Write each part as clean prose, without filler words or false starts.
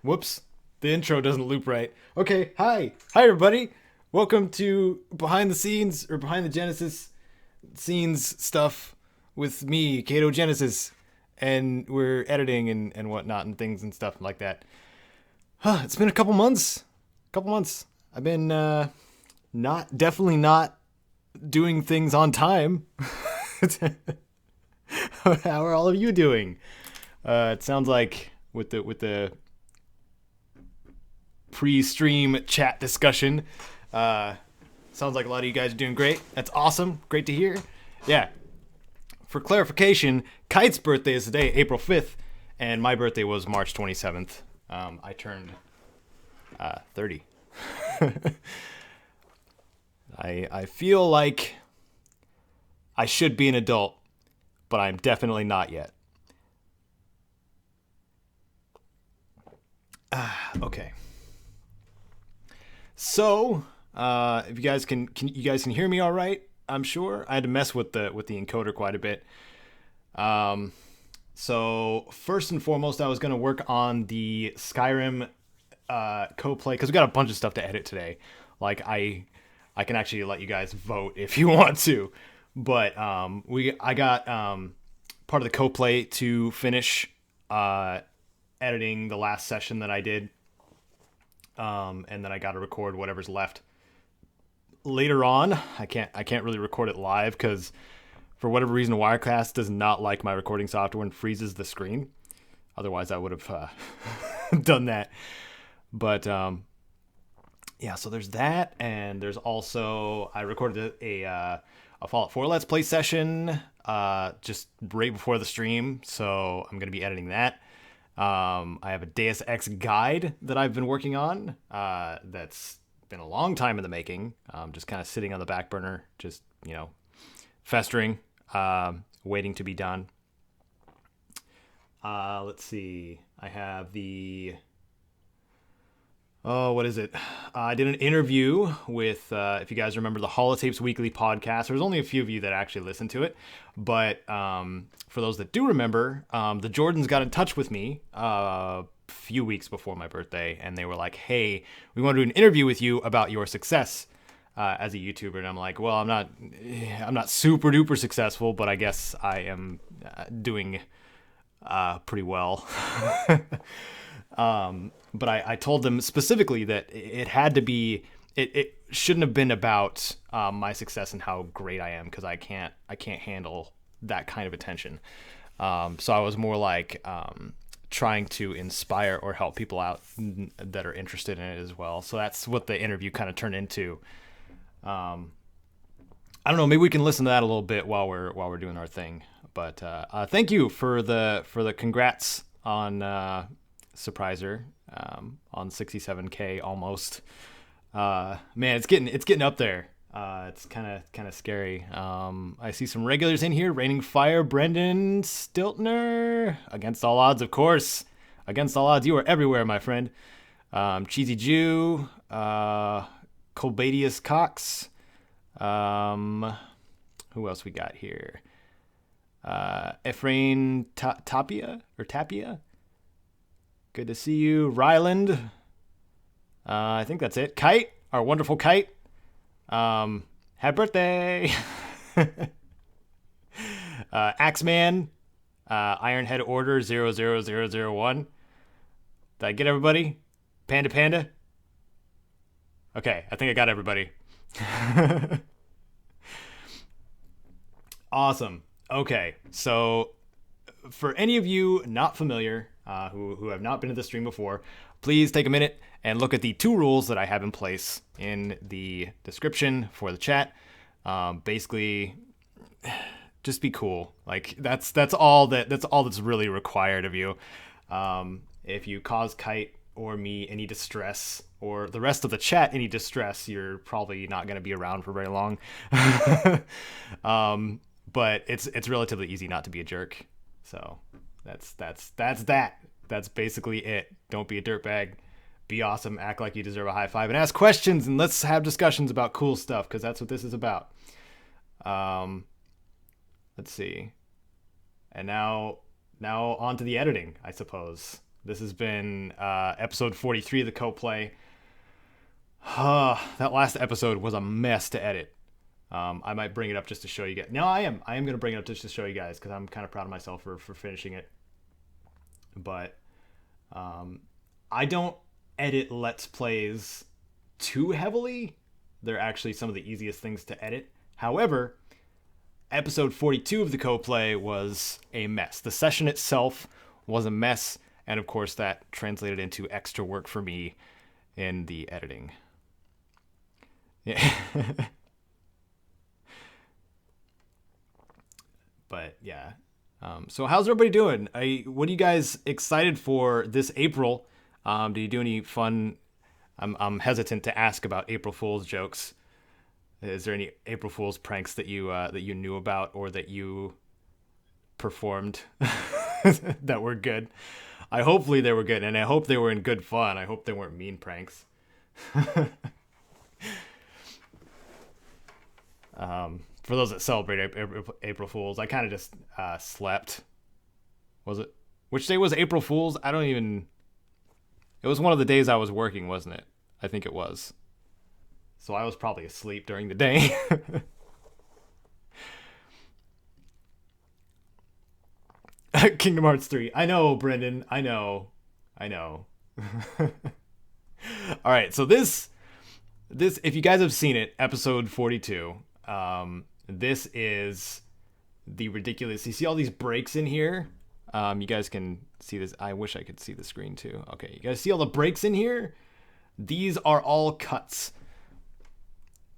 Whoops. The intro doesn't loop right. Okay, hi. Hi, everybody. Welcome to Behind the Scenes, or Behind the Genesis Scenes stuff with me, Caedo Genesis. And we're editing and whatnot and things and stuff like that. It's been a couple months. I've been definitely not doing things on time. How are all of you doing? It sounds like with the pre-stream chat discussion. Sounds like a lot of you guys are doing great. That's awesome. Great to hear. Yeah. For clarification, Kite's birthday is today, April 5th, and my birthday was March 27th. I turned 30. I feel like I should be an adult, but I'm definitely not yet. Okay. So, if you guys can you guys can hear me all right? I'm sure I had to mess with the encoder quite a bit. So first and foremost, I was gonna work on the Skyrim co-play because we got a bunch of stuff to edit today. Like I can actually let you guys vote if you want to, but I got part of the co-play to finish editing the last session that I did. And then I got to record whatever's left later on. I can't really record it live because for whatever reason Wirecast does not like my recording software and freezes the screen. Otherwise I would have done that. But yeah, so there's that, and there's also I recorded a Fallout 4 Let's Play session just right before the stream, so I'm gonna be editing that. I have a Deus Ex guide that I've been working on. That's been a long time in the making. Just kind of sitting on the back burner, just festering, waiting to be done. Let's see. I have the what is it? I did an interview with, if you guys remember, the Holotapes Weekly podcast. There's only a few of you that actually listen to it, but for those that do remember, the Jordans got in touch with me a few weeks before my birthday, and they were like, "Hey, we want to do an interview with you about your success as a YouTuber." And I'm like, "Well, I'm not super duper successful, but I guess I am doing pretty well." But I told them specifically that it had to be, it shouldn't have been about my success and how great I am, because I can't handle that kind of attention. So I was more like trying to inspire or help people out that are interested in it as well. So that's what the interview kind of turned into. I don't know, maybe we can listen to that a little bit while we're doing our thing. But thank you for the congrats on Surpriser on 67K almost. Man, it's getting up there. It's kind of scary. I see some regulars in here. Raining Fire, Brendan Stiltner. Against all odds, of course. Against all odds, you are everywhere, my friend. Cheesy Jew, Colbadius Cox. Who else we got here? Ephraim Tapia. Good to see you. Ryland. I think that's it. Kite, our wonderful Kite. Happy birthday. Axeman. Ironhead Order 00001. Did I get everybody? Panda. Okay, I think I got everybody. Awesome. Okay, so for any of you not familiar, who have not been to the stream before, please take a minute and look at the 2 rules that I have in place in the description for the chat. Basically, just be cool. Like that's all that's really required of you. If you cause Kite or me any distress, or the rest of the chat any distress, you're probably not going to be around for very long. But it's relatively easy not to be a jerk. So that's that. That's basically it. Don't be a dirtbag. Be awesome. Act like you deserve a high five, and ask questions, and let's have discussions about cool stuff, because that's what this is about. Let's see. And now on to the editing, I suppose. This has been episode 43 of the co-play. That last episode was a mess to edit. I might bring it up just to show you guys. No, I am going to bring it up just to show you guys because I'm kind of proud of myself for finishing it. But I don't edit Let's Plays too heavily. They're actually some of the easiest things to edit. However, episode 42 of the co-play was a mess. The session itself was a mess, and of course that translated into extra work for me in the editing. Yeah. But yeah. So how's everybody doing? What are you guys excited for this April? Do you do any fun? I'm hesitant to ask about April Fool's jokes. Is there any April Fool's pranks that you knew about or that you performed that were good? Hopefully they were good, and I hope they were in good fun. I hope they weren't mean pranks. For those that celebrate April Fools, I kind of just slept. Was it? Which day was April Fool's? I don't even... It was one of the days I was working, wasn't it? I think it was. So I was probably asleep during the day. Kingdom Hearts 3. I know, Brendan. I know. All right, so this, if you guys have seen it, episode 42, this is the ridiculous... You see all these breaks in here? You guys can see this. I wish I could see the screen too. Okay, you guys see all the breaks in here? These are all cuts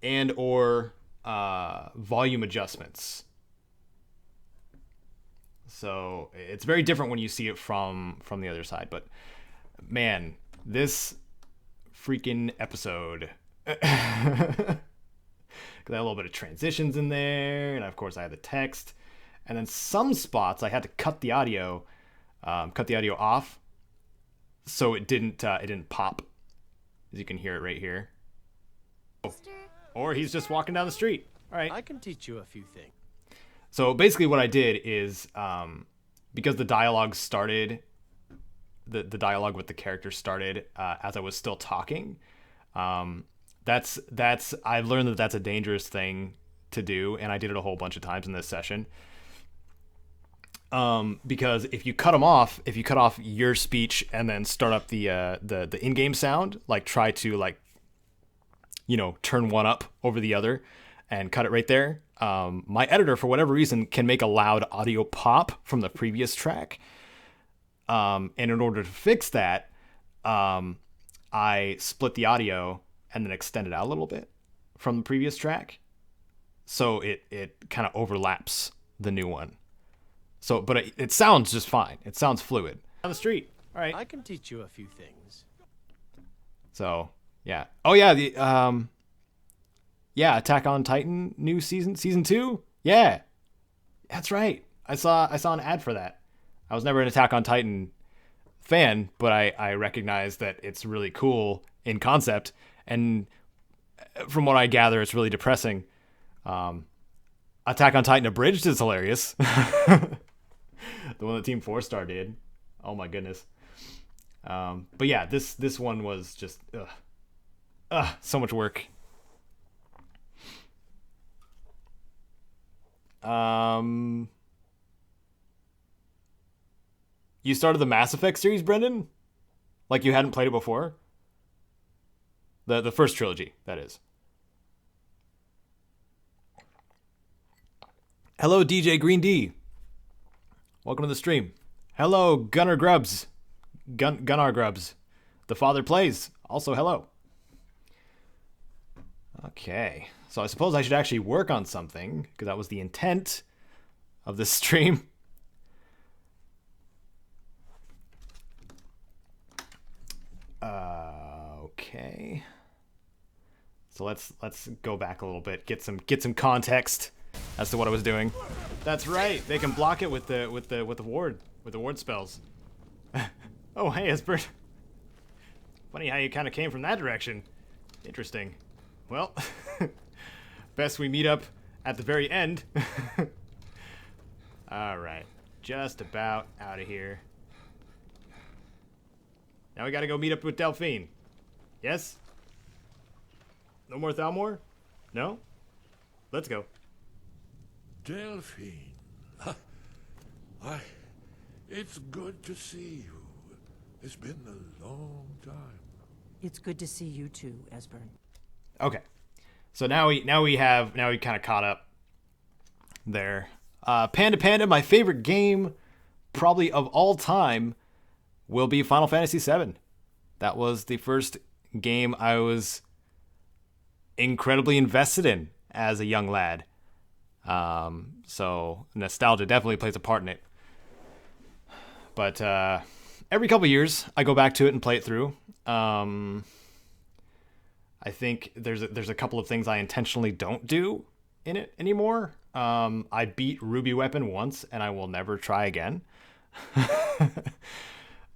and or volume adjustments. So it's very different when you see it from the other side. But man, this freaking episode. Because I had a little bit of transitions in there, and of course I had the text. And then some spots I had to cut the audio off, so it didn't pop, as you can hear it right here. Oh. Or he's just walking down the street. All right. I can teach you a few things. So basically, what I did is because the dialogue started, the dialogue with the character started as I was still talking. That's I've learned that that's a dangerous thing to do, and I did it a whole bunch of times in this session. Because if you cut off your speech and then start up the in-game sound, like try to turn one up over the other and cut it right there. My editor, for whatever reason, can make a loud audio pop from the previous track. And in order to fix that, I split the audio and then extend it out a little bit from the previous track. So it kind of overlaps the new one. So, but it sounds just fine. It sounds fluid. On the street. All right. I can teach you a few things. So, yeah. Oh, yeah. Attack on Titan new season 2. Yeah, that's right. I saw an ad for that. I was never an Attack on Titan fan, but I recognize that it's really cool in concept, and from what I gather, it's really depressing. Attack on Titan Abridged is hilarious. The one that Team 4-Star did. Oh my goodness. But yeah, this one was just so much work. You started the Mass Effect series, Brendan? Like you hadn't played it before? The first trilogy, that is. Hello, DJ Green D. Welcome to the stream. Hello, Gunnar Grubbs. Gunnar Grubbs. The Father Plays. Also, hello. Okay. So I suppose I should actually work on something, because that was the intent of this stream. Okay. So let's go back a little bit, get some context as to what I was doing. That's right. They can block it with the ward spells. Oh, hey, Esbert. Funny how you kind of came from that direction. Interesting. Well, best we meet up at the very end. All right, just about out of here. Now we gotta go meet up with Delphine. Yes? No more Thalmor? No? Let's go. Delphine. It's good to see you. It's been a long time. It's good to see you too, Esbern. Okay. So now we kind of caught up there. Panda Panda, my favorite game probably of all time will be Final Fantasy VII. That was the first game I was incredibly invested in as a young lad. So nostalgia definitely plays a part in it. But every couple years, I go back to it and play it through. I think there's a couple of things I intentionally don't do in it anymore. I beat Ruby Weapon once, and I will never try again.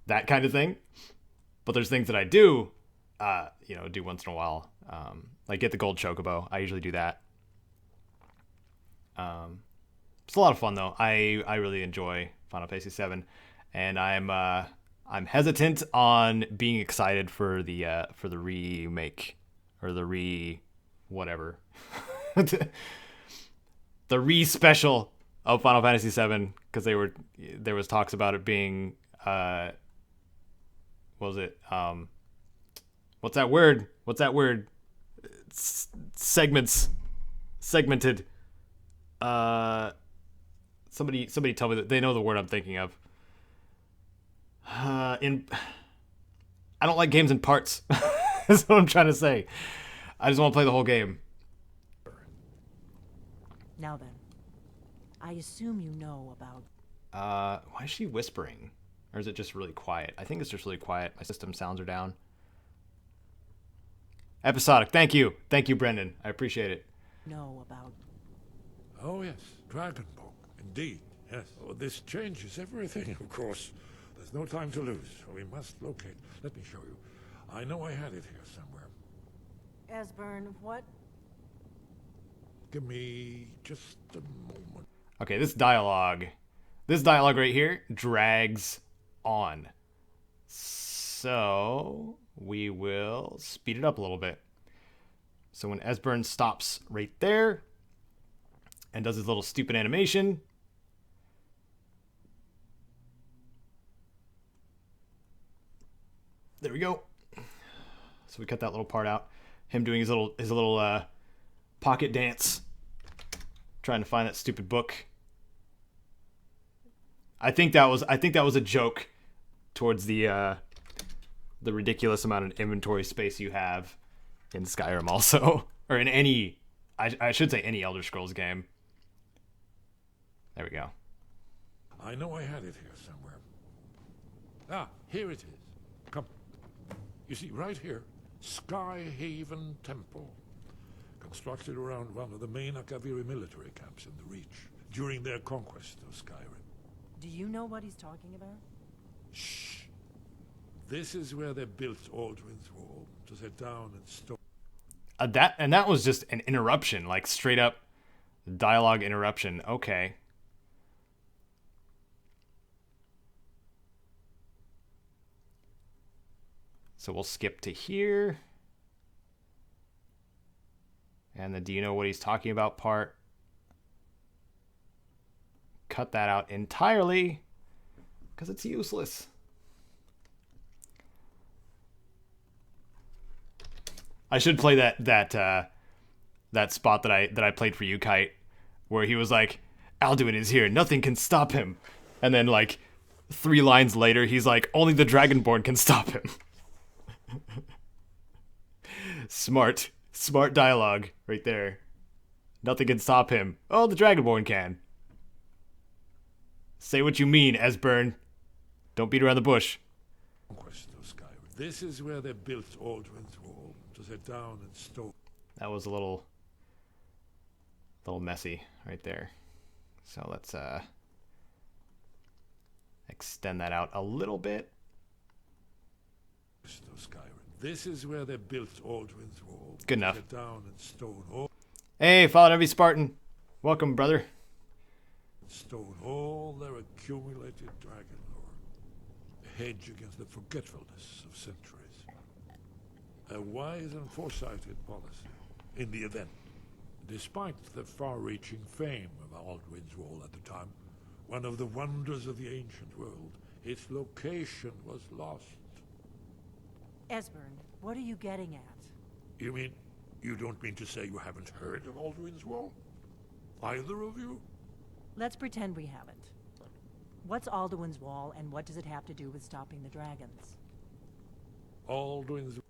That kind of thing. But there's things that I do, do once in a while. Like get the gold chocobo. I usually do that. It's a lot of fun though. I really enjoy Final Fantasy VII, and I'm hesitant on being excited for the remake or the whatever. The re-special of Final Fantasy VII, because there was talks about it being what was it? What's that word? Segmented. Somebody tell me that they know the word I'm thinking of. I don't like games in parts. That's what I'm trying to say. I just want to play the whole game. Now then, I assume you know about... Why is she whispering? Or is it just really quiet? I think it's just really quiet. My system sounds are down. Episodic. Thank you, Brendan. I appreciate it. Know about... Oh yes, Dragon Ball. Indeed, yes. Oh, this changes everything, of course. There's no time to lose. We must locate. Let me show you. I know I had it here somewhere. Esbern, what? Give me just a moment. Okay, this dialogue right here drags on. So we will speed it up a little bit. So when Esbern stops right there and does his little stupid animation, there we go. So we cut that little part out. Him doing his little pocket dance, trying to find that stupid book. I think that was a joke towards the ridiculous amount of inventory space you have in Skyrim, also, or in any, I should say any Elder Scrolls game. There we go. I know I had it here somewhere. Ah, here it is. Come. You see, right here, Sky Haven Temple. Constructed around one of the main Akaviri military camps in the Reach during their conquest of Skyrim. Do you know what he's talking about? Shh. This is where they built Aldrin's Wall to set down and store. That was just an interruption, like straight up dialogue interruption. Okay. So we'll skip to here. And the do you know what he's talking about part? Cut that out entirely because it's useless. I should play that spot that I played for you, Kite, where he was like, Alduin is here, nothing can stop him. And then like 3 lines later, he's like, only the Dragonborn can stop him. Smart dialogue right there. Nothing can stop him. Oh, the Dragonborn can. Say what you mean, Esbern. Don't beat around the bush. This is where they built Aldrin's Wall to set down and store. That was a little messy right there. So let's extend that out a little bit. This is where they built Aldrin's Wall. Good enough. Set down and stone all. Hey, Fallen Heavy Spartan. Welcome, brother. Stone all their accumulated dragon lore. hedge against the forgetfulness of centuries. A wise and foresighted policy in the event. Despite the far-reaching fame of Alduin's Wall at the time, one of the wonders of the ancient world, its location was lost. Esbern, what are you getting at? You mean, you don't mean to say you haven't heard of Alduin's Wall? Either of you? Let's pretend we haven't. What's Alduin's Wall, and what does it have to do with stopping the dragons? Alduin's...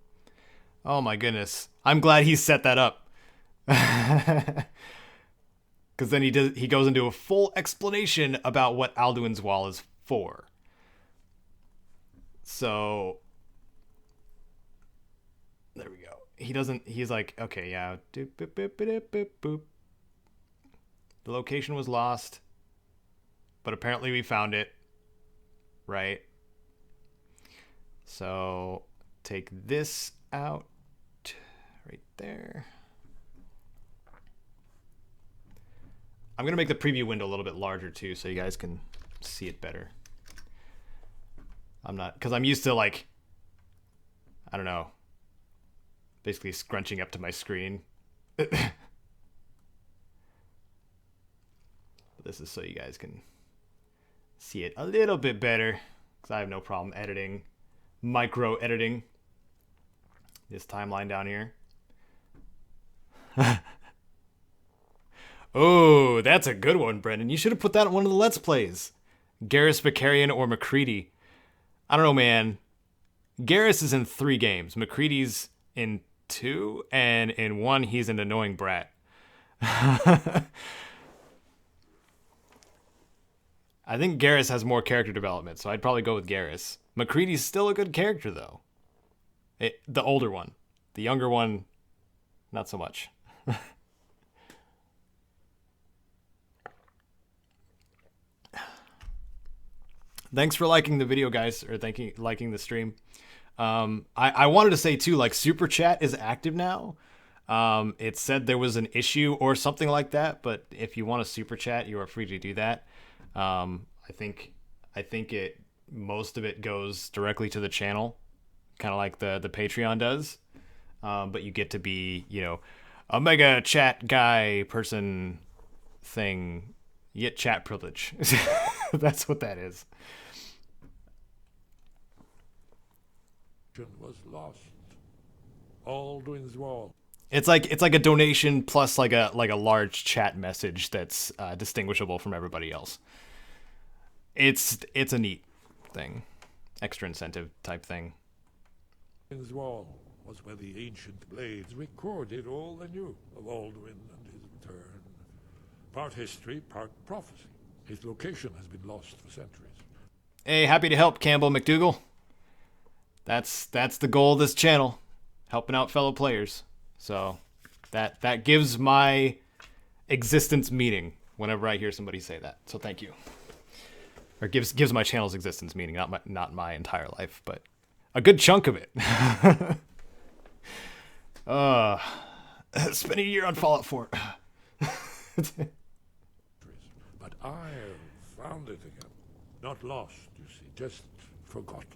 Oh my goodness. I'm glad he set that up. Because then he goes into a full explanation about what Alduin's Wall is for. So there we go. He's like, okay, yeah. Doop, boop, boop, boop, boop, boop. The location was lost, but apparently we found it, right? So take this out right there. I'm going to make the preview window a little bit larger too, so you guys can see it better. Because I'm used to, like, I don't know, basically scrunching up to my screen. This is so you guys can see it a little bit better, because I have no problem editing, micro editing this timeline down here. Oh, that's a good one, Brendan. You should have put that in one of the Let's Plays. Garrus, Vicarian, or McCready. I don't know, man. Garrus is in 3 games. McCready's in 2, and in 1, he's an annoying brat. I think Garrus has more character development, so I'd probably go with Garrus. McCready's still a good character, though. The older one. The younger one, not so much. Thanks for liking the video, guys, or liking the stream. I wanted to say, too, like, Super Chat is active now. It said there was an issue or something like that, but if you want a Super Chat, you are free to do that. I think most of it goes directly to the channel, kind of like the Patreon does. But you get to be, you know, a mega chat guy person thing. You get chat privilege. That's what that is. was lost. Alduin's Wall. It's like a donation plus like a large chat message that's distinguishable from everybody else. It's a neat thing, extra incentive type thing. Alduin's Wall was where the ancient blades recorded all they knew of Alduin and his return. Part history, part prophecy. His location has been lost for centuries. Hey, happy to help, Campbell McDougal. That's the goal of this channel, helping out fellow players. So that gives my existence meaning whenever I hear somebody say that. So thank you. Or gives my channel's existence meaning, not my entire life, but a good chunk of it. Spent a year on Fallout 4. But I found it again. Not lost, you see, just forgotten.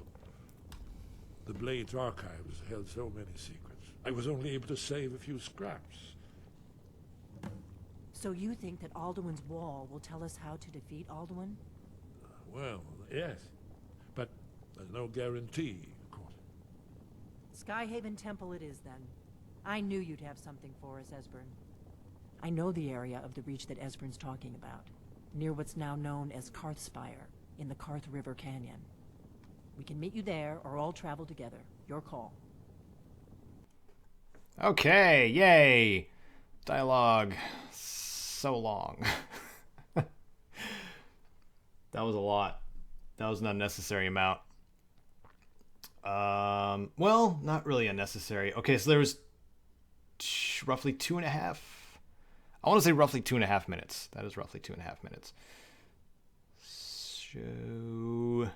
The Blade's archives held so many secrets. I was only able to save a few scraps. So you think that Alduin's Wall will tell us how to defeat Alduin? Well, yes. But there's no guarantee, of course. Skyhaven Temple it is, then. I knew you'd have something for us, Esbern. I know the area of the breach that Esbern's talking about, near what's now known as Karthspire, in the Karth River Canyon. We can meet you there, or all travel together. Your call. Okay, yay! Dialogue. So long. That was a lot. That was an unnecessary amount. Well, not really unnecessary. Okay, so there was roughly 2.5. I want to say roughly 2.5 minutes. That is roughly 2.5 minutes. So...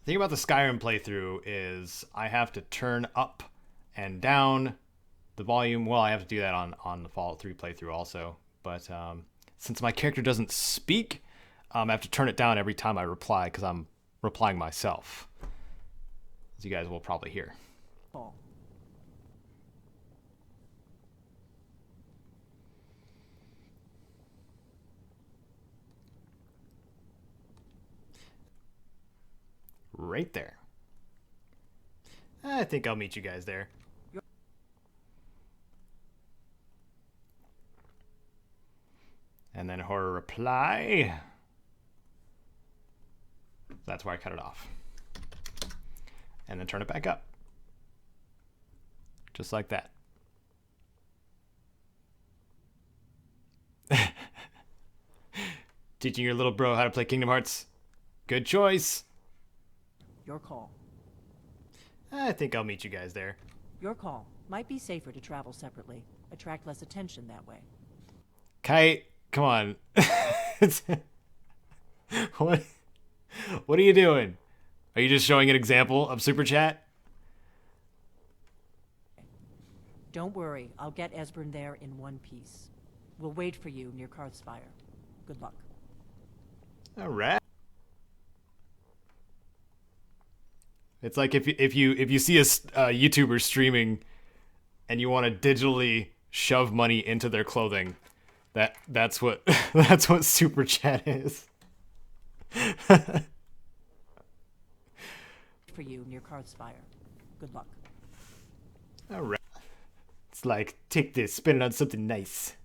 The thing about the Skyrim playthrough is I have to turn up and down the volume. Well, I have to do that on the Fallout 3 playthrough also. But since my character doesn't speak, I have to turn it down every time I reply because I'm replying myself, as you guys will probably hear. Call. Right there. I think I'll meet you guys there. And then her reply. That's where I cut it off. And then turn it back up. Just like that. Teaching your little bro how to play Kingdom Hearts. Good choice. Your call. I think I'll meet you guys there. Your call. Might be safer to travel separately. Attract less attention that way. Kai, come on. What are you doing? Are you just showing an example of Super Chat? Don't worry, I'll get Esbern there in one piece. We'll wait for you near Karthspire. Good luck. All right. It's like if you see a YouTuber streaming and you want to digitally shove money into their clothing, that's what that's what Super Chat is. For you near Karthspire. Good luck. All right. It's like, take this, spend it on something nice.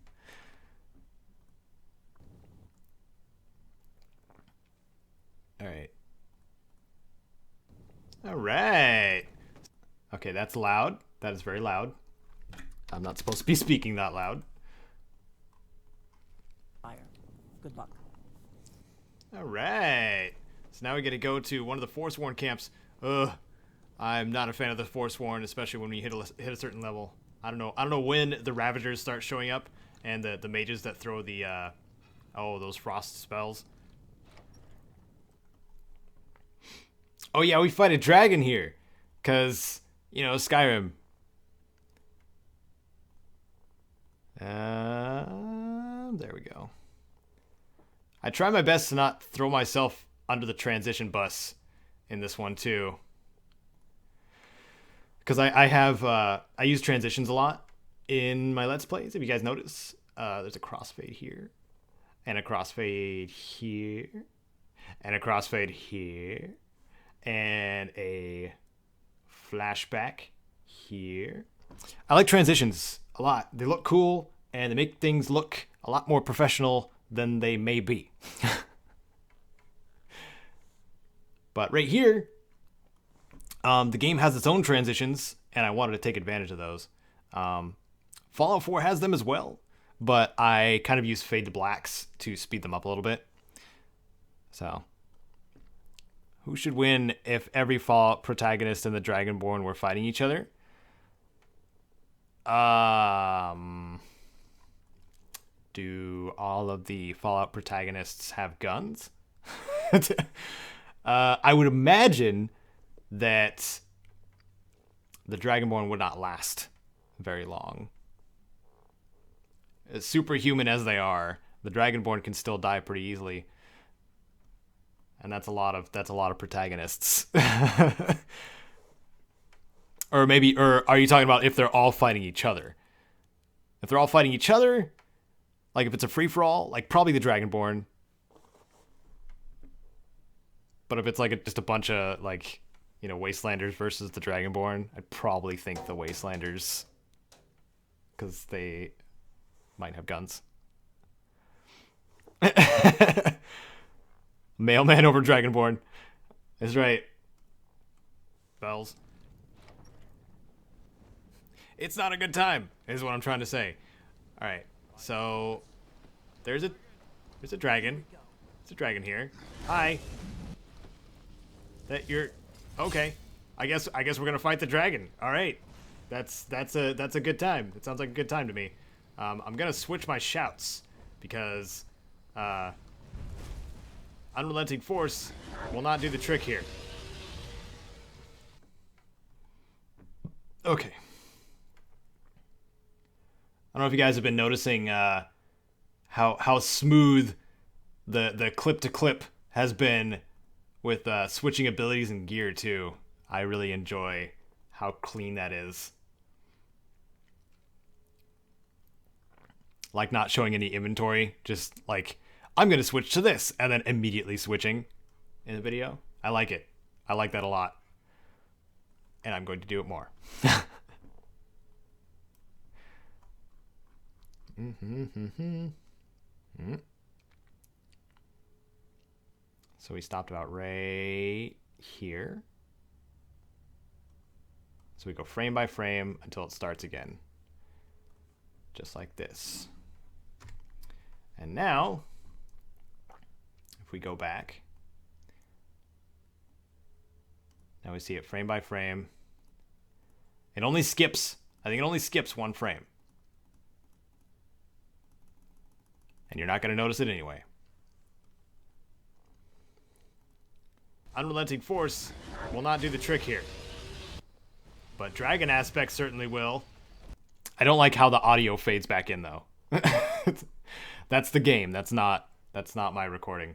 All right. All right. Okay, that's loud. That is very loud. I'm not supposed to be speaking that loud. Fire. Good luck. All right. So now we get to go to one of the Forsworn camps. Ugh. I'm not a fan of the Forsworn, especially when we hit a certain level. I don't know when the Ravagers start showing up and the mages that throw the those frost spells. Oh yeah, we fight a dragon here, cause you know Skyrim. There we go. I try my best to not throw myself under the transition bus in this one too, because I use transitions a lot in my Let's Plays. If you guys notice, there's a crossfade here, and a crossfade here, and a crossfade here, and a flashback here. I like transitions a lot. They look cool, and they make things look a lot more professional than they may be. But right here, the game has its own transitions, and I wanted to take advantage of those. Fallout 4 has them as well, but I kind of use fade to blacks to speed them up a little bit. So, who should win if every Fallout protagonist and the Dragonborn were fighting each other? Do all of the Fallout protagonists have guns? I would imagine that the Dragonborn would not last very long. As superhuman as they are, the Dragonborn can still die pretty easily. And that's a lot of protagonists. Or are you talking about if they're all fighting each other? If they're all fighting each other, like if it's a free-for-all, like probably the Dragonborn. But if it's like just a bunch of like, you know, Wastelanders versus the Dragonborn, I'd probably think the Wastelanders, because they might have guns. Mailman over Dragonborn. That's right. Bells. It's not a good time, is what I'm trying to say. Alright, so there's a dragon. There's a dragon here. Hi. That you're okay. I guess we're gonna fight the dragon. Alright. That's a good time. It sounds like a good time to me. I'm gonna switch my shouts because Unrelenting Force will not do the trick here. Okay. I don't know if you guys have been noticing how smooth the clip to clip has been with switching abilities and gear too. I really enjoy how clean that is. Like not showing any inventory, just like, I'm going to switch to this, and then immediately switching in the video. I like it. I like that a lot. And I'm going to do it more. So we stopped about right here. So we go frame by frame until it starts again. Just like this. And now, if we go back, now we see it frame by frame. It only skips, I think it only skips one frame. And you're not going to notice it anyway. Unrelenting Force will not do the trick here. But Dragon Aspect certainly will. I don't like how the audio fades back in though. That's the game. That's not my recording.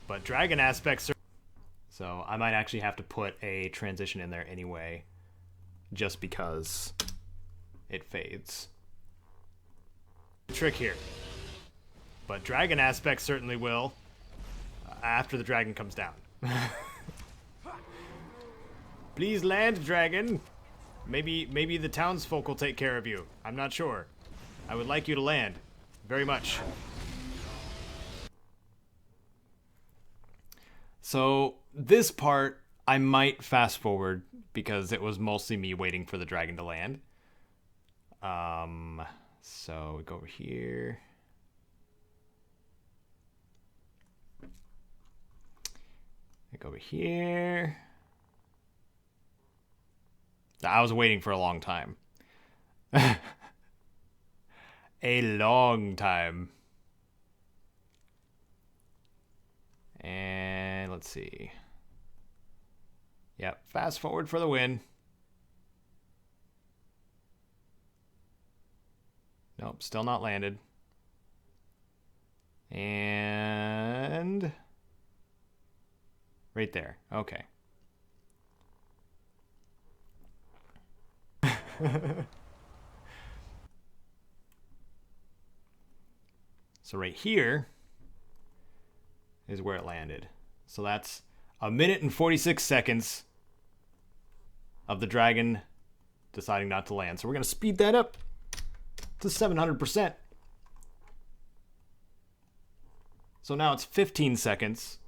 But Dragon Aspect, so I might actually have to put a transition in there anyway, just because it fades. Trick here. But Dragon Aspect certainly will after the dragon comes down. Please land, dragon. Maybe the townsfolk will take care of you. I'm not sure. I would like you to land. Very much. So this part I might fast forward because it was mostly me waiting for the dragon to land. So we go over here. I go over here. I was waiting for a long time. A long time. And let's see. Yep, fast forward for the win. Nope, still not landed. And right there. Okay. So right here is where it landed. So that's 1 minute and 46 seconds of the dragon deciding not to land. So we're going to speed that up to 700%. So now it's 15 seconds,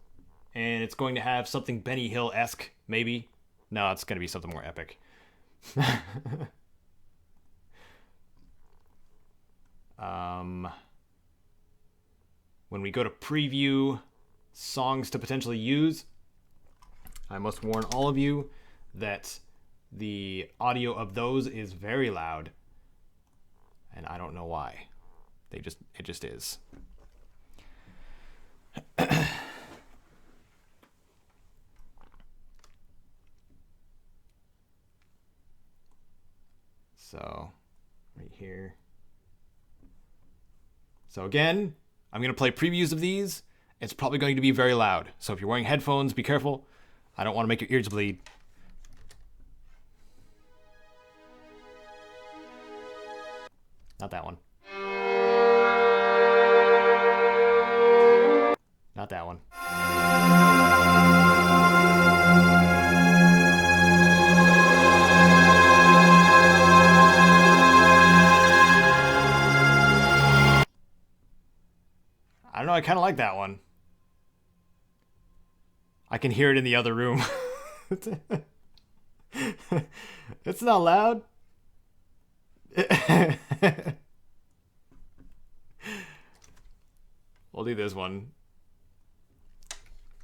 and it's going to have something Benny Hill-esque, maybe. No, it's going to be something more epic. When we go to preview songs to potentially use, I must warn all of you that the audio of those is very loud, and I don't know why. It just is. So, right here. So again, I'm going to play previews of these. It's probably going to be very loud. So if you're wearing headphones, be careful. I don't want to make your ears bleed. Not that one. Not that one. I don't know, I kind of like that one. I can hear it in the other room. It's not loud. We'll do this one.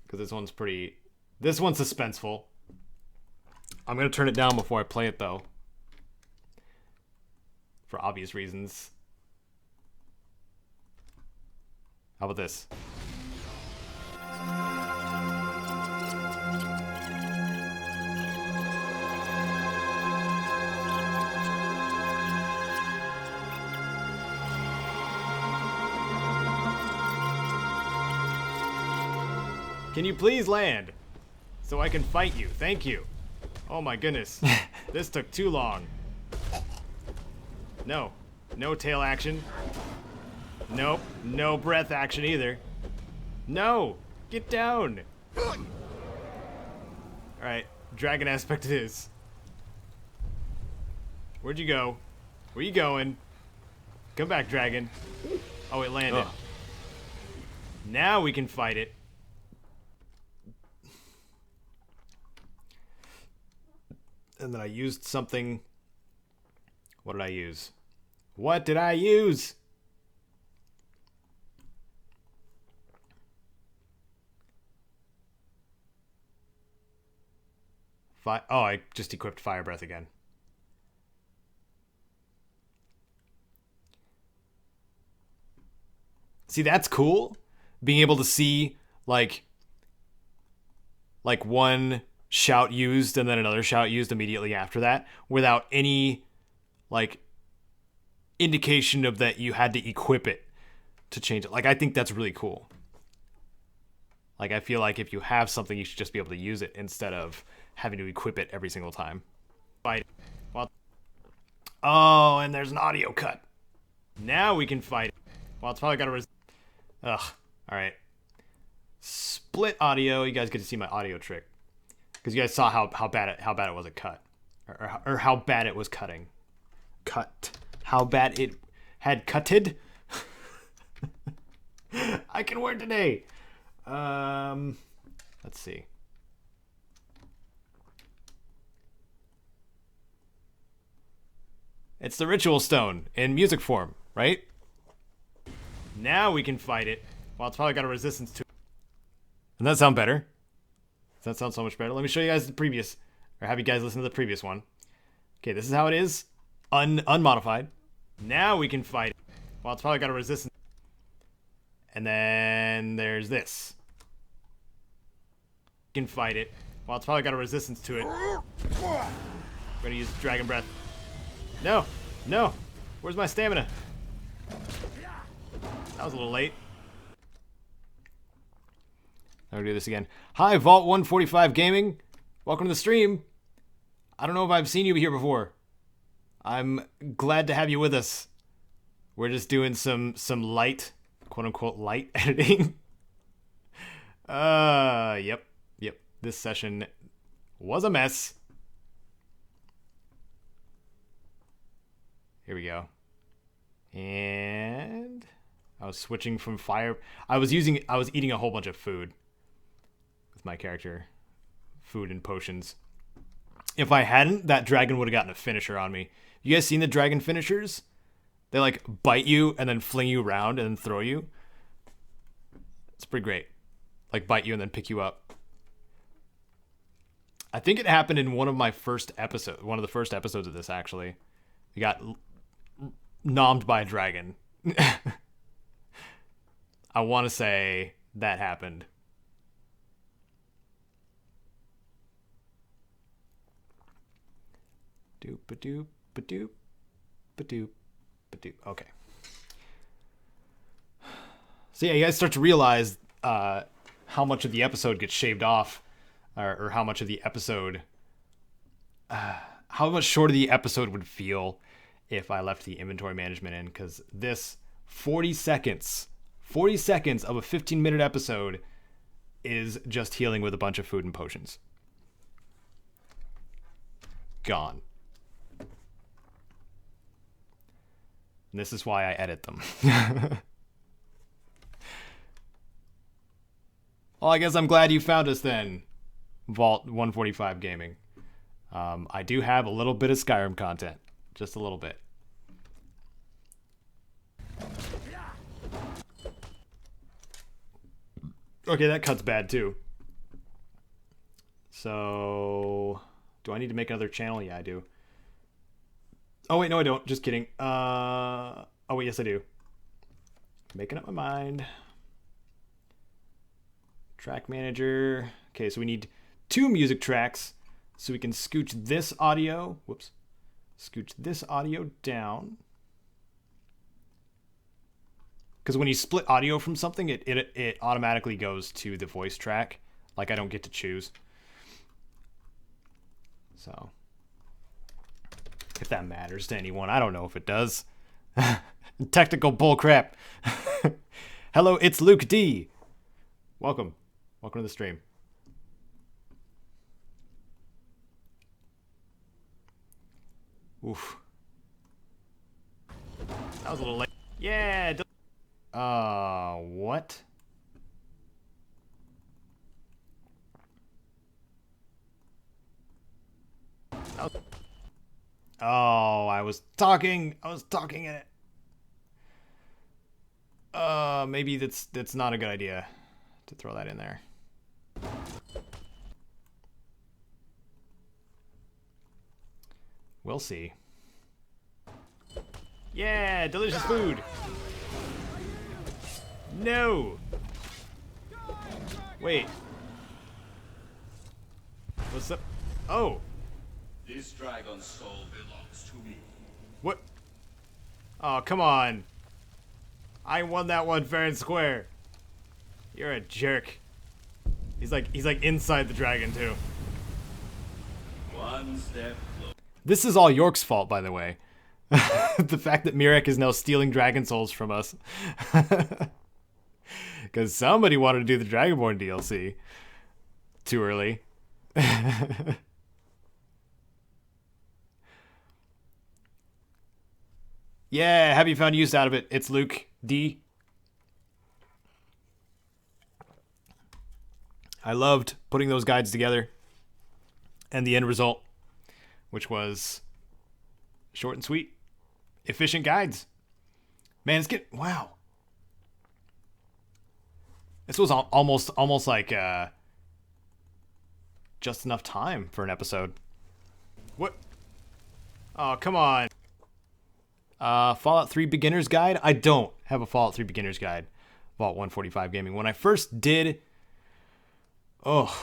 Because this one's pretty... This one's suspenseful. I'm going to turn it down before I play it, though. For obvious reasons. How about this? Can you please land? So I can fight you. Thank you. Oh my goodness. This took too long. No. No tail action. Nope. No breath action either. No! Get down! Alright. Dragon aspect it is. Where'd you go? Where you going? Come back, dragon. Oh, it landed. Ugh. Now we can fight it. And then I used something. What did I use? What did I use? Oh, I just equipped Fire Breath again. See, that's cool. Being able to see, like one shout used and then another shout used immediately after that without any, like, indication of that you had to equip it to change it. Like, I think that's really cool. Like, I feel like if you have something, you should just be able to use it instead of having to equip it every single time. Fight. Well, oh, and there's an audio cut. Now we can fight. Well, it's probably got to ugh. Alright. Split audio. You guys get to see my audio trick. Because you guys saw how bad it was at cut. Or how bad it was cutting. Cut. How bad it had cutted. I can word today. Let's see. It's the ritual stone in music form, right? Now we can fight it. Well, it's probably got a resistance to it. Doesn't that sound better? Does that sound so much better? Let me show you guys the previous, or have you guys listen to the previous one. Okay, this is how it is. Unmodified. Now we can fight it. Well, it's probably got a resistance. And then there's this. We can fight it. Well, it's probably got a resistance to it. We're gonna use Dragon Breath. No! No! Where's my stamina? That was a little late. I'll do this again. Hi, Vault 145 Gaming. Welcome to the stream. I don't know if I've seen you here before. I'm glad to have you with us. We're just doing some light, quote-unquote, light editing. Yep. This session was a mess. Here we go. And I was switching from fire. I was eating a whole bunch of food with my character. Food and potions. If I hadn't, that dragon would have gotten a finisher on me. You guys seen the dragon finishers? They like bite you and then fling you around and then throw you. It's pretty great. Like bite you and then pick you up. I think it happened in one of the first episodes of this, actually. We got nommed by a dragon. I want to say that happened. Doop-a-doop, ba-doop, ba-doop, ba-doop. Okay. So yeah, you guys start to realize how much of the episode gets shaved off, or how much of the episode, how much shorter the episode would feel if I left the inventory management in, because this 40 seconds of a 15-minute episode is just healing with a bunch of food and potions. Gone. And this is why I edit them. Well, I guess I'm glad you found us then, Vault 145 Gaming. I do have a little bit of Skyrim content. Just a little bit. Okay, that cut's bad too. So, do I need to make another channel? Yeah, I do. Oh wait, no I don't. Just kidding. Oh wait, yes I do. Making up my mind. Track manager. Okay, so we need 2 music tracks. So we can scooch this audio. Whoops. Scooch this audio down. Because when you split audio from something, it automatically goes to the voice track. Like, I don't get to choose. So, if that matters to anyone, I don't know if it does. Technical bullcrap. Hello, it's Luke D. Welcome. Welcome to the stream. Oof. That was a little late. Yeah. What? Oh, I was talking in it. Maybe that's not a good idea to throw that in there. We'll see. Yeah, delicious food. No. Wait. What's up? Oh. This dragon soul belongs to me. What? Oh, come on. I won that one fair and square. You're a jerk. He's like inside the dragon too. One step closer. This is all York's fault, by the way. The fact that Mirek is now stealing dragon souls from us. Because somebody wanted to do the Dragonborn DLC. Too early. Yeah, have you found use out of it? It's Luke D. I loved putting those guides together. And the end result, which was short and sweet. Efficient guides. Man, it's getting... Wow. This was almost like just enough time for an episode. What? Oh, come on. Fallout 3 Beginner's Guide? I don't have a Fallout 3 Beginner's Guide. Vault 145 Gaming. When I first did Fallout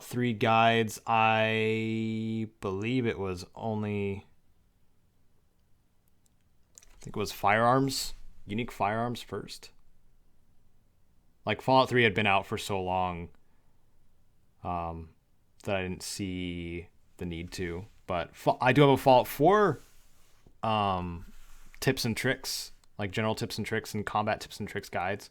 3 guides, I believe it was only... I think it was firearms. Unique firearms first. Like, Fallout 3 had been out for so long that I didn't see the need to. But I do have a Fallout 4 tips and tricks, like general tips and tricks and combat tips and tricks guides,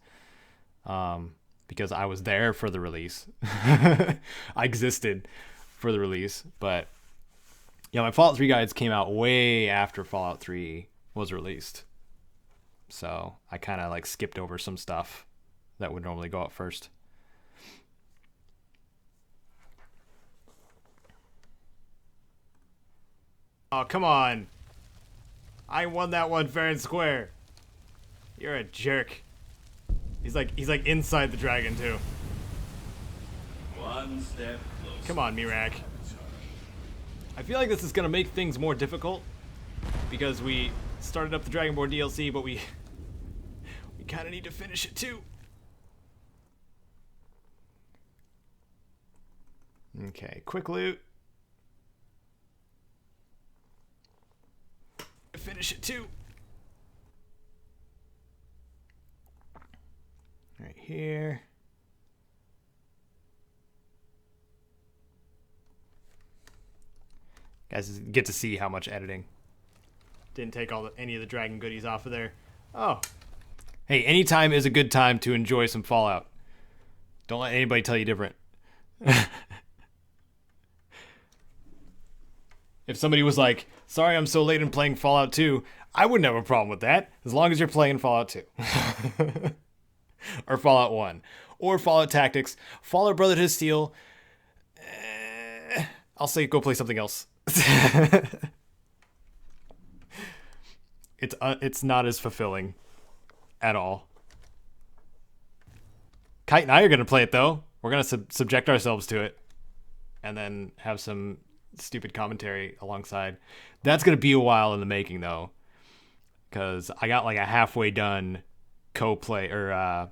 because I was there for the release. I existed for the release, but yeah, my Fallout 3 guides came out way after Fallout 3 was released, so I kind of like skipped over some stuff that would normally go out first. Oh, come on. I won that one fair and square. You're a jerk. He's like inside the dragon too. One step closer. Come on, Mirak. I feel like this is gonna make things more difficult because we started up the Dragonborn DLC, but we kind of need to finish it too. Okay, quick loot. Finish it too. Right here. Guys get to see how much editing. Didn't take any of the dragon goodies off of there. Oh. Hey, anytime is a good time to enjoy some Fallout. Don't let anybody tell you different. If somebody was like, sorry I'm so late in playing Fallout 2, I wouldn't have a problem with that, as long as you're playing Fallout 2. Or Fallout 1. Or Fallout Tactics. Fallout Brotherhood of Steel. I'll say go play something else. It's not as fulfilling at all. Kite and I are going to play it, though. We're going to subject ourselves to it. And then have some stupid commentary alongside. That's going to be a while in the making, though. Because I got like a halfway done co-play or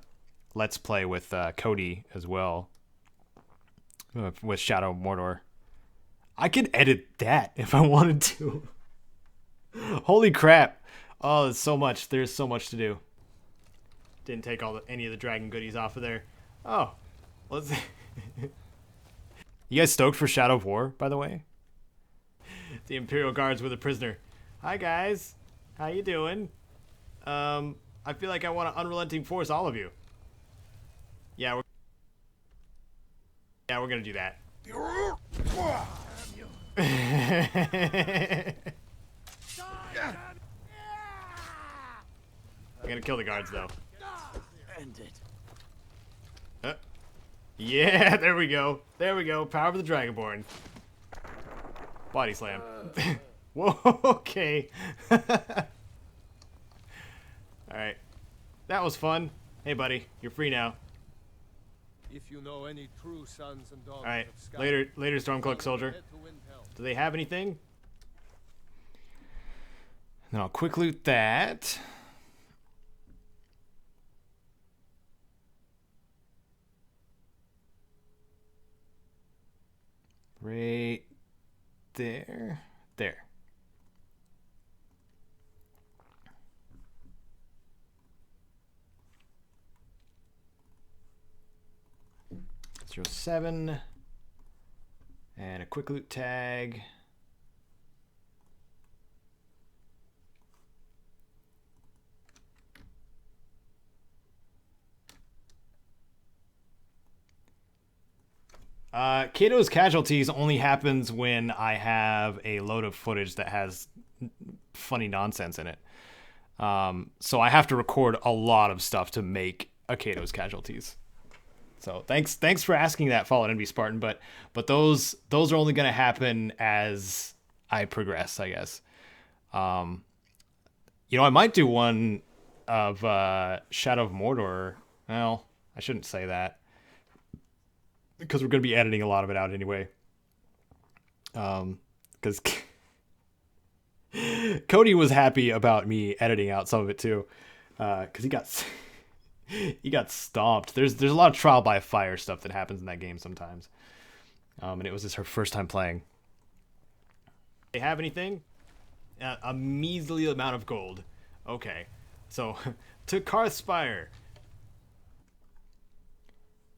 let's play with Cody as well. With Shadow of Mordor. I could edit that if I wanted to. Holy crap. Oh, there's so much. There's so much to do. Didn't take any of the dragon goodies off of there. Oh, let's. You guys stoked for Shadow of War, by the way? The Imperial Guards with a prisoner. Hi guys, how you doing? I feel like I want to unrelenting force all of you. Yeah, we're gonna do that. I'm gonna kill the guards though. End it. Yeah, there we go. There we go. Power of the Dragonborn. Body slam. Whoa, okay. Alright. That was fun. Hey, buddy. You're free now. If you know any true sons and daughters Alright. of Sky, Later, Stormcloak Soldier. head to Windhelm. Do they have anything? Then I'll quick loot that. Right there. There. Zero 07. And a quick loot tag. Caedo's casualties only happens when I have a load of footage that has funny nonsense in it. So I have to record a lot of stuff to make a Caedo's casualties. So thanks for asking that, Fallen Envy Spartan. But those are only going to happen as I progress, I guess. You know, I might do one of Shadow of Mordor. Well, I shouldn't say that, because we're going to be editing a lot of it out anyway. Because Cody was happy about me editing out some of it too, because he got stomped. There's a lot of trial by fire stuff that happens in that game sometimes, and it was just her first time playing. They have anything? A measly amount of gold. Okay, so to Karthspire.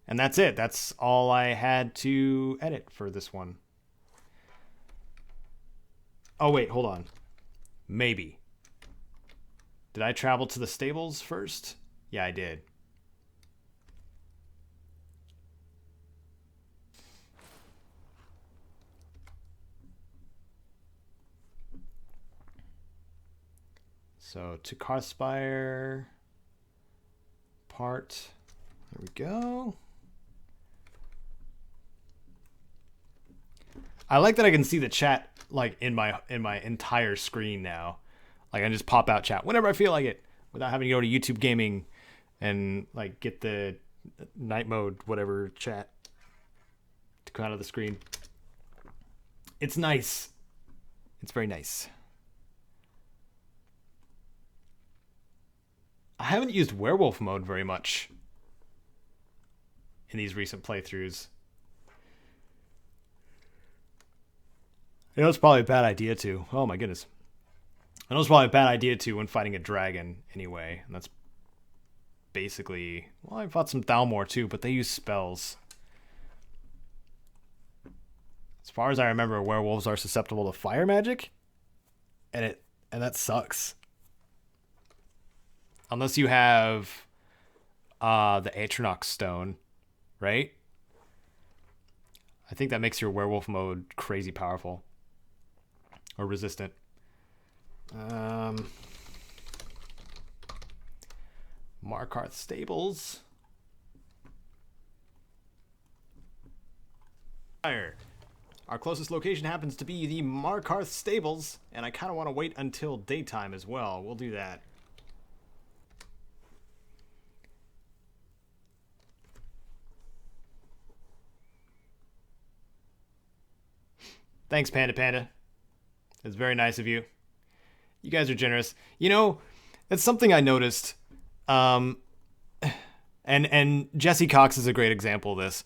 And that's it. That's all I had to edit for this one. Oh, wait, hold on. Maybe. Did I travel to the stables first? Yeah, I did. So, to Karthspire. Part. There we go. I like that I can see the chat like in my entire screen now. Like I can just pop out chat whenever I feel like it without having to go to YouTube Gaming and like get the night mode whatever chat to come out of the screen. It's nice. It's very nice. I haven't used werewolf mode very much in these recent playthroughs. I know it's probably a bad idea to. Oh my goodness. I know it's probably a bad idea to when fighting a dragon anyway. And that's basically... Well, I fought some Thalmor too, but they use spells. As far as I remember, werewolves are susceptible to fire magic. And that sucks. Unless you have the Atronox stone, right? I think that makes your werewolf mode crazy powerful. Or resistant. Markarth Stables. Fire. Our closest location happens to be the Markarth Stables, and I kind of want to wait until daytime as well. We'll do that. Thanks, Panda Panda. It's very nice of you. You guys are generous. You know, it's something I noticed. And Jesse Cox is a great example of this.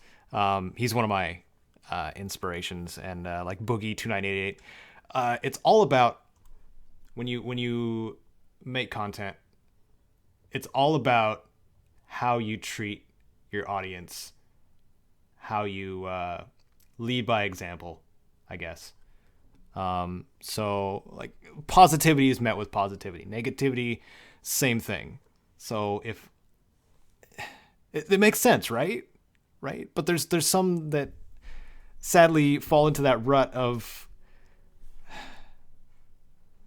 He's one of my inspirations, and like Boogie 2988. It's all about when you make content, it's all about how you treat your audience, how you lead by example, I guess. So like positivity is met with positivity, negativity, same thing. So if it makes sense, right? But there's some that sadly fall into that rut of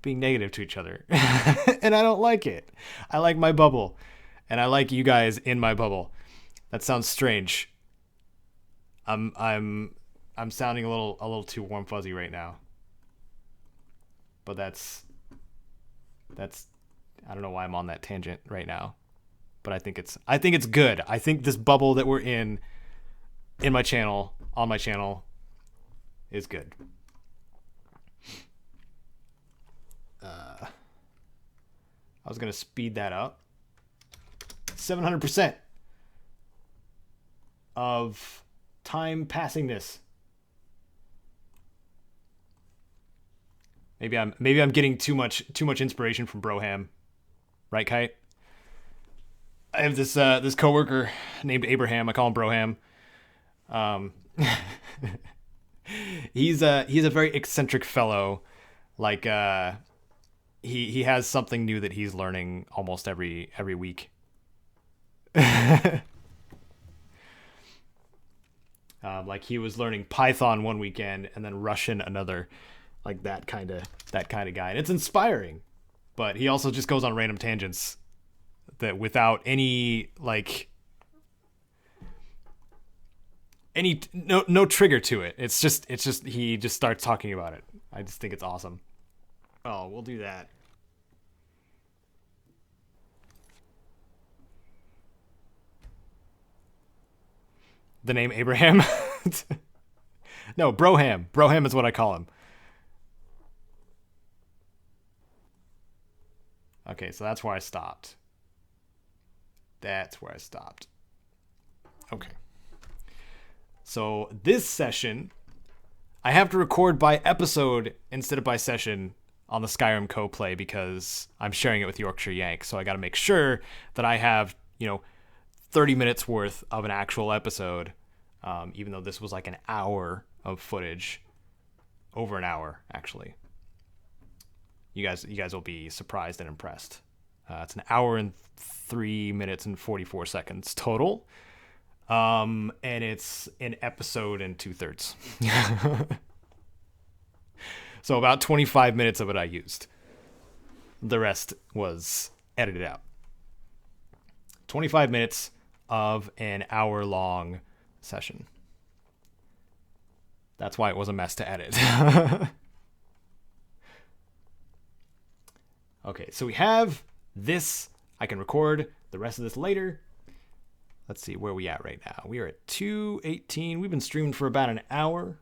being negative to each other. And I don't like it. I like my bubble, and I like you guys in my bubble. That sounds strange. I'm sounding a little too warm fuzzy right now. But that's I don't know why I'm on that tangent right now. But I think it's good. I think this bubble that we're in my channel, on my channel, is good. I was gonna speed that up. 700% of time passing this. Maybe I'm getting too much inspiration from Broham, right, Kite? I have this coworker named Abraham. I call him Broham. He's a very eccentric fellow. Like he has something new that he's learning almost every week. Like he was learning Python one weekend and then Russian another, like that kind of guy, and it's inspiring. But he also just goes on random tangents that without any no trigger to it. It's just he just starts talking about it. I just think it's awesome. Oh, we'll do that. The name Abraham? No, Broham. Broham is what I call him. Okay, so that's where I stopped. Okay. So this session, I have to record by episode instead of by session on the Skyrim co-play because I'm sharing it with Yorkshire Yank. So I got to make sure that I have, 30 minutes worth of an actual episode, even though this was like an hour of footage, over an hour actually. You guys will be surprised and impressed. It's an hour and 3 minutes and 44 seconds total, and it's an episode and 2/3. So about 25 minutes of it I used. The rest was edited out. 25 minutes of an hour-long session. That's why it was a mess to edit. Okay, so we have this. I can record the rest of this later. Let's see where we at right now. We are at 2:18. We've been streaming for about an hour,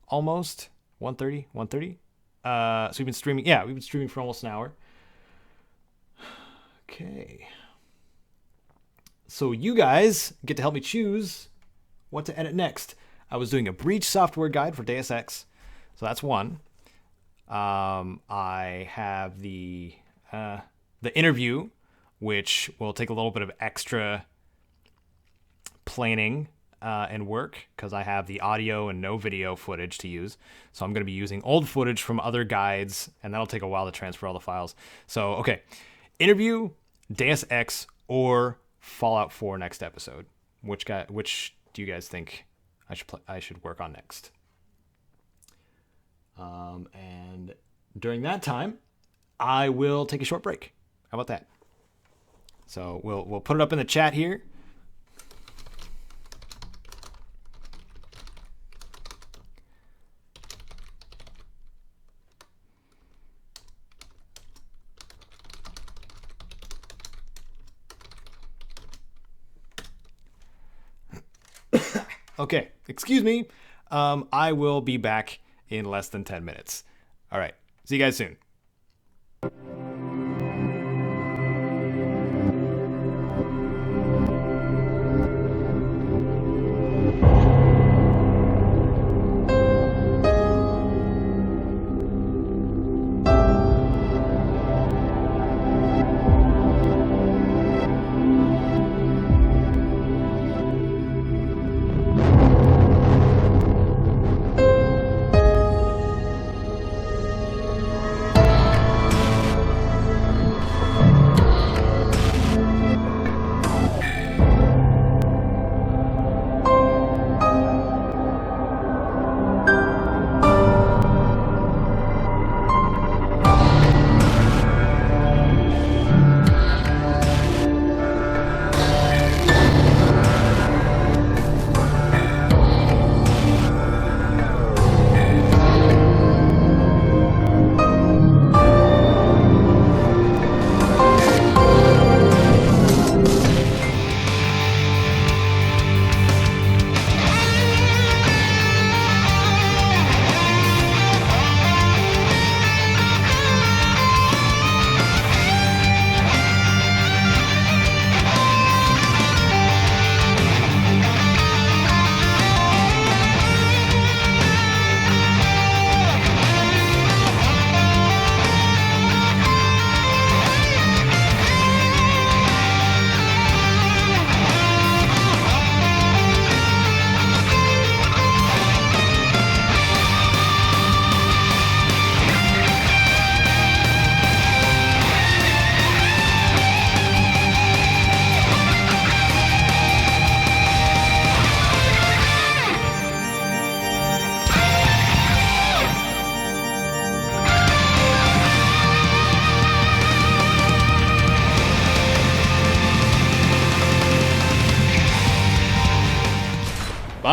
almost 1:30. So we've been streaming. Yeah, we've been streaming for almost an hour. Okay. So you guys get to help me choose what to edit next. I was doing a breach software guide for Deus Ex, so that's one. I have the interview, which will take a little bit of extra planning and work because I have the audio and no video footage to use. So I'm going to be using old footage from other guides, and that'll take a while to transfer all the files. So, okay, interview, Deus Ex, or Fallout 4 next episode. Which do you guys think I should work on next? And during that time, I will take a short break. How about that? So we'll put it up in the chat here. Okay, excuse me. I will be back in less than 10 minutes. All right, see you guys soon.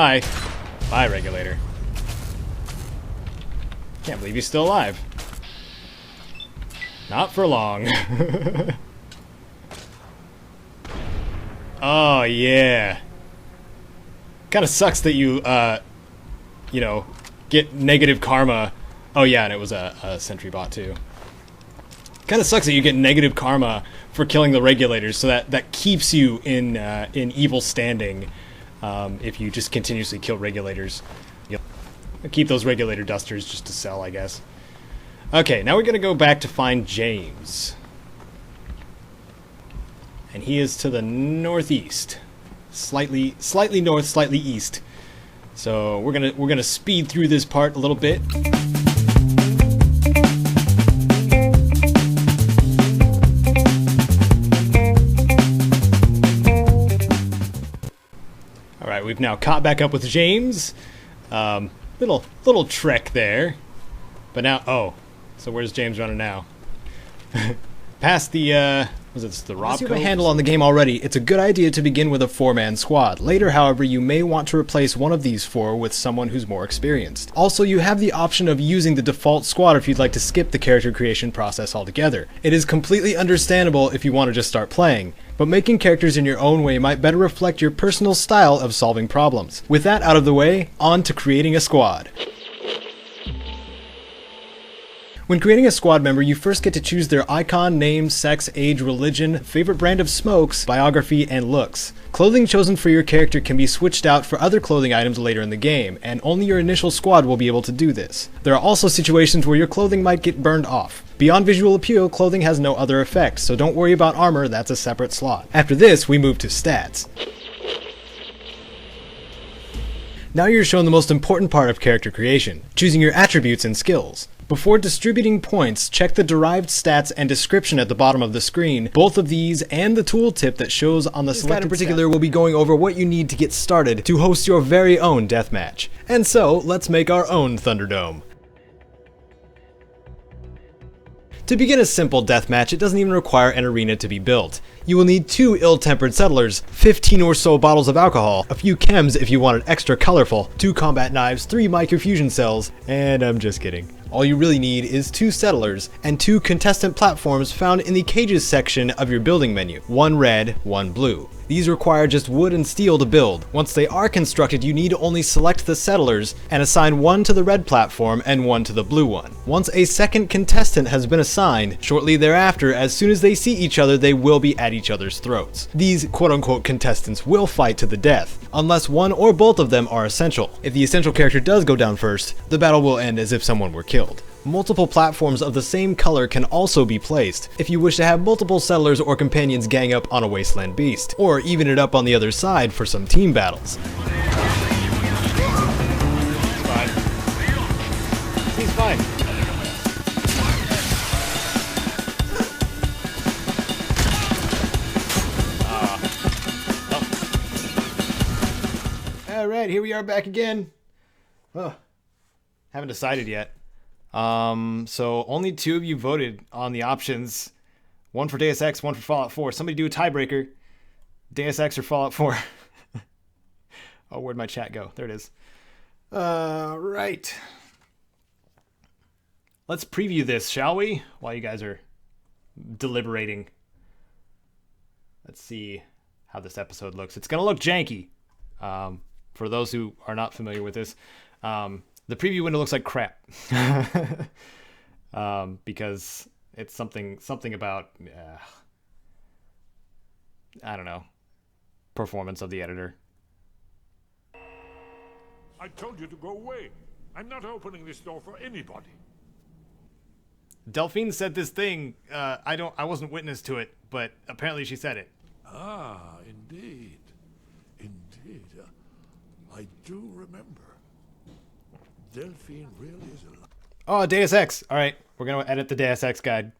Bye. Bye, regulator. Can't believe he's still alive. Not for long. Oh, yeah. Kind of sucks that you, you know, get negative karma. Oh, yeah, and it was a sentry bot, too. Kind of sucks that you get negative karma for killing the regulators, so that keeps you in evil standing if you just continuously kill regulators. You'll keep those regulator dusters just to sell, I guess. Okay, now we're going to go back to find James. And he is to the northeast. Slightly north, slightly east. So we're gonna speed through this part a little bit. Alright, we've now caught back up with James. Little trek there. But now, oh, so where's James running now? Past the, was it the Rob? Once you have a handle on the game already, it's a good idea to begin with a 4-man squad. Later, however, you may want to replace one of these 4 with someone who's more experienced. Also, you have the option of using the default squad if you'd like to skip the character creation process altogether. It is completely understandable if you want to just start playing, but making characters in your own way might better reflect your personal style of solving problems. With that out of the way, on to creating a squad. When creating a squad member, you first get to choose their icon, name, sex, age, religion, favorite brand of smokes, biography, and looks. Clothing chosen for your character can be switched out for other clothing items later in the game, and only your initial squad will be able to do this. There are also situations where your clothing might get burned off. Beyond visual appeal, clothing has no other effect, so don't worry about armor, that's a separate slot. After this, we move to stats. Now you're shown the most important part of character creation, choosing your attributes and skills. Before distributing points, check the derived stats and description at the bottom of the screen. Both of these and the tooltip that shows on the selected in particular will be going over what you need to get started to host your very own deathmatch. And so, let's make our own Thunderdome. To begin a simple deathmatch, it doesn't even require an arena to be built. You will need 2 ill-tempered settlers, 15 or so bottles of alcohol, a few chems if you want it extra colorful, 2 combat knives, 3 microfusion cells, and I'm just kidding. All you really need is 2 settlers and 2 contestant platforms found in the cages section of your building menu, 1 red, 1 blue. These require just wood and steel to build. Once they are constructed, you need to only select the settlers and assign 1 to the red platform and 1 to the blue one. Once a second contestant has been assigned, shortly thereafter, as soon as they see each other, they will be at each other's throats. These quote-unquote contestants will fight to the death, unless one or both of them are essential. If the essential character does go down first, the battle will end as if someone were killed. Multiple platforms of the same color can also be placed, if you wish to have multiple settlers or companions gang up on a wasteland beast, or even it up on the other side for some team battles. He's fine. Alright, here we are back again. Haven't decided yet. So only 2 of you voted on the options. 1 for Deus Ex, 1 for Fallout 4. Somebody do a tiebreaker. Deus Ex or Fallout 4. Oh, where'd my chat go? There it is. Right. Let's preview this, shall we? While you guys are deliberating. Let's see how this episode looks. It's gonna look janky. For those who are not familiar with this. The preview window looks like crap. Because it's something about, I don't know, performance of the editor. I told you to go away. I'm not opening this door for anybody. Delphine said this thing. I wasn't witness to it, but apparently she said it. Ah, indeed. Indeed. I do remember. Delphine really is alive. Oh, Deus Ex. All right, we're going to edit the Deus Ex guide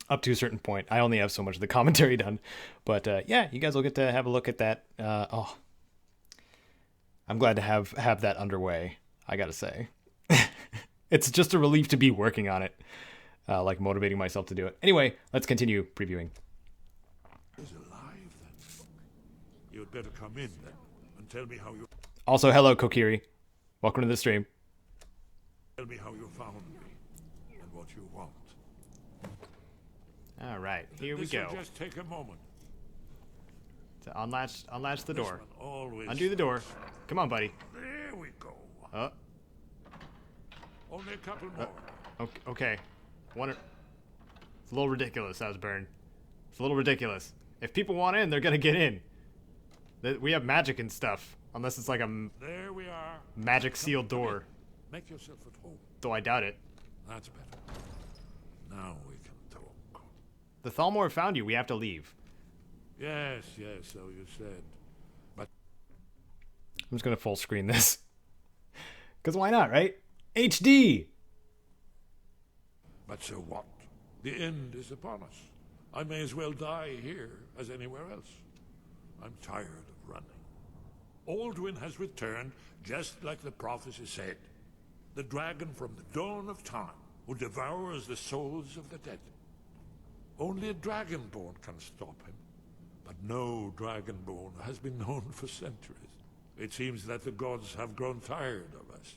up to a certain point. I only have so much of the commentary done. But yeah, you guys will get to have a look at that. I'm glad to have that underway, I got to say. It's just a relief to be working on it. Like motivating myself to do it. Anyway, let's continue previewing. Is alive then? You'd better come in then and tell me how you... Also, hello, Kokiri. Welcome to the stream. Tell me how you found me and what you want. All right, here we This will go. just take a moment. To unlatch the This door. one always Undo the door. Come on, buddy. There we go. Oh, Only a couple more. okay. It's a little ridiculous, Osborne. It's a little ridiculous. If people want in, they're gonna get in. We have magic and stuff. Unless it's like a There we are. magic sealed door. Make yourself at home. Though I doubt it. That's better. Now we can talk. The Thalmor found you. We have to leave. Yes, so you said. But I'm just gonna full screen this. Because why not, right? HD! But so what? The end is upon us. I may as well die here as anywhere else. I'm tired of running. Alduin has returned just like the prophecy said. The dragon from the dawn of time who devours the souls of the dead. Only a dragonborn can stop him. But no dragonborn has been known for centuries. It seems that the gods have grown tired of us.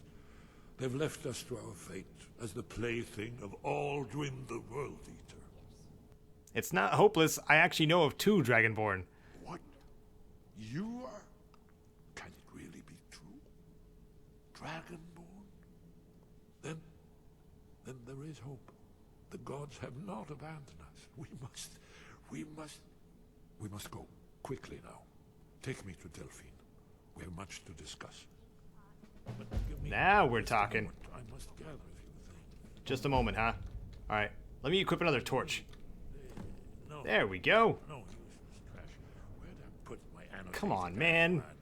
They've left us to our fate as the plaything of Alduin the World Eater. It's not hopeless. I actually know of 2 Dragonborn. What? You are? Can it really be true? Dragonborn? Then there is hope. The gods have not abandoned us. We must go quickly now. Take me to Delphine. We have much to discuss. But give me Now we're just a talking. moment. I must gather a few things. Just a moment, huh? Alright, let me equip another torch. No, There we go. no useless trash. Where'd I put my annotated Come on, guide man. plan?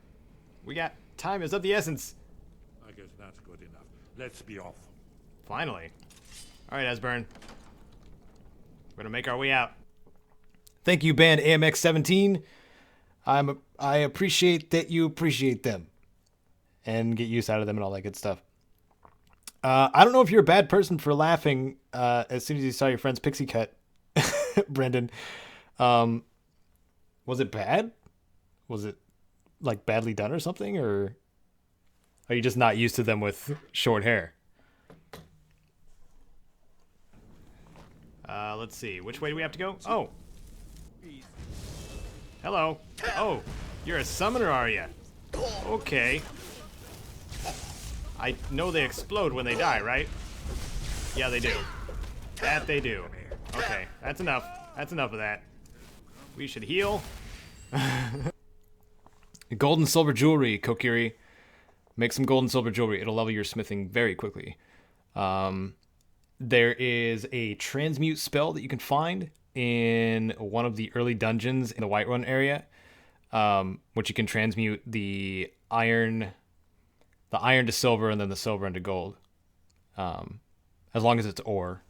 We got time is of the essence. I guess that's good enough. Let's be off. Finally. Alright, Esbern. We're gonna make our way out. Thank you, band AMX17. I appreciate that you appreciate them. And get use out of them and all that good stuff. I don't know if you're a bad person for laughing as soon as you saw your friend's pixie cut, Brendan. Was it bad? Was it like badly done or something? Or are you just not used to them with short hair? Let's see. Which way do we have to go? Oh. Hello. Oh, you're a summoner, are you? Okay. I know they explode when they die, right? Yeah, they do. That they do. Okay, that's enough. That's enough of that. We should heal. Gold and silver jewelry, Kokiri. Make some gold and silver jewelry. It'll level your smithing very quickly. There is a transmute spell that you can find in one of the early dungeons in the Whiterun area, which you can transmute the iron to silver and then the silver into gold, as long as it's ore.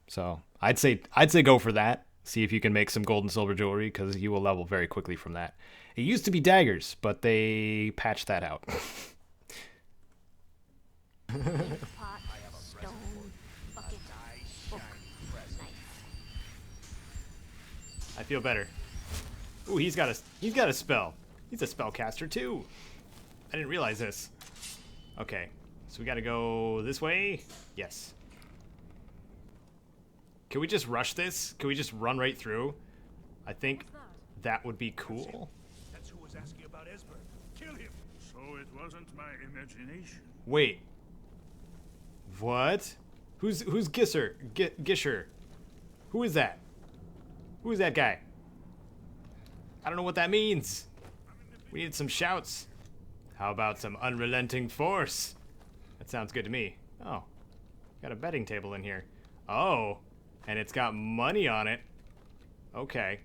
So I'd say go for that. See if you can make some gold and silver jewelry, because you will level very quickly from that. It used to be daggers, but they patched that out. Pot, stone, bucket, book, knife. I feel better. Ooh, he's got a spell. He's a spellcaster too. I didn't realize this. Okay, so we gotta go this way? Yes. Can we just rush this? Can we just run right through? I think that would be cool. That's who was asking about Esbern. Kill him! So it wasn't my imagination. Wait. What? Who's Gisher? Gisher? Who is that? Who is that guy? I don't know what that means. We need some shouts. How about some unrelenting force? That sounds good to me. Oh, got a betting table in here. Oh, and it's got money on it. Okay.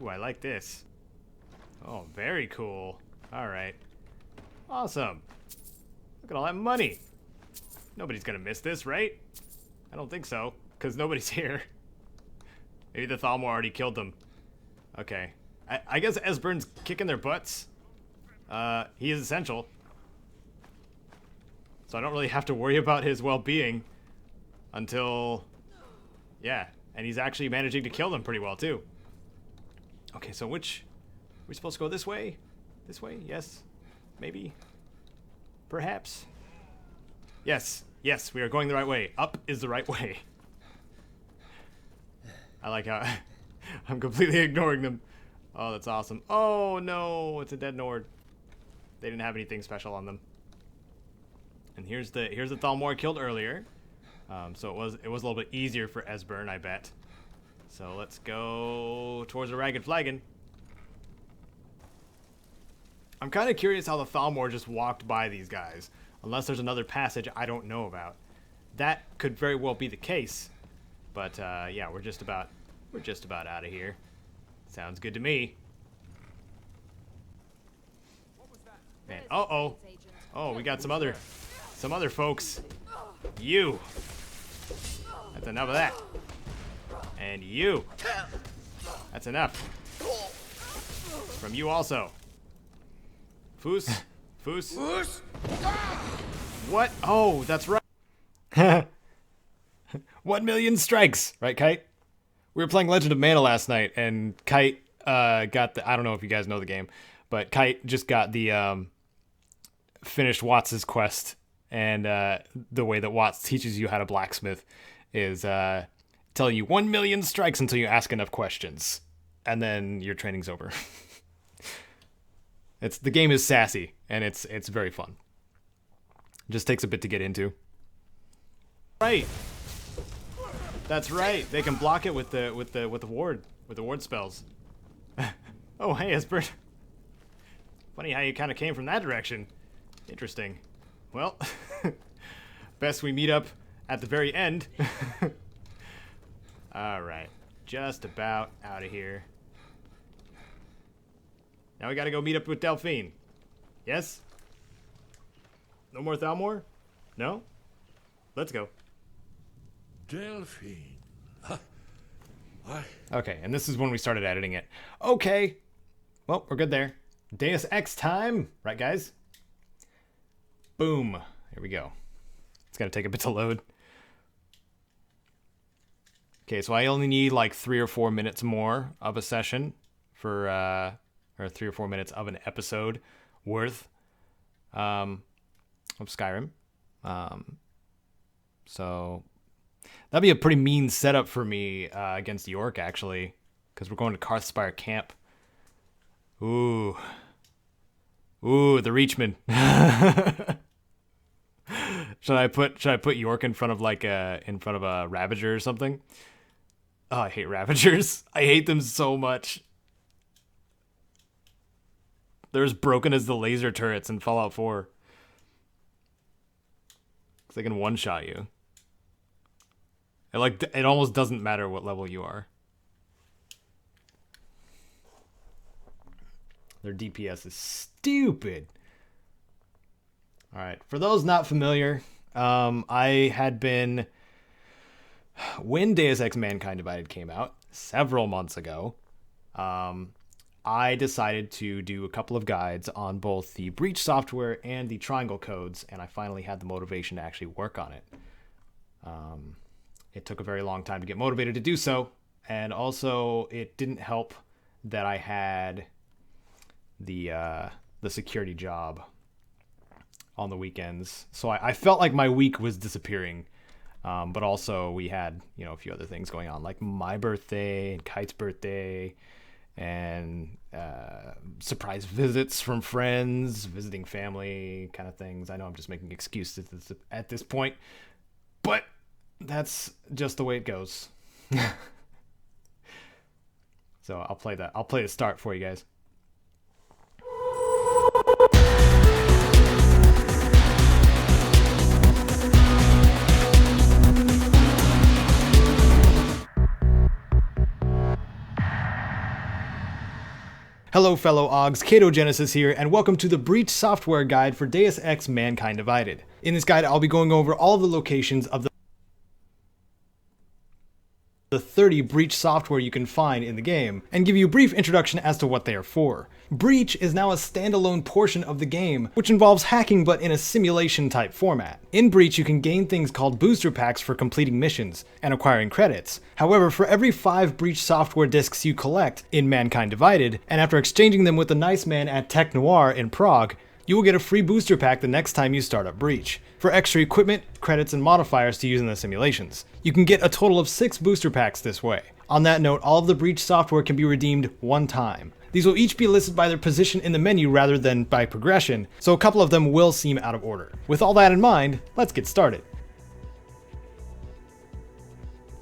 Ooh, I like this. Oh, very cool. All right. Awesome. Look at all that money. Nobody's gonna miss this, right? I don't think so, because nobody's here. Maybe the Thalmor already killed them. Okay. I guess Esbern's kicking their butts. He is essential. So I don't really have to worry about his well-being until... Yeah, and he's actually managing to kill them pretty well, too. Okay, so which... Are we supposed to go this way? This way? Yes. Maybe? Perhaps? Yes. Yes, we are going the right way. Up is the right way. I like how I'm completely ignoring them. Oh, that's awesome. Oh, no. It's a dead Nord. They didn't have anything special on them. And here's the Thalmor I killed earlier. So it was a little bit easier for Esbern, I bet. So let's go towards the Ragged Flagon. I'm kind of curious how the Thalmor just walked by these guys. Unless there's another passage I don't know about. That could very well be the case. But yeah, we're just about out of here. Sounds good to me. Man, uh-oh. Oh, we got some other folks. You. That's enough of that. And you. That's enough. From you also. Foos. Foos. What? Oh, that's right. 1 million strikes. Right, Kite? We were playing Legend of Mana last night, and Kite got the... I don't know if you guys know the game, but Kite just got the... finished Watts' quest, and the way that Watts teaches you how to blacksmith is telling you 1 million strikes until you ask enough questions, and then your training's over. The game is sassy, and it's very fun. It just takes a bit to get into. Right. That's right. They can block it with the ward spells. Oh, hey, Esbert. Funny how you kind of came from that direction. Interesting. Well, best we meet up at the very end. Alright. Just about out of here. Now we gotta go meet up with Delphine. Yes? No more Thalmor? No? Let's go. Delphine. Okay, and this is when we started editing it. Okay. Well, we're good there. Deus Ex time. Right, guys? Boom. Here we go. It's gonna take a bit to load. Okay, so I only need like 3 or 4 minutes more of a session for, or 3 or 4 minutes of an episode worth of Skyrim. So that'd be a pretty mean setup for me against York, actually, because we're going to Karthspire Camp. Ooh, the Reachman. Should I put York in front of a Ravager or something? Oh, I hate Ravagers. I hate them so much. They're as broken as the laser turrets in Fallout 4. Because they can one-shot you. It almost doesn't matter what level you are. Their DPS is stupid. Alright, for those not familiar, I had been... When Deus Ex Mankind Divided came out, several months ago, I decided to do a couple of guides on both the Breach software and the Triangle codes, and I finally had the motivation to actually work on it. It took a very long time to get motivated to do so, and also it didn't help that I had the security job on the weekends. So I felt like my week was disappearing. But also we had, a few other things going on, like my birthday and Kite's birthday and surprise visits from friends, visiting family kind of things. I know I'm just making excuses at this point, but that's just the way it goes. So I'll play the start for you guys. Hello fellow Augs, Caedo Genesis here, and welcome to the Breach software guide for Deus Ex Mankind Divided. In this guide, I'll be going over all the locations of the 30 Breach software you can find in the game, and give you a brief introduction as to what they are for. Breach is now a standalone portion of the game, which involves hacking but in a simulation type format. In Breach, you can gain things called booster packs for completing missions and acquiring credits. However, for every 5 Breach software discs you collect in Mankind Divided, and after exchanging them with the nice man at Tech Noir in Prague, You will get a free booster pack the next time you start up Breach, for extra equipment, credits, and modifiers to use in the simulations. You can get a total of 6 booster packs this way. On that note, all of the Breach software can be redeemed one time. These will each be listed by their position in the menu rather than by progression, so a couple of them will seem out of order. With all that in mind, let's get started.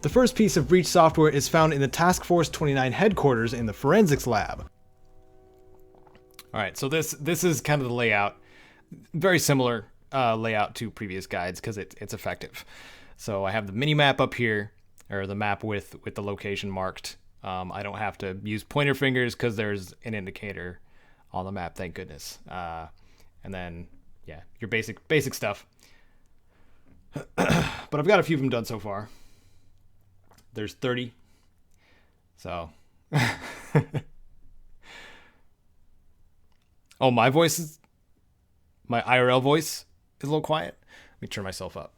The first piece of Breach software is found in the Task Force 29 headquarters in the Forensics Lab. Alright, so this is kind of the layout. Very similar layout to previous guides because it's effective. So I have the mini-map up here, or the map with the location marked. I don't have to use pointer fingers because there's an indicator on the map, thank goodness. And then, yeah, your basic stuff. But I've got a few of them done so far. There's 30. So. Oh, my IRL voice is a little quiet. Let me turn myself up.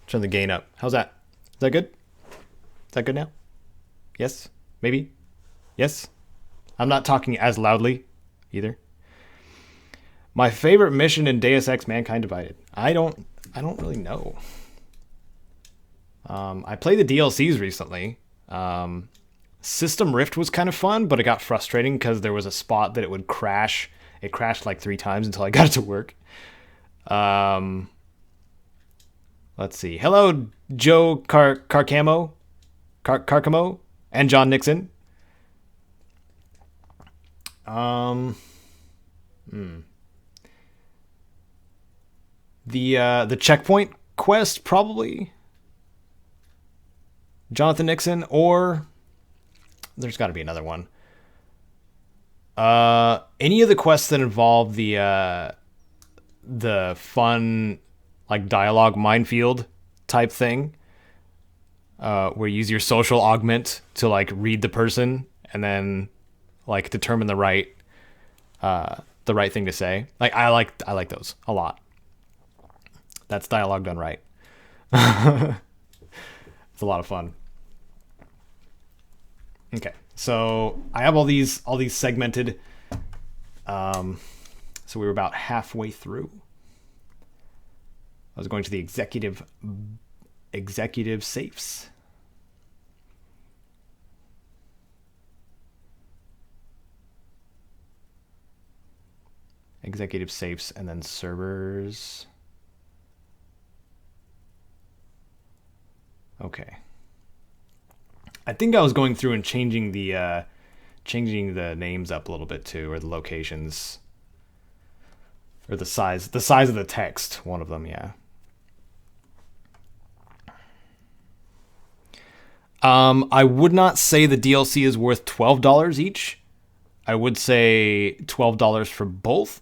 Turn the gain up. How's that? Is that good? Is that good now? Yes? Maybe? Yes? I'm not talking as loudly either. My favorite mission in Deus Ex Mankind Divided. I don't really know. I played the DLCs recently. System Rift was kind of fun, but it got frustrating because there was a spot that it would crash. It crashed like 3 times until I got it to work. Let's see. Hello, Joe Carcamo, and John Nixon. The checkpoint quest, probably. Jonathan Nixon, or there's got to be another one. Any of the quests that involve the fun, like, dialogue minefield type thing, where you use your social augment to, like, read the person and then, like, determine the right thing to say. Like, I like those a lot. That's dialogue done right. It's a lot of fun. Okay, so I have all these segmented. So we were about halfway through. I was going to the executive safes. Executive safes and then servers. Okay. I think I was going through and changing the names up a little bit too, or the locations, or the size of the text. One of them, yeah. I would not say the DLC is worth $12 each. I would say $12 for both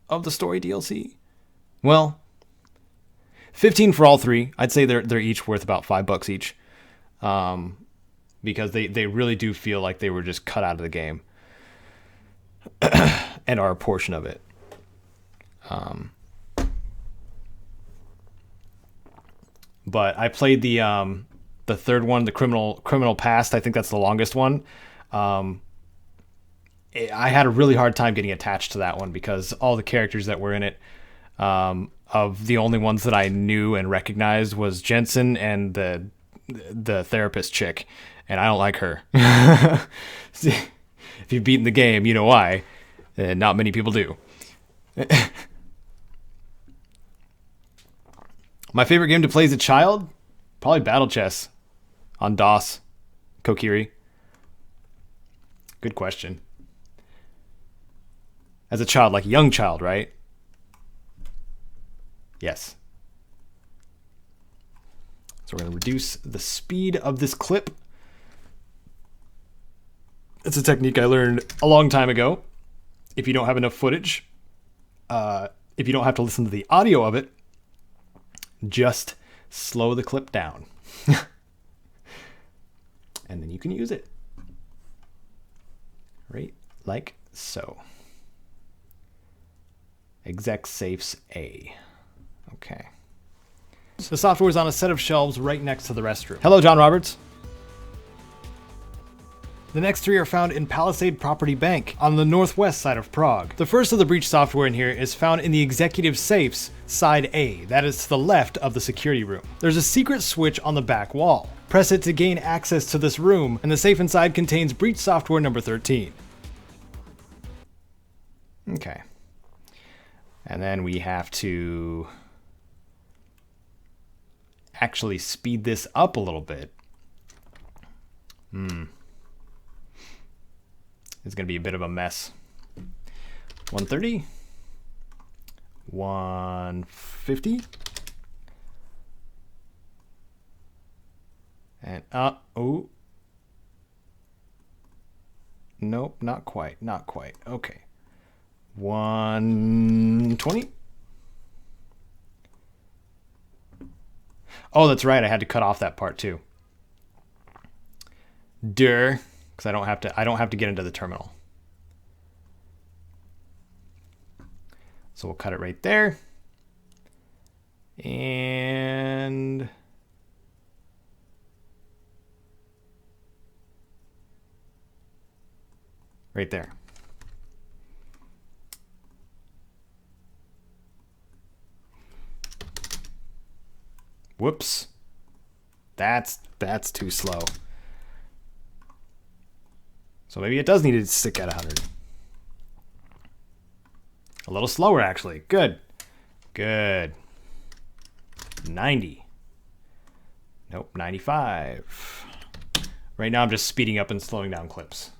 of the story DLC. Well, $15 for all 3. I'd say they're each worth about $5 each. Because they really do feel like they were just cut out of the game. And are a portion of it. But I played the third one, the criminal past. I think that's the longest one. I had a really hard time getting attached to that one because all the characters that were in it, of the only ones that I knew and recognized was Jensen and the therapist chick, and I don't like her. See, if you've beaten the game, you know why. Not many people do. My favorite game to play as a child? Probably Battle Chess on DOS. Kokiri. Good question. As a child, like young child, right? Yes. So we're going to reduce the speed of this clip. It's a technique I learned a long time ago. If you don't have enough footage, if you don't have to listen to the audio of it, just slow the clip down. And then you can use it. Right like so. Exec safes A. Okay. So the software is on a set of shelves right next to the restroom. Hello, John Roberts. The next 3 are found in Palisade Property Bank on the northwest side of Prague. The first of the breach software in here is found in the executive safes, side A, that is to the left of the security room. There's a secret switch on the back wall. Press it to gain access to this room, and the safe inside contains breach software number 13. Okay. And then we have to actually speed this up a little bit. It's going to be a bit of a mess. 130. 150. And, oh. Nope, not quite, not quite. Okay. 120. Oh, that's right. I had to cut off that part too. Because I don't have to get into the terminal. So we'll cut it right there. And right there. Whoops. That's too slow. So maybe it does need to stick at 100. A little slower, actually. Good. Good. 90. Nope, 95. Right now I'm just speeding up and slowing down clips.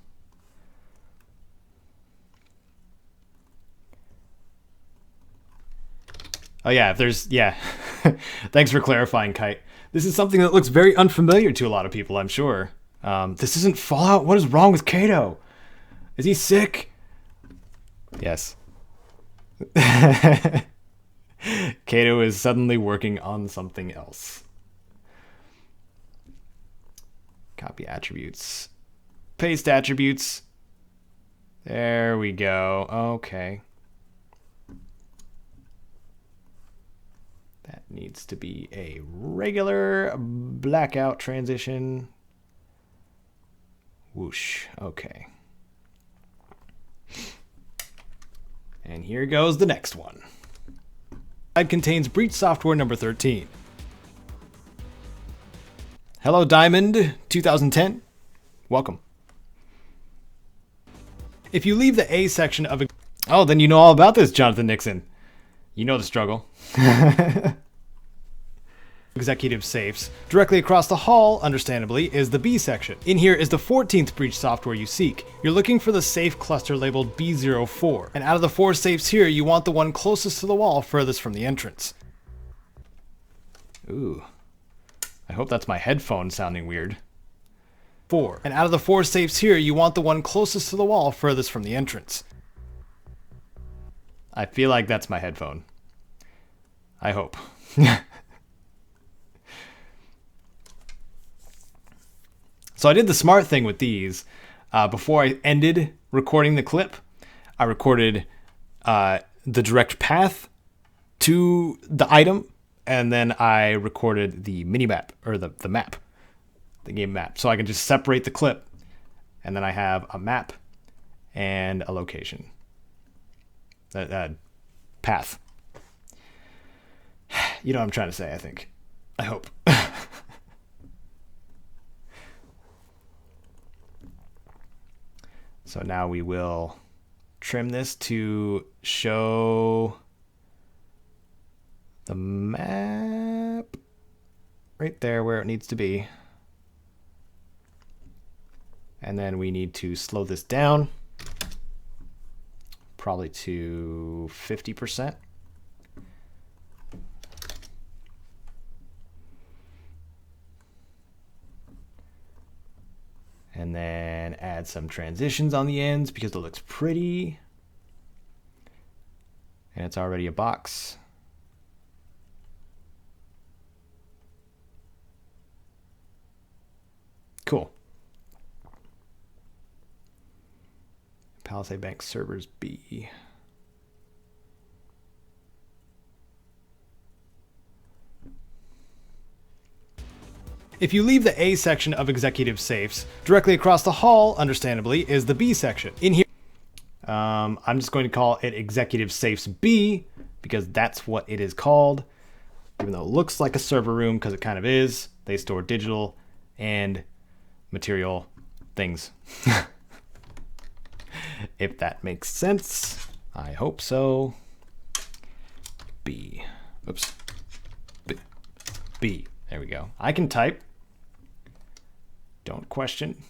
Oh yeah, if there's, yeah. Thanks for clarifying, Kite. This is something that looks very unfamiliar to a lot of people, I'm sure. This isn't Fallout? What is wrong with Caedo? Is he sick? Yes. Caedo is suddenly working on something else. Copy attributes. Paste attributes. There we go. Okay. That needs to be a regular blackout transition. Whoosh. Okay. And here goes the next one. It contains breach software number 13. Hello, Diamond 2010. Welcome. If you leave the A section of a... Oh, then you know all about this, Jonathan Nixon. You know the struggle. Executive safes. Directly across the hall, understandably, is the B section. In here is the 14th breach software you seek. You're looking for the safe cluster labeled B04. And out of the 4 safes here, you want the one closest to the wall furthest from the entrance. Ooh. I hope that's my headphone sounding weird. 4. And out of the 4 safes here, you want the one closest to the wall furthest from the entrance. I feel like that's my headphone. I hope. So I did the smart thing with these. Before I ended recording the clip, I recorded the direct path to the item, and then I recorded the minimap, or the map, the game map. So I can just separate the clip, and then I have a map and a location. Path. You know what I'm trying to say, I think. I hope. So now we will trim this to show the map right there where it needs to be. And then we need to slow this down, probably to 50%. And then add some transitions on the ends because it looks pretty. And it's already a box. Cool. Palisade Bank servers B. If you leave the A section of executive safes, directly across the hall, understandably, is the B section. In here, I'm just going to call it executive safes B, because that's what it is called. Even though it looks like a server room, because it kind of is. They store digital and material things. If that makes sense. I hope so. B. Oops. B. B. There we go. I can type. Don't question.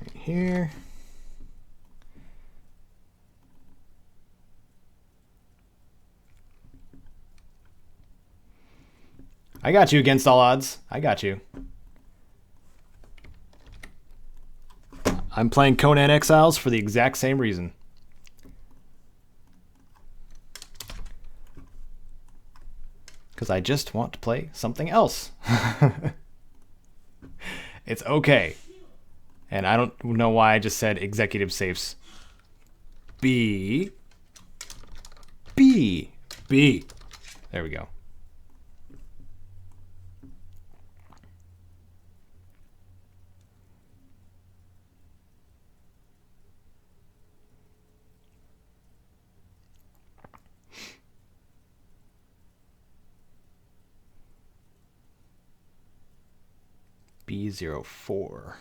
Right here. I got you against all odds. I got you. I'm playing Conan Exiles for the exact same reason. Because I just want to play something else. It's okay. And I don't know why I just said executive safes. B. B. B. There we go. B04.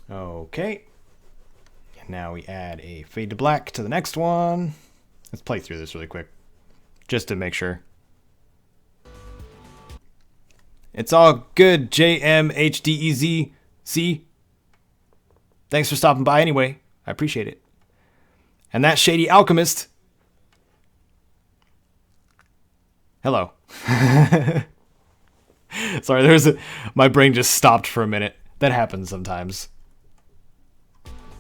Okay. And now we add a fade to black to the next one. Let's play through this really quick, just to make sure. It's all good, JMHDEZ. See? Thanks for stopping by anyway. I appreciate it. And that shady alchemist. Hello. Sorry, my brain just stopped for a minute. That happens sometimes.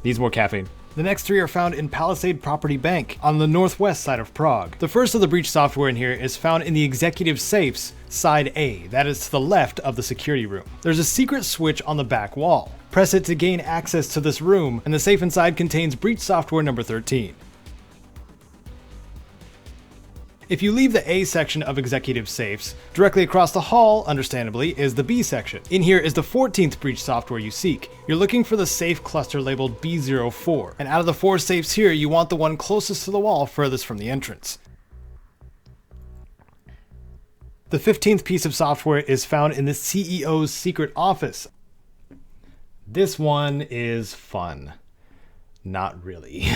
Needs more caffeine. The next three are found in Palisade Property Bank on the northwest side of Prague. The first of the breach software in here is found in the executive safes, side A, that is to the left of the security room. There's a secret switch on the back wall. Press it to gain access to this room, and the safe inside contains breach software number 13. If you leave the A section of executive safes, directly across the hall, understandably, is the B section. In here is the 14th breach software you seek. You're looking for the safe cluster labeled B04, and out of the 4 safes here, you want the one closest to the wall furthest from the entrance. The 15th piece of software is found in the CEO's secret office. This one is fun. Not really.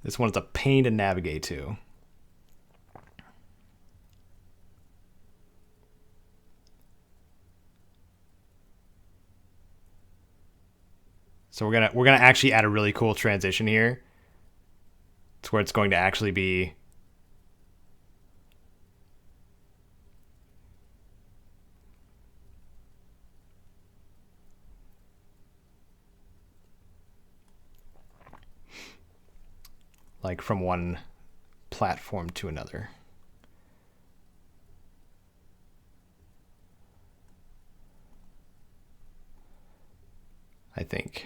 This one's a pain to navigate to. So we're gonna actually add a really cool transition here. It's where it's going to actually be like from one platform to another. I think.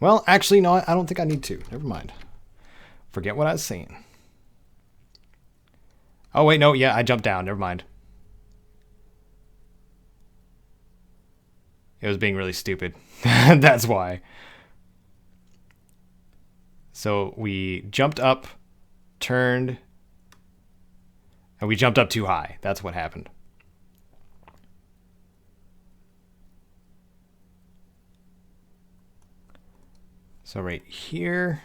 Well, actually, no, I don't think I need to. Never mind. Forget what I was saying. Oh, wait, no, yeah, I jumped down. Never mind. It was being really stupid. That's why. So we jumped up, turned, and we jumped up too high. That's what happened. So right here,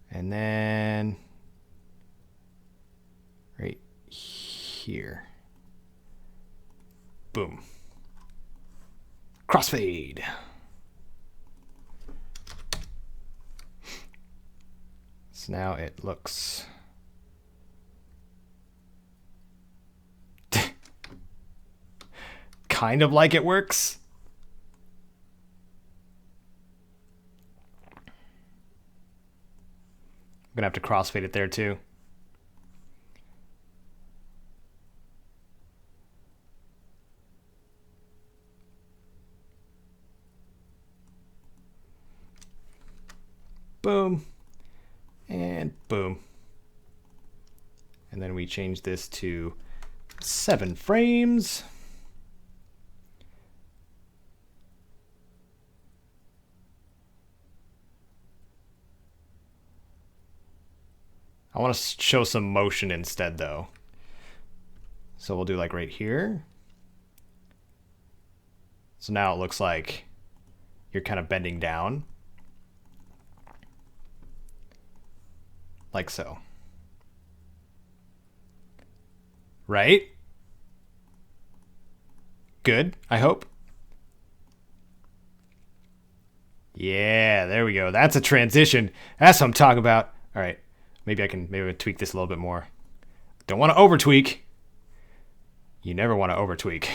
and then right here. Boom. Crossfade. So now it looks kind of like it works. I'm gonna have to crossfade it there too. Boom. And boom. And then we change this to 7 frames. I want to show some motion instead, though. So we'll do like right here. So now it looks like you're kind of bending down. Like so. Right? Good, I hope. Yeah, there we go. That's a transition. That's what I'm talking about. All right. Maybe I can tweak this a little bit more. Don't want to over tweak. You never want to over tweak.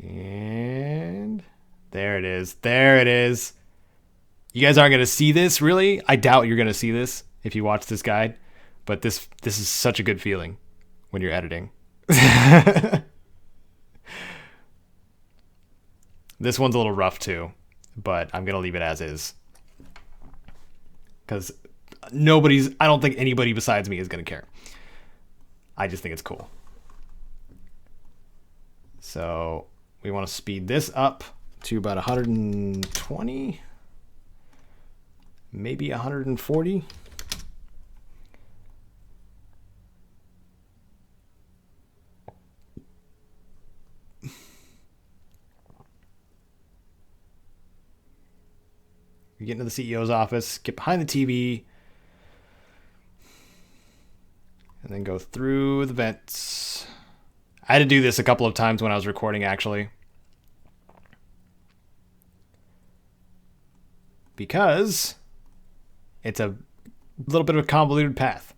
And there it is. There it is. You guys aren't going to see this, really? I doubt you're going to see this if you watch this guide. But this is such a good feeling when you're editing. This one's a little rough too, but I'm going to leave it as is. Because I don't think anybody besides me is going to care. I just think it's cool. So we want to speed this up to about 120, maybe 140. You get into the CEO's office, get behind the TV, and then go through the vents. I had to do this a couple of times when I was recording, actually. Because it's a little bit of a convoluted path.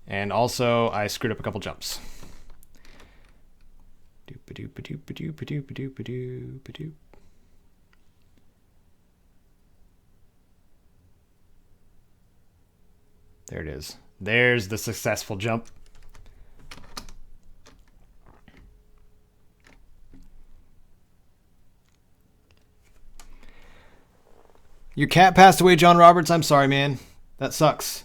And also, I screwed up a couple jumps. Doop-a-doop-a-doop-a-doop-a-doop-a-doop-a-doop-a-doop. There it is. There's the successful jump. Your cat passed away, John Roberts. I'm sorry, man. That sucks.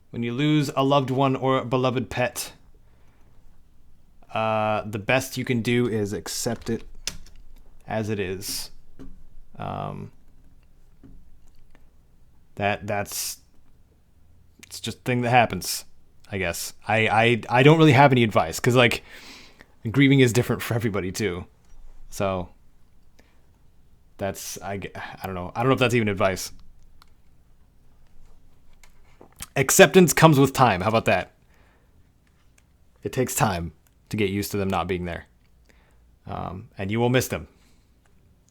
When you lose a loved one or a beloved pet, the best you can do is accept it as it is. It's just a thing that happens, I guess. I don't really have any advice because like grieving is different for everybody too. So I don't know. I don't know if that's even advice. Acceptance comes with time. How about that? It takes time to get used to them not being there. And you will miss them.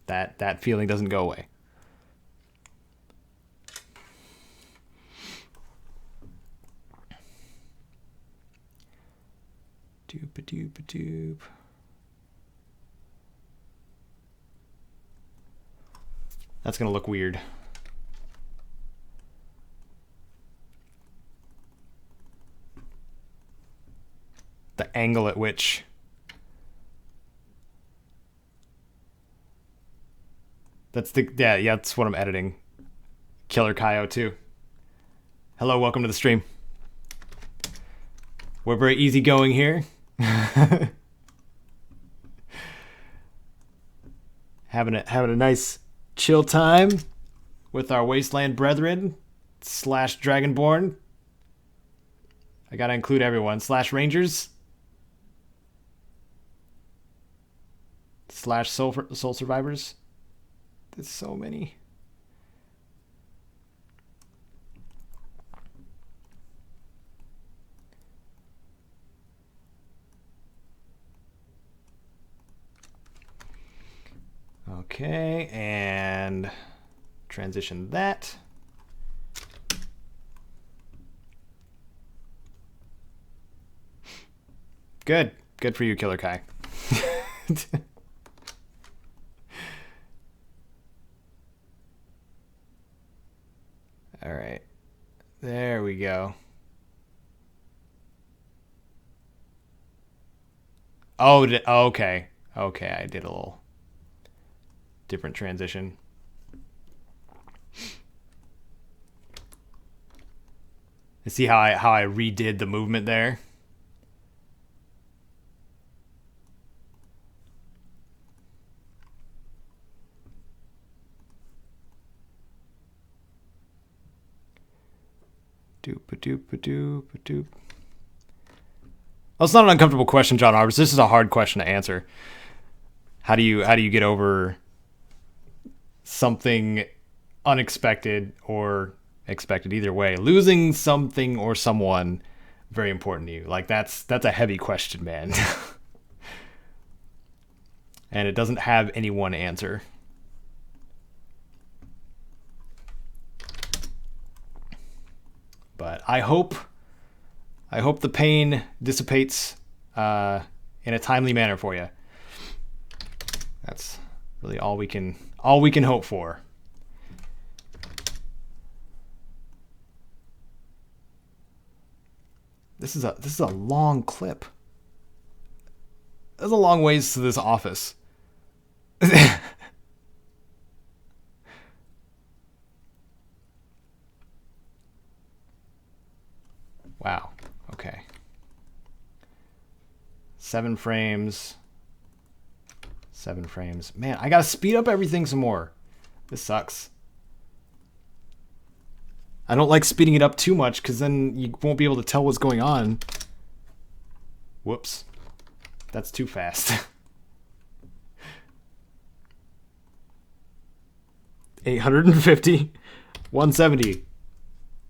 That feeling doesn't go away. Doop-a-doop-a-doop. That's going to look weird. The angle at which that's what I'm editing. Killer Caedo too. Hello, welcome to the stream. We're very easygoing here. having a nice chill time with our Wasteland brethren / Dragonborn. I gotta include everyone. / Rangers. / soul survivors. There's so many. Okay, and transition that. Good for you, Killer Kai. All right, there we go. Oh, okay. Okay, I did a little different transition. You see how I redid the movement there? Doop-a-doop-a-doop-a-doop. Well, it's not an uncomfortable question, John Roberts. This is a hard question to answer. How do you get over something unexpected or expected, either way? Losing something or someone very important to you. Like that's a heavy question, man. And it doesn't have any one answer. But I hope the pain dissipates in a timely manner for you. That's really all we can hope for. This is a long clip. There's a long ways to this office. Wow. Okay. 7 frames. 7 frames. Man, I gotta speed up everything some more. This sucks. I don't like speeding it up too much because then you won't be able to tell what's going on. Whoops. That's too fast. 850. 170.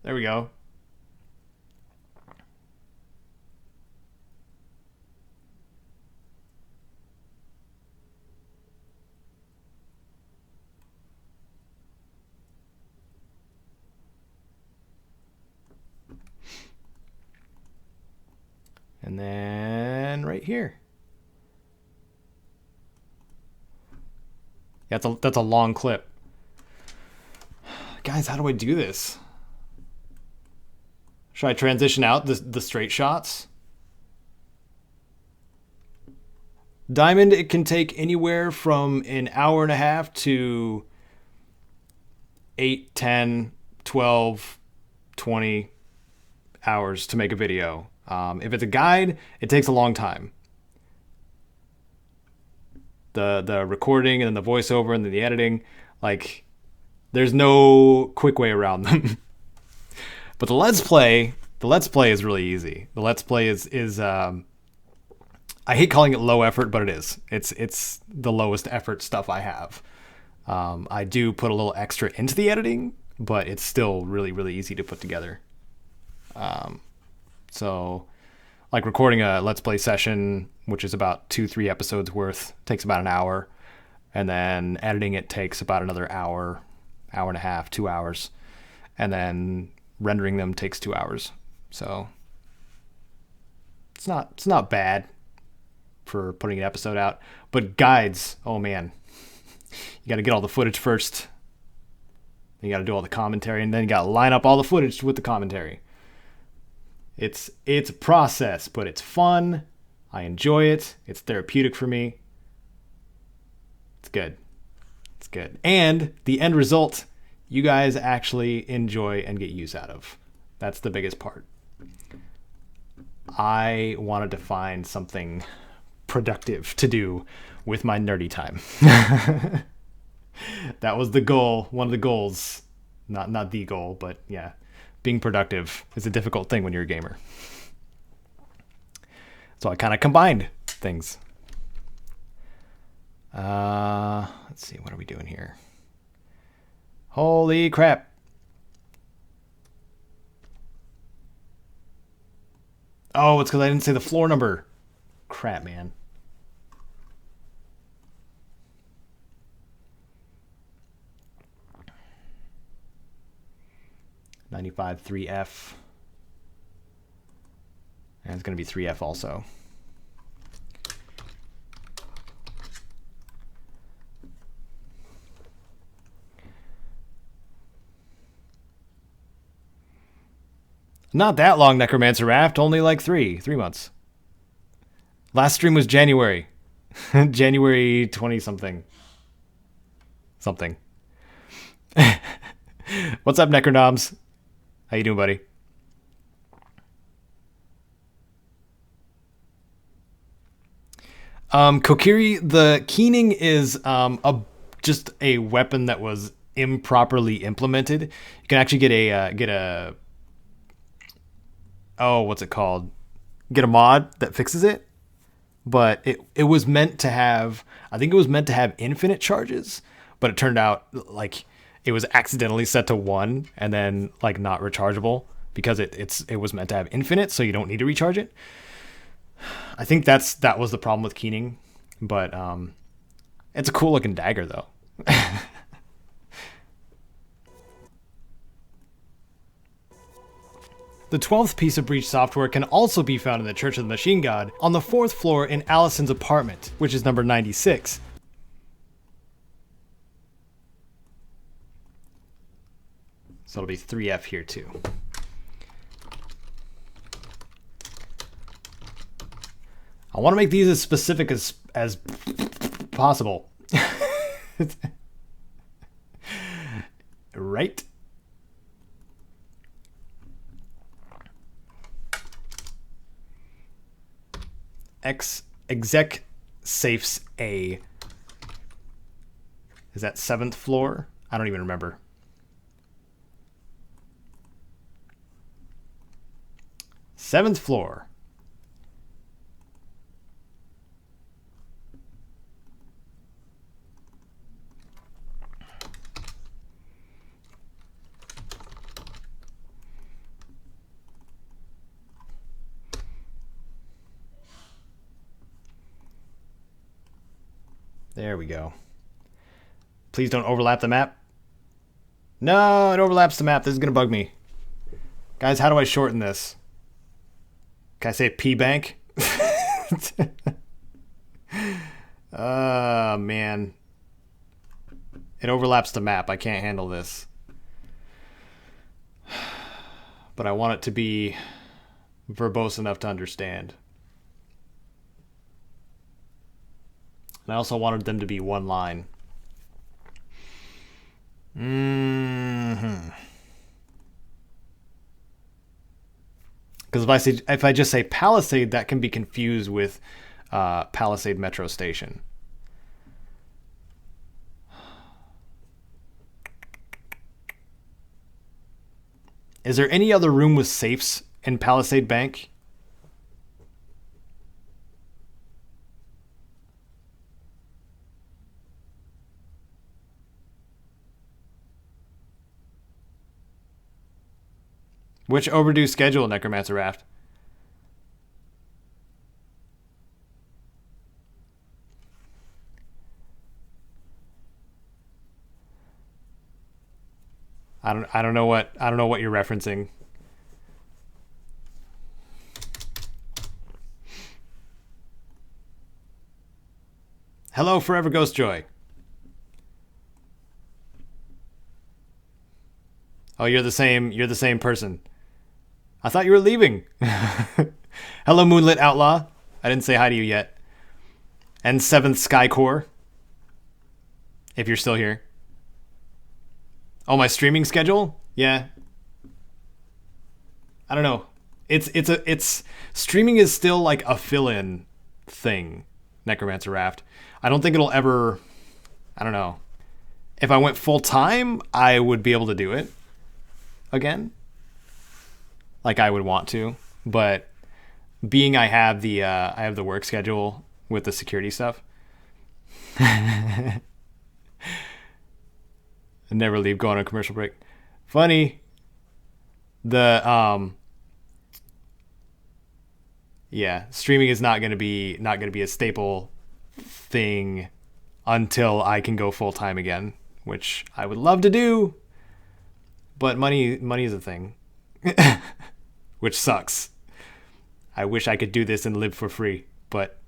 There we go. And then right here. Yeah, that's a long clip. Guys, how do I do this? Should I transition out the straight shots? Diamond, it can take anywhere from an hour and a half to 8, 10, 12, 20 hours to make a video. If it's a guide, it takes a long time. The recording and then the voiceover and then the editing, like, there's no quick way around them. But the Let's Play is really easy. The Let's Play is I hate calling it low effort, but it is. It's the lowest effort stuff I have. I do put a little extra into the editing, but it's still really, really easy to put together. So, like recording a Let's Play session, which is about 2-3 episodes worth, takes about an hour. And then editing it takes about another hour, hour and a half, 2 hours. And then rendering them takes 2 hours. So, it's not bad for putting an episode out. But guides, oh man. You got to get all the footage first. Then you got to do all the commentary, and then you got to line up all the footage with the commentary. It's a process, but it's fun. I enjoy it. It's therapeutic for me. It's good. It's good. And the end result, you guys actually enjoy and get use out of. That's the biggest part. I wanted to find something productive to do with my nerdy time. That was the goal, one of the goals. Not the goal, but yeah. Being productive is a difficult thing when you're a gamer. So I kind of combined things. Let's see, what are we doing here? Holy crap. Oh, it's because I didn't say the floor number. Crap, man. .95 3F. And it's going to be 3F also. Not that long, Necromancer Raft. Only like 3 months. Last stream was January. January 20 something. Something. What's up, Necronoms? How you doing, buddy? Kokiri, the keening is just a weapon that was improperly implemented. You can actually get a oh, what's it called? Get a mod that fixes it. But it was meant to have, I think it was meant to have infinite charges, but it turned out like it was accidentally set to 1 and then like not rechargeable because it was meant to have infinite, so you don't need to recharge it. I think that was the problem with keening, but it's a cool looking dagger though. The 12th piece of breach software can also be found in the Church of the Machine God on the 4th floor in Allison's apartment, which is number 96. So it'll be 3F here too. I want to make these as specific as possible. Right? Exec safes A. Is that 7th floor? I don't even remember. Seventh floor. There we go. Please don't overlap the map. No, it overlaps the map. This is going to bug me. Guys, how do I shorten this? Can I say P-Bank? Man. It overlaps the map. I can't handle this. But I want it to be verbose enough to understand. And I also wanted them to be one line. Because if I just say Palisade, that can be confused with Palisade Metro Station. Is there any other room with safes in Palisade Bank? Which overdue schedule, Necromancer Raft? I don't know what you're referencing. Hello, Forever Ghost Joy. Oh, you're the same person. I thought you were leaving. Hello, Moonlit Outlaw. I didn't say hi to you yet. And 7th Sky Core. If you're still here. Oh, my streaming schedule? Yeah. I don't know. It's streaming is still like a fill-in thing, Necromancer Raft. I don't think it'll ever, I don't know. If I went full time, I would be able to do it again. Like I would want to, but being I have the work schedule with the security stuff. Never leave, go on a commercial break. Funny. Yeah, streaming is not gonna be a staple thing until I can go full time again, which I would love to do. But money is a thing. Which sucks. I wish I could do this and live for free, but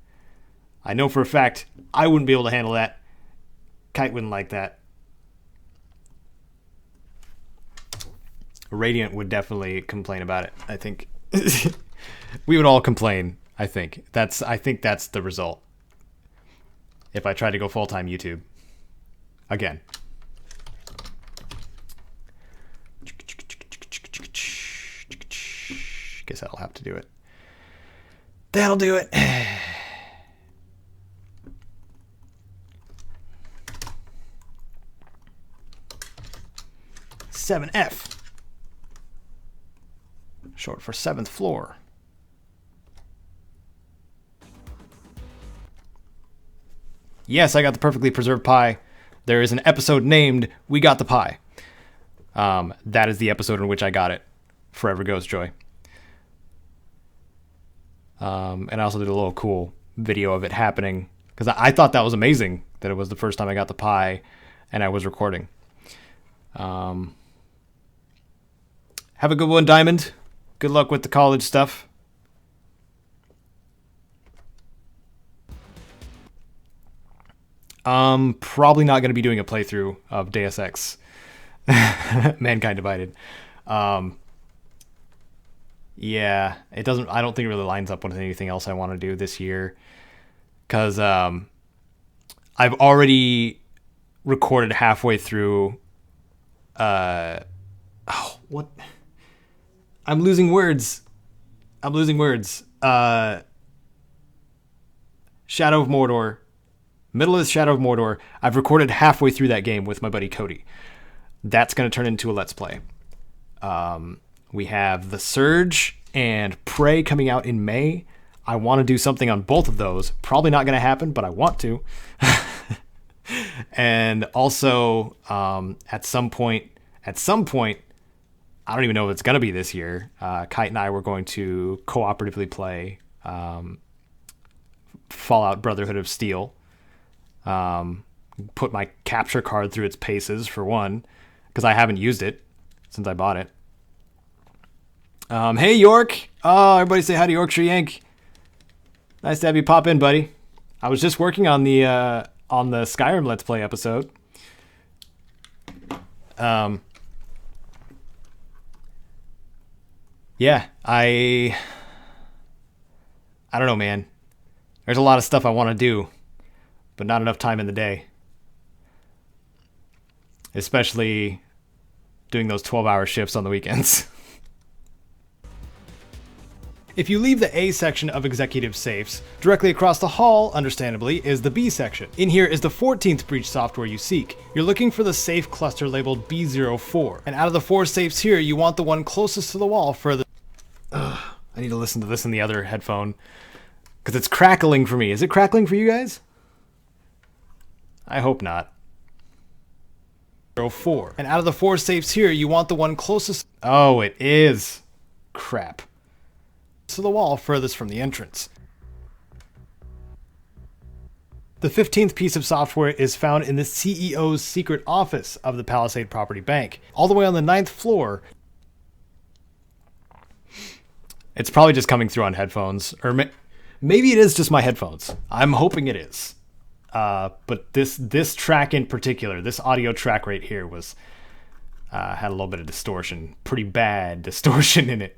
I know for a fact I wouldn't be able to handle that. Kite wouldn't like that. Radiant would definitely complain about it, I think. We would all complain, I think that's the result. If I try to go full-time YouTube again. Guess that'll have to do it. That'll do it. 7F. Short for 7th floor. Yes, I got the perfectly preserved pie. There is an episode named We Got the Pie. That is the episode in which I got it. Forever Ghost Joy. And I also did a little cool video of it happening, because I thought that was amazing that it was the first time I got the pie and I was recording. Have a good one, Diamond. Good luck with the college stuff. Probably not going to be doing a playthrough of Deus Ex Mankind Divided. Yeah, it doesn't. I don't think it really lines up with anything else I want to do this year, because I've already recorded halfway through. What? I'm losing words. Shadow of Mordor. Middle of Shadow of Mordor. I've recorded halfway through that game with my buddy Cody. That's going to turn into a Let's Play. We have The Surge and Prey coming out in May. I want to do something on both of those. Probably not going to happen, but I want to. And also, at some point, I don't even know if it's going to be this year, Kite and I were going to cooperatively play Fallout Brotherhood of Steel. Put my capture card through its paces, for one, because I haven't used it since I bought it. Hey, York. Oh, everybody say hi to Yorkshire Yank. Nice to have you pop in, buddy. I was just working on the Skyrim Let's Play episode. Yeah, I don't know, man. There's a lot of stuff I want to do, but not enough time in the day. Especially doing those 12-hour shifts on the weekends. If you leave the A section of executive safes, directly across the hall, understandably, is the B section. In here is the 14th breach software you seek. You're looking for the safe cluster labeled B04. And out of the 4 safes here, you want the one closest to the wall for the... I need to listen to this in the other headphone, because it's crackling for me. Is it crackling for you guys? I hope not. 04. And out of the 4 safes here, you want the one closest... Oh, it is. Crap. To the wall furthest from the entrance. The 15th piece of software is found in the CEO's secret office of the Palisade Property Bank, all the way on the 9th floor. It's probably just coming through on headphones, or maybe it is just my headphones. I'm hoping it is. But this track in particular, this audio track right here, was had a little bit of distortion, pretty bad distortion in it.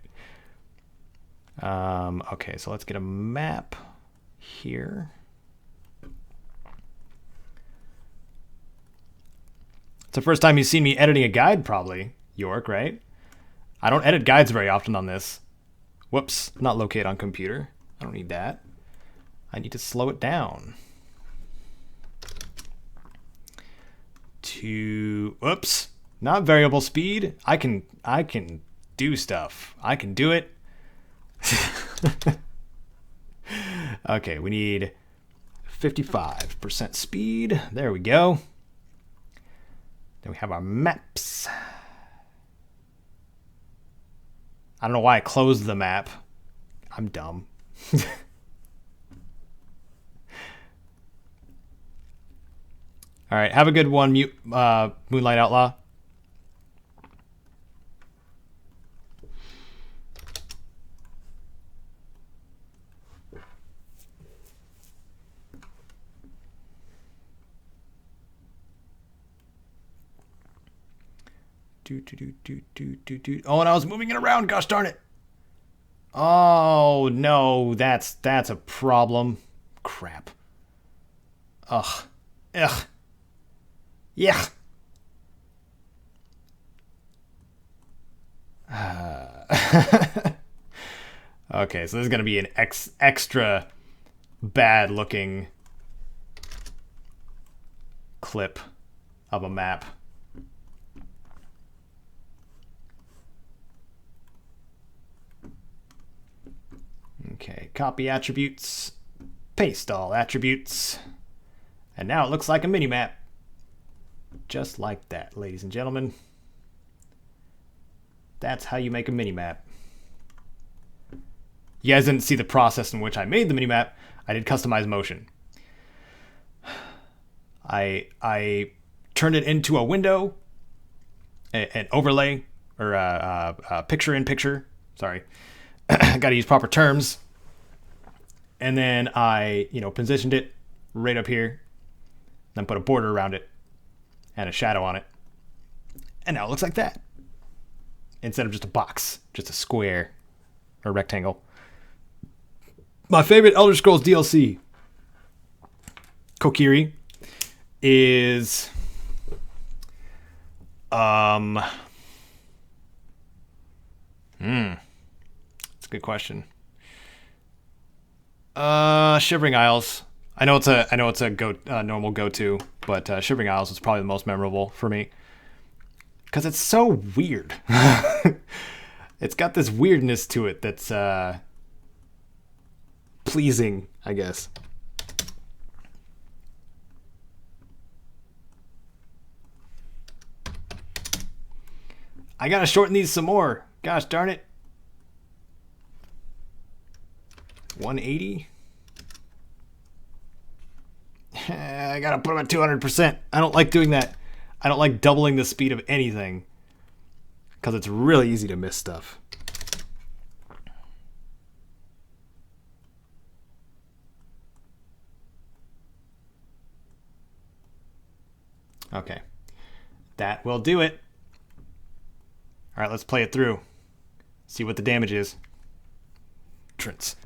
Okay, so let's get a map here. It's the first time you've seen me editing a guide, probably, York, right? I don't edit guides very often on this. Whoops, not locate on computer. I don't need that. I need to slow it down. Whoops, not variable speed. I can do stuff. I can do it. Okay, we need 55% speed. There we go. Then we have our maps. I don't know why I closed the map. I'm dumb. All right, have a good one, Moonlight Outlaw. Oh, and I was moving it around. Gosh darn it. Oh, no, that's a problem. Crap. Ugh. Ugh. Yeah. Okay, so this is going to be an extra bad looking clip of a map. Okay, copy attributes, paste all attributes, and now it looks like a mini-map. Just like that, ladies and gentlemen. That's how you make a mini-map. You guys didn't see the process in which I made the minimap. I did customize motion. I turned it into a window, an overlay, or a picture-in-picture. Sorry. Got to use proper terms. And then I, positioned it right up here. Then put a border around it and a shadow on it. And now it looks like that. Instead of just a box, just a square or rectangle. My favorite Elder Scrolls DLC, Kokiri, is it's a good question. Shivering Isles. I know it's a normal go-to, but Shivering Isles is probably the most memorable for me because it's so weird. It's got this weirdness to it that's pleasing, I guess. I gotta shorten these some more. Gosh darn it. 180. I gotta put them at 200%. I don't like doing that. I don't like doubling the speed of anything because it's really easy to miss stuff. Okay. That will do it. All right, let's play it through. See what the damage is. Entrance.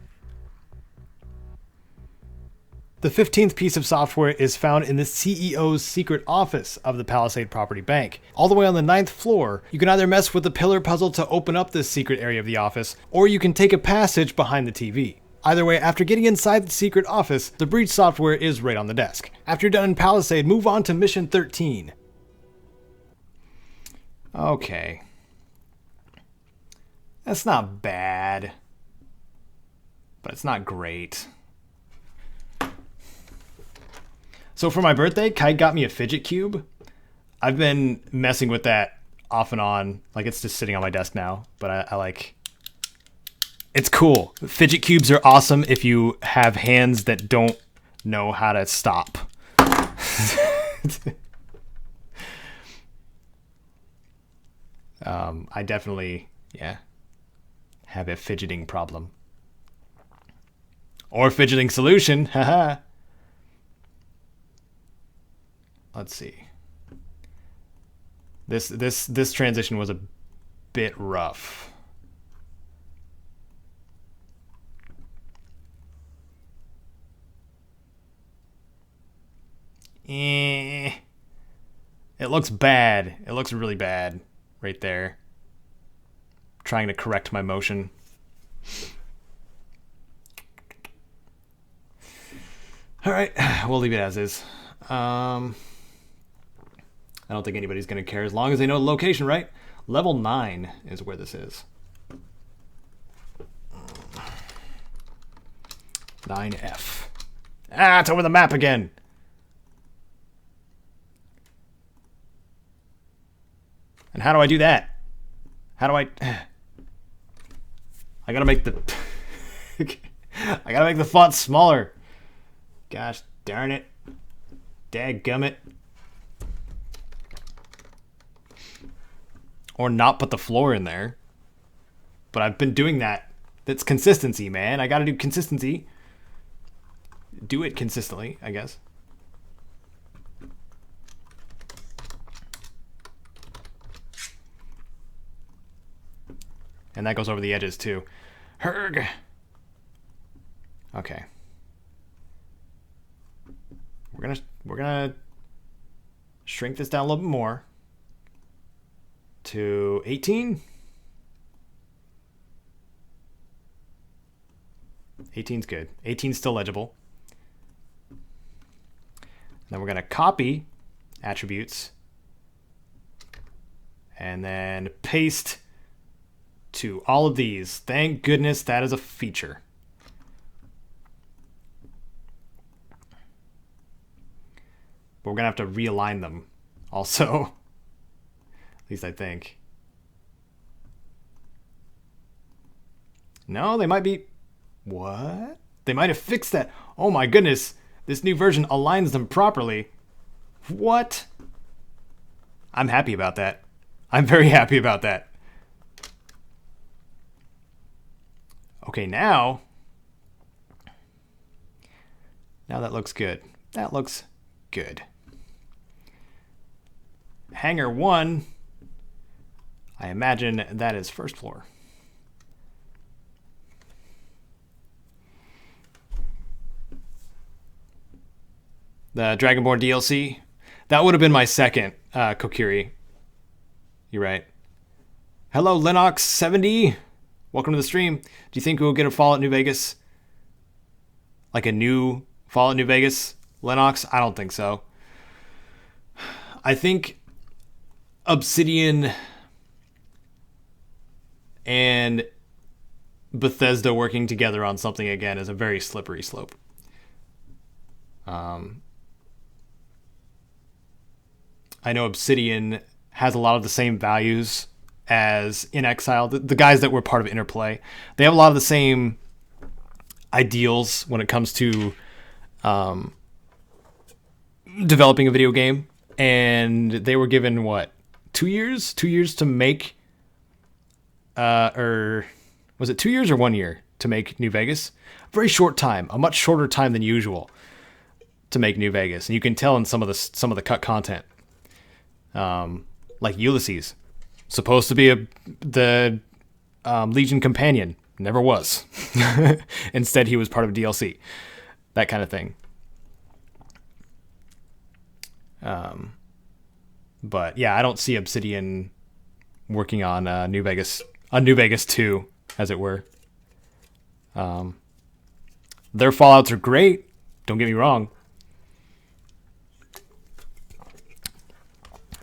The 15th piece of software is found in the CEO's secret office of the Palisade Property Bank. All the way on the 9th floor, you can either mess with the pillar puzzle to open up this secret area of the office, or you can take a passage behind the TV. Either way, after getting inside the secret office, the breach software is right on the desk. After you're done in Palisade, move on to Mission 13. Okay. That's not bad. But it's not great. So for my birthday, Kite got me a fidget cube. I've been messing with that off and on. Like, it's just sitting on my desk now. But I like... It's cool. Fidget cubes are awesome if you have hands that don't know how to stop. I definitely, have a fidgeting problem. Or fidgeting solution, haha. Let's see. This transition was a bit rough. It looks bad. It looks really bad right there. Trying to correct my motion. All right, we'll leave it as is. I don't think anybody's going to care as long as they know the location, right? Level 9 is where this is. 9F. Ah, it's over the map again. And how do I do that? How do I... I gotta make the... I gotta make the font smaller. Gosh darn it. Dadgummit. Or not put the floor in there. But I've been doing that. That's consistency, man. I gotta do consistency. Do it consistently, I guess. And that goes over the edges too. Herg. Okay. We're gonna shrink this down a little bit more to 18. 18's good. 18's still legible. Then we're gonna copy attributes and then paste to all of these. Thank goodness that is a feature. But we're gonna have to realign them also. At least I think. No, they might be... What? They might have fixed that. Oh my goodness. This new version aligns them properly. What? I'm happy about that. I'm very happy about that. Okay, now that looks good. That looks good. Hangar 1, I imagine that is first floor. The Dragonborn DLC, that would have been my second, Kokiri. You're right. Hello, Linux70. Welcome to the stream. Do you think we'll get a Fallout New Vegas? Like a new Fallout New Vegas? Linux? I don't think so. I think Obsidian and Bethesda working together on something again is a very slippery slope. I know Obsidian has a lot of the same values as In Exile. The guys that were part of Interplay, they have a lot of the same ideals when it comes to developing a video game. And they were given, what, 2 years? 2 years to make, or was it 2 years or 1 year to make New Vegas? A very short time, a much shorter time than usual to make New Vegas. And you can tell in some of the cut content. Like Ulysses, supposed to be the Legion companion, never was. Instead, he was part of DLC, that kind of thing. But yeah, I don't see Obsidian working on New Vegas 2, as it were. Their Fallouts are great. Don't get me wrong.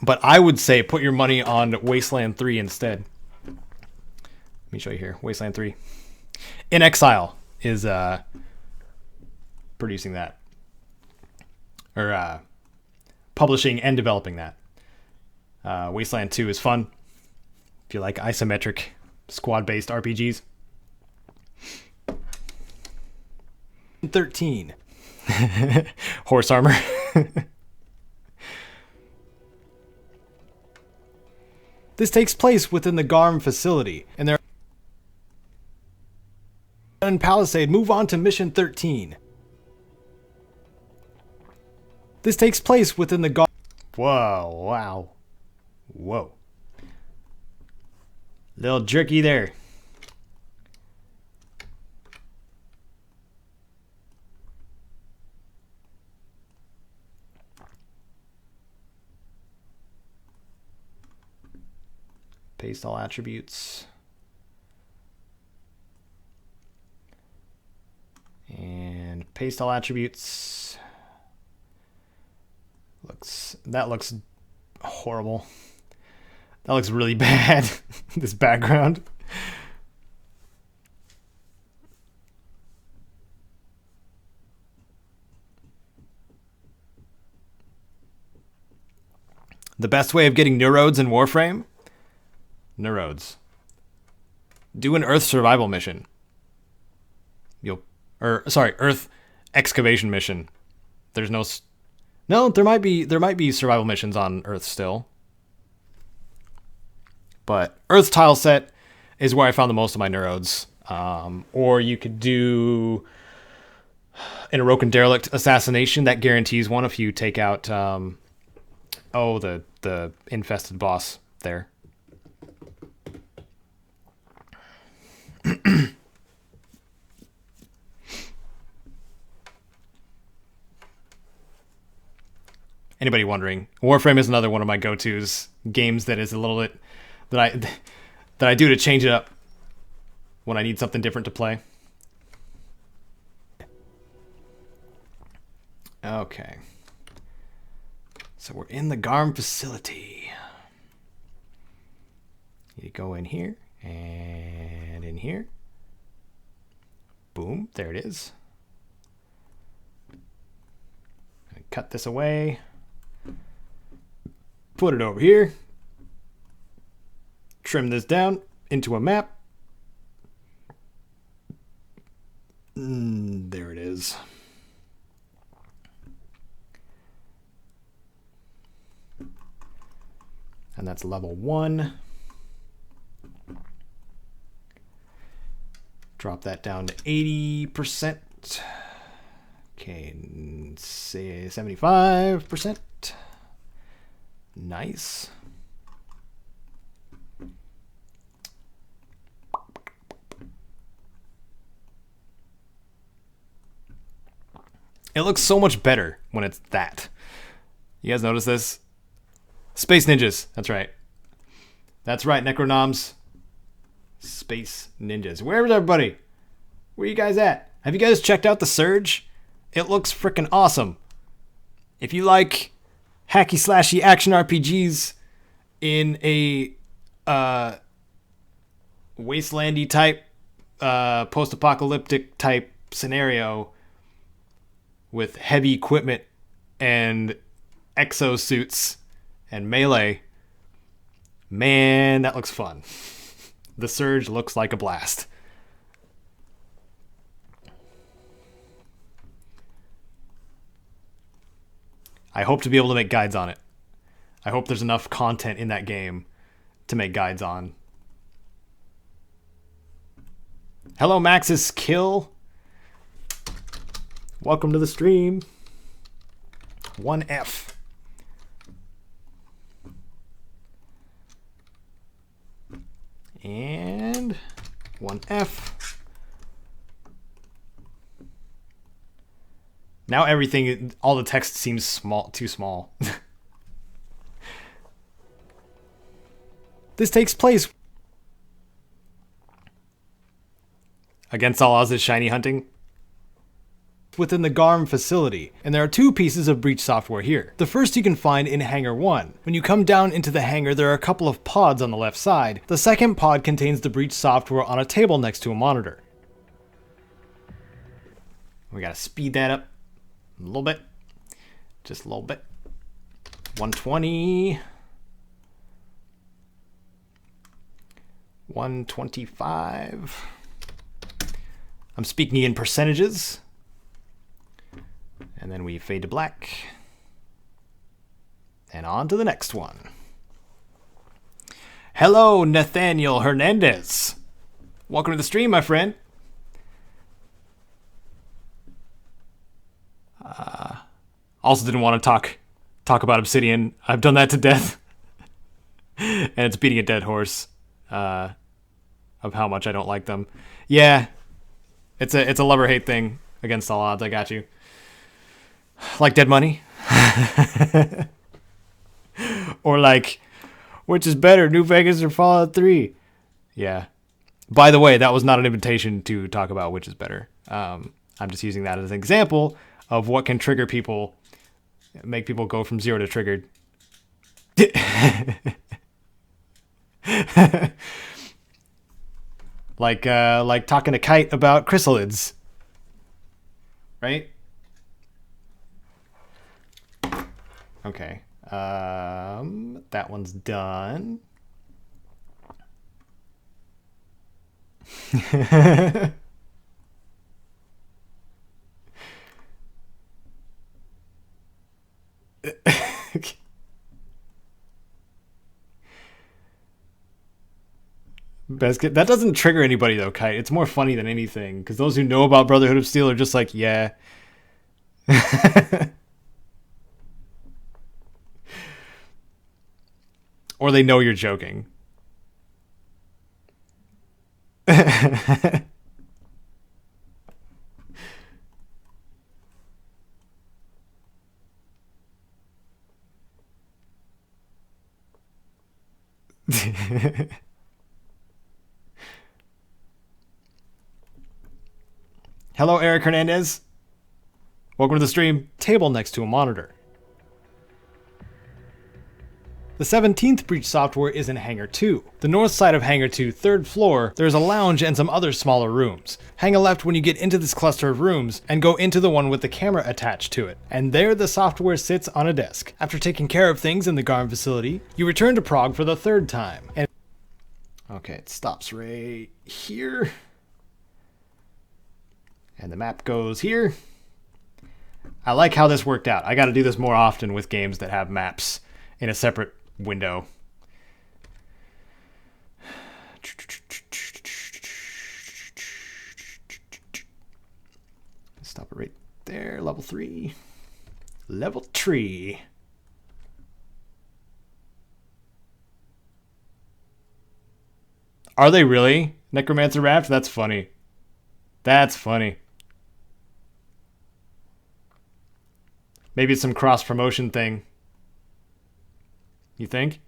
But I would say put your money on Wasteland 3 instead. Let me show you here. Wasteland 3. In Exile is producing that. Or publishing and developing that. Wasteland 2 is fun. If you like isometric squad-based RPGs. 13. Horse armor. This takes place within the Garm facility, and they're in Palisade. Move on to Mission 13. This takes place within the Garm. Whoa, wow. Whoa. Little jerky there. Paste all attributes. And paste all attributes. That looks horrible. That looks really bad. This background. The best way of getting neurodes in Warframe? Neurodes. Do an Earth survival mission. Earth excavation mission. There's no, there might be survival missions on Earth still. But Earth tile set is where I found the most of my neurodes. Or you could do an Orokin Derelict assassination. That guarantees one if you take out the infested boss there. Anybody wondering, Warframe is another one of my go-tos. Games that is a little bit that I do to change it up when I need something different to play. Okay. So we're in the GARM facility. You go in here and in here. Boom, there it is. Cut this away. Put it over here. Trim this down into a map. There it is. And that's level 1. Drop that down to 80%. Okay, say 75%. Nice. It looks so much better when it's that. You guys notice this? Space Ninjas. That's right. That's right, Necronoms. Space Ninjas. Where's everybody? Where you guys at? Have you guys checked out the Surge? It looks freaking awesome. If you like hacky slashy action RPGs in a wastelandy type, post-apocalyptic type scenario with heavy equipment and exosuits and melee, man, that looks fun. The Surge looks like a blast. I hope to be able to make guides on it. I hope there's enough content in that game to make guides on. Hello, Max's Kill. Welcome to the stream. 1F. And 1F. Now everything, all the text seems small, too small. This takes place against all odds is shiny hunting within the GARM facility, and there are 2 pieces of breach software here. The first you can find in Hangar 1. When you come down into the hangar, there are a couple of pods on the left side. The second pod contains the breach software on a table next to a monitor. We gotta speed that up a little bit. Just a little bit. 120. 125. I'm speaking in percentages. And then we fade to black. And on to the next one. Hello, Nathaniel Hernandez. Welcome to the stream, my friend. Also didn't want to talk about Obsidian. I've done that to death. And it's beating a dead horse of how much I don't like them. Yeah, it's a love-or-hate thing against all odds. I got you. Like Dead Money? Or like, which is better, New Vegas or Fallout 3? Yeah. By the way, that was not an invitation to talk about which is better. I'm just using that as an example of what can trigger people, make people go from 0 to triggered. Like talking to Kite about chrysalids. Right? Okay. That one's done. Basket. That doesn't trigger anybody though, Kite. It's more funny than anything, because those who know about Brotherhood of Steel are just like, yeah. Or they know you're joking. Hello, Eric Hernandez. Welcome to the stream. Table next to a monitor. The 17th breach software is in Hangar 2. The north side of Hangar 2, third floor, there's a lounge and some other smaller rooms. Hang a left when you get into this cluster of rooms and go into the one with the camera attached to it. And there the software sits on a desk. After taking care of things in the Garm facility, you return to Prague for the third time. And okay, it stops right here. And the map goes here. I like how this worked out. I got to do this more often with games that have maps in a separate window. Stop it right there. Level 3. Level 3. Are they really? Necromancer Raft? That's funny. That's funny. Maybe it's some cross-promotion thing. You think?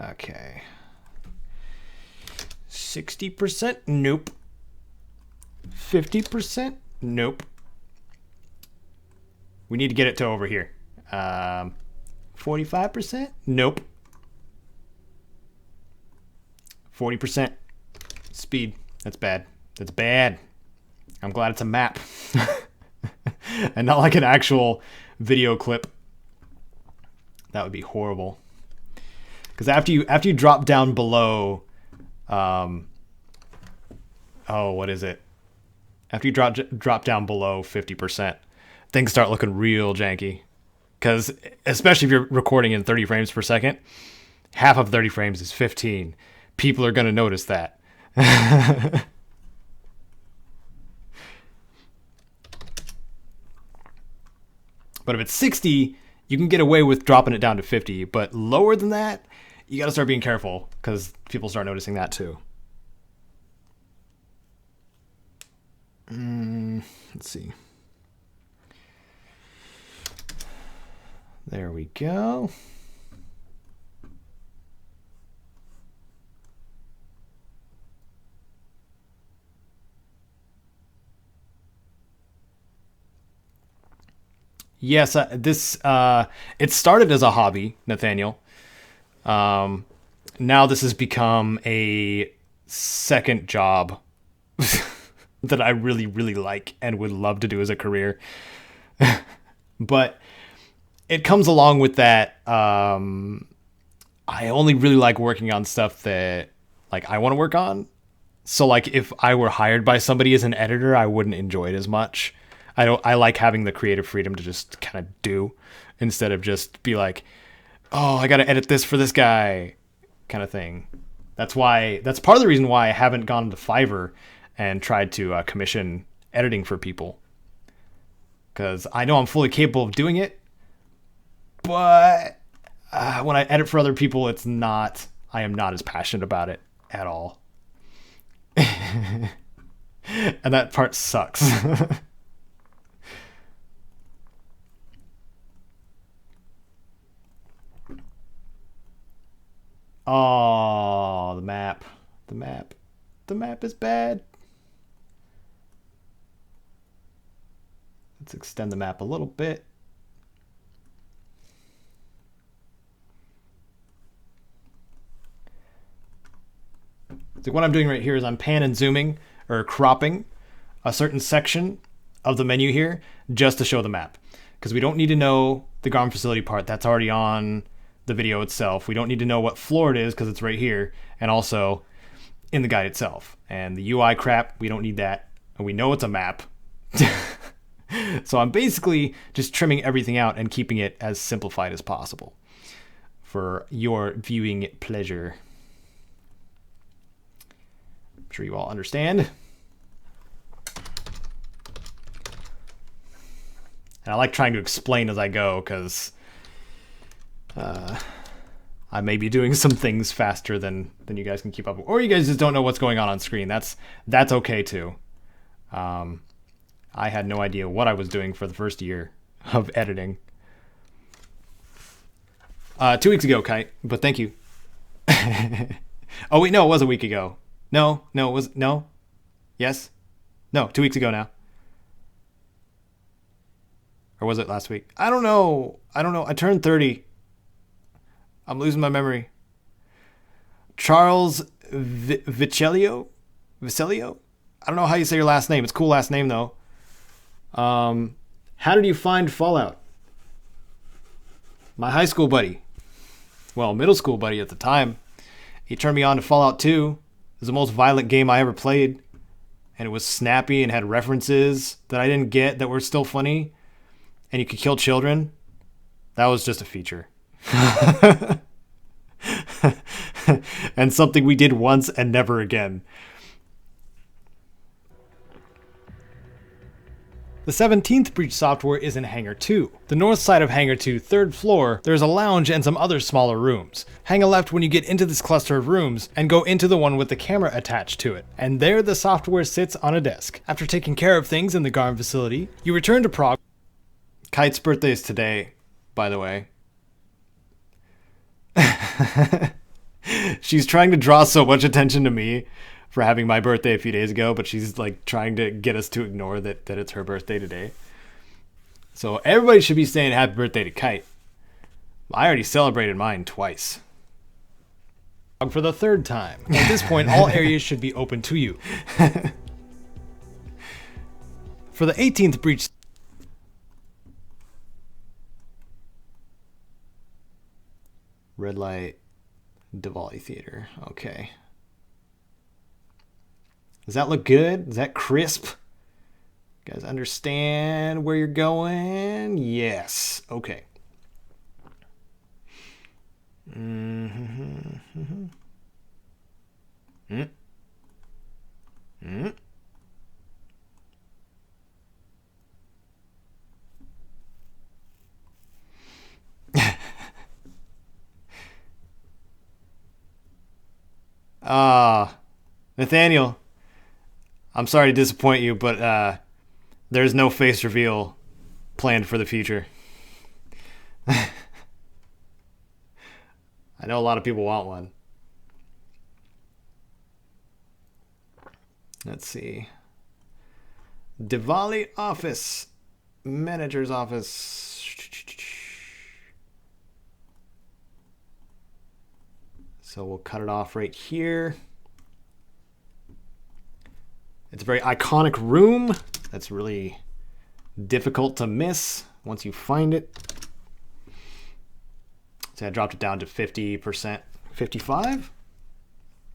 Okay. 60%? Nope. 50%? Nope. We need to get it to over here. 45%? Nope. 40% speed. That's bad. That's bad. I'm glad it's a map. And not like an actual video clip. That would be horrible. Because after you drop down below, oh, what is it? After you drop down below 50%, things start looking real janky. Because especially if you're recording in 30 frames per second, half of 30 frames is 15. People are going to notice that. But if it's 60, you can get away with dropping it down to 50. But lower than that, you got to start being careful because people start noticing that too. Let's see. There we go. Yes, it started as a hobby, Nathaniel. Now this has become a second job that I really, really like and would love to do as a career. But it comes along with that. I only really like working on stuff that like I want to work on. So like if I were hired by somebody as an editor, I wouldn't enjoy it as much. I like having the creative freedom to just kind of do instead of just be like, oh, I got to edit this for this guy kind of thing. That's part of the reason why I haven't gone to Fiverr and tried to commission editing for people. Because I know I'm fully capable of doing it, but when I edit for other people, I am not as passionate about it at all. And that part sucks. Oh, the map is bad. Let's extend the map a little bit. So what I'm doing right here is I'm pan and zooming or cropping a certain section of the menu here just to show the map. Because we don't need to know the Garm facility part. That's already on the video itself. We don't need to know what floor it is because it's right here, and also in the guide itself. And the UI crap, we don't need that. And we know it's a map. So I'm basically just trimming everything out and keeping it as simplified as possible for your viewing pleasure. I'm sure you all understand. And I like trying to explain as I go because I may be doing some things faster than you guys can keep up with. Or you guys just don't know what's going on screen. That's okay too. I had no idea what I was doing for the first year of editing. 2 weeks ago, Kite, but thank you. Oh, wait, no, it was a week ago. No, it was, no? Yes? No, 2 weeks ago now. Or was it last week? I don't know. I turned 30. I'm losing my memory. Charles Vicelio? I don't know how you say your last name. It's a cool last name, though. How did you find Fallout? My high school buddy. Well, middle school buddy at the time. He turned me on to Fallout 2. It was the most violent game I ever played. And it was snappy and had references that I didn't get that were still funny. And you could kill children. That was just a feature. And something we did once and never again. The 17th breach software is in Hangar 2. The north side of Hangar 2, 3rd floor, there's a lounge and some other smaller rooms. Hang a left when you get into this cluster of rooms and go into the one with the camera attached to it. And there the software sits on a desk. After taking care of things in the Garm facility, you return to Prague. Kite's birthday is today, by the way. She's trying to draw so much attention to me for having my birthday a few days ago, but she's like trying to get us to ignore that it's her birthday today. So everybody should be saying happy birthday to Kite. I already celebrated mine twice. For the 3rd time. At this point, all areas should be open to you. For the 18th breach... Red light, Diwali Theater. Okay. Does that look good? Is that crisp? You guys understand where you're going? Yes. Okay. Nathaniel, I'm sorry to disappoint you, but there's no face reveal planned for the future. I know a lot of people want one. Let's see. Diwali office. Manager's office. So we'll cut it off right here. It's a very iconic room that's really difficult to miss once you find it. So I dropped it down to 50%. 55?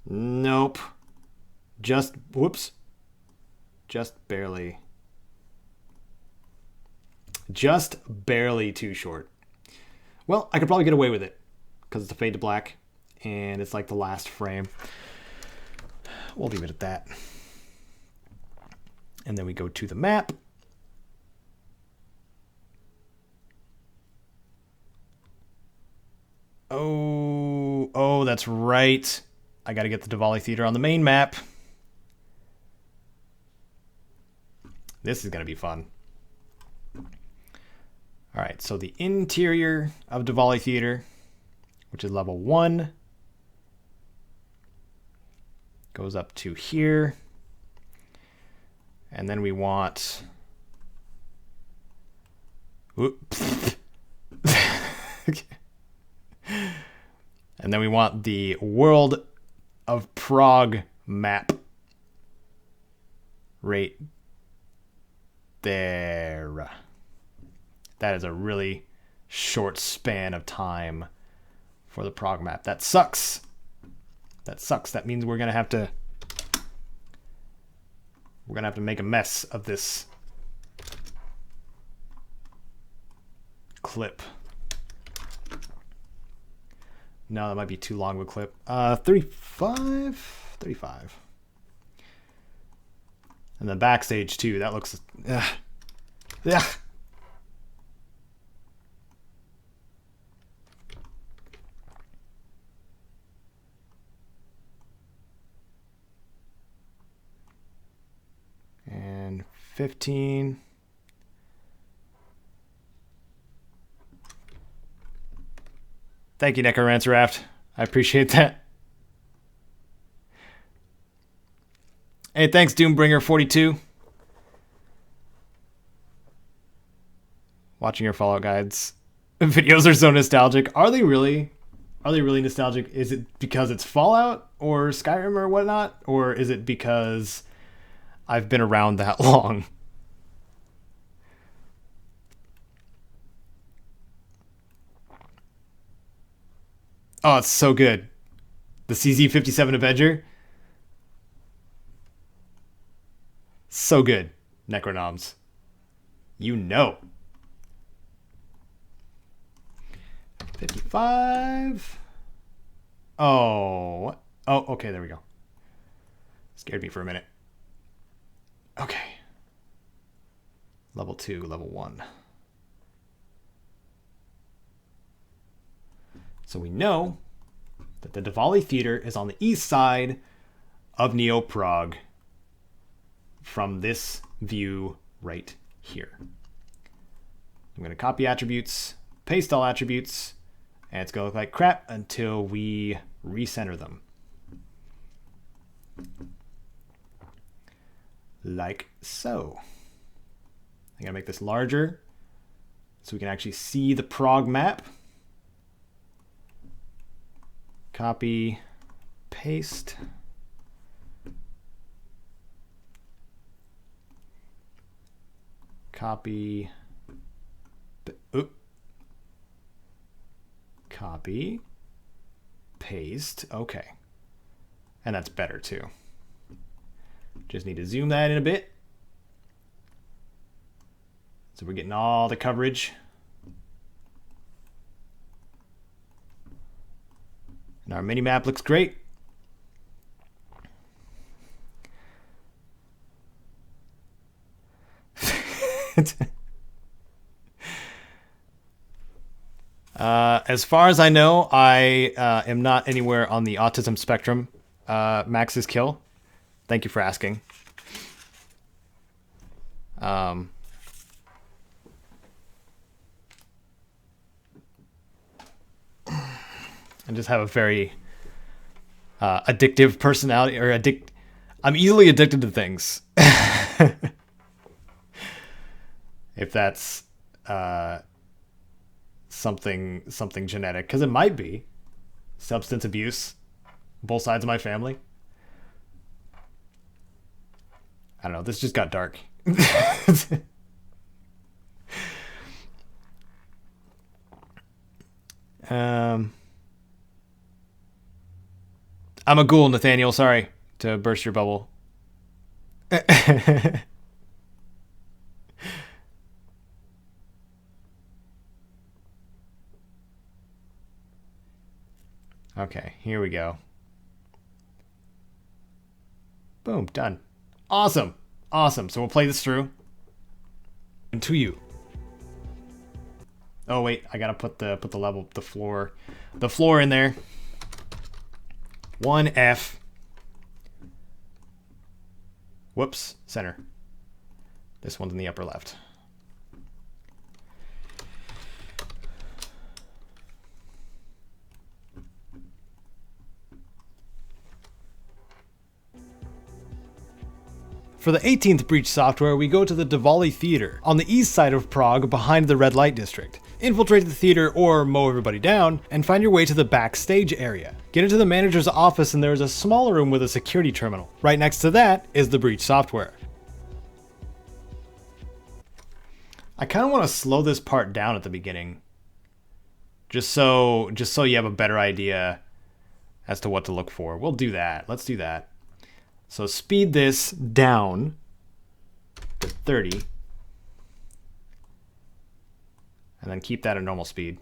Nope. Whoops. Just barely. Just barely too short. Well, I could probably get away with it because it's a fade to black and it's like the last frame. We'll leave it at that. And then we go to the map. Oh, that's right. I got to get the Diwali Theater on the main map. This is going to be fun. All right, so the interior of Diwali Theater, which is level 1, goes up to here. And then we want... And then we want the World of Prague map right there. That is a really short span of time for the Prague map. That sucks. That sucks. That means we're gonna have to make a mess of this clip. No, that might be too long of a clip. 35? 35. And then backstage too. That looks... Yeah. And 15. Thank you, Necromancer Raft. I appreciate that. Hey, thanks, Doombringer42. Watching your Fallout guides. Videos are so nostalgic. Are they really? Are they really nostalgic? Is it because it's Fallout or Skyrim or whatnot? Or is it because I've been around that long? Oh, it's so good. The CZ57 Avenger. So good, Necronoms. You know. 55. Oh. Oh, okay, there we go. Scared me for a minute. Okay. Level 2, level 1. So we know that the Diwali Theater is on the east side of Neo-Prague from this view right here. I'm going to copy attributes, paste all attributes, and it's going to look like crap until we recenter them. Like so. I'm going to make this larger so we can actually see the Prague map. Copy, paste. Copy. Copy. Paste. Okay. And that's better too. Just need to zoom that in a bit. So we're getting all the coverage. And our mini map looks great. As far as I know, I am not anywhere on the autism spectrum. Max's kill. Thank you for asking. I just have a very addictive personality, or I'm easily addicted to things. If that's something genetic, because it might be substance abuse, both sides of my family. I don't know. This just got dark. I'm a ghoul, Nathaniel. Sorry to burst your bubble. Okay, here we go. Boom, done. Awesome. Awesome. So we'll play this through. And to you. Oh wait, I gotta put the floor in there. 1F. Whoops, center. This one's in the upper left. For the 18th breach software, we go to the Diwali Theater, on the east side of Prague behind the red light district. Infiltrate the theater or mow everybody down, and find your way to the backstage area. Get into the manager's office and there is a small room with a security terminal. Right next to that is the breach software. I kind of want to slow this part down at the beginning. Just so you have a better idea as to what to look for. We'll do that. Let's do that. So speed this down to 30. And then keep that at normal speed.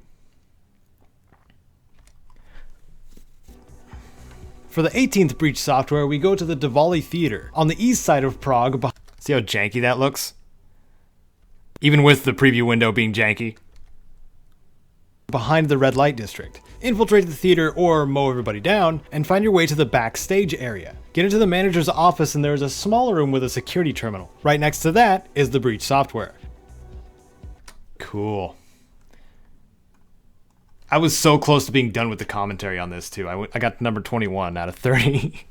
For the 18th breach software, we go to the Diwali Theater, on the east side of Prague. See how janky that looks? Even with the preview window being janky. Behind the red light district. infiltrate the theater or mow everybody down, and find your way to the backstage area. Get into the manager's office and there's a small room with a security terminal. Right next to that is the breach software. Cool. I was so close to being done with the commentary on this too. I got number 21 out of 30.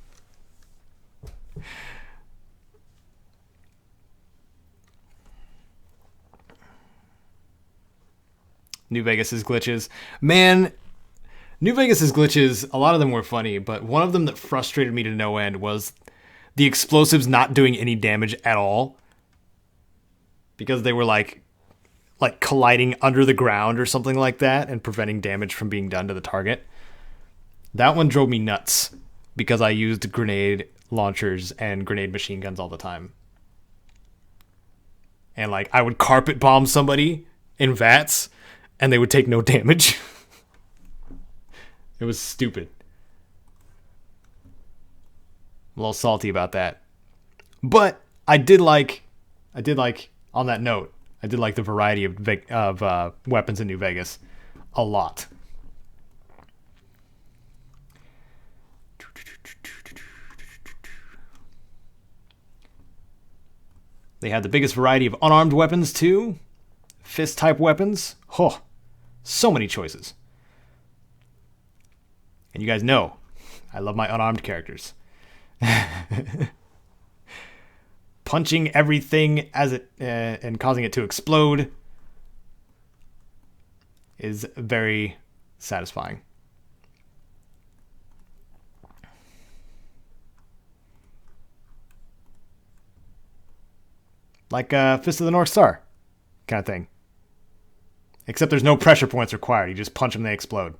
New Vegas's glitches. Man, New Vegas's glitches, a lot of them were funny, but one of them that frustrated me to no end was the explosives not doing any damage at all. Because they were like colliding under the ground or something like that and preventing damage from being done to the target. That one drove me nuts because I used grenade launchers and grenade machine guns all the time. And like I would carpet bomb somebody in VATS and they would take no damage. It was stupid. I'm a little salty about that. But I did like on that note, I did like the variety of weapons in New Vegas a lot. They had the biggest variety of unarmed weapons too. Fist type weapons. Oh, so many choices. And you guys know, I love my unarmed characters. Punching everything as it and causing it to explode is very satisfying. Like Fist of the North Star kind of thing. Except there's no pressure points required. You just punch them, they explode.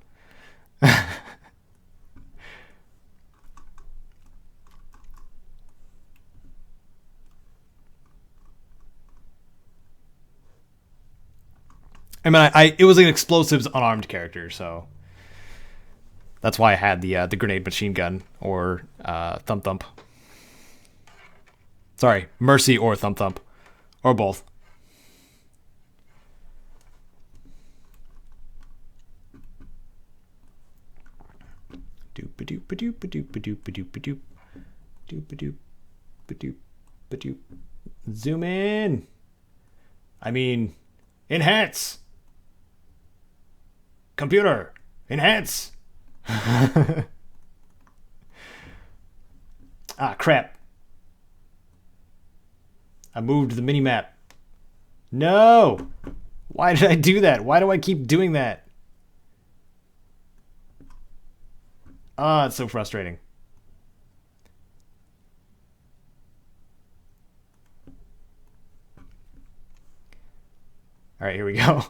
I mean, it was an explosives unarmed character, so that's why I had the grenade machine gun or thump thump. Sorry, mercy or thump thump, or both. Doop a doop a doop a doop a doop a doop a doop doop a doop a doop a doop. Zoom in. I mean, enhance. Computer, enhance. Ah, crap. I moved the minimap. No! Why did I do that? Why do I keep doing that? Ah, it's so frustrating. All right, here we go.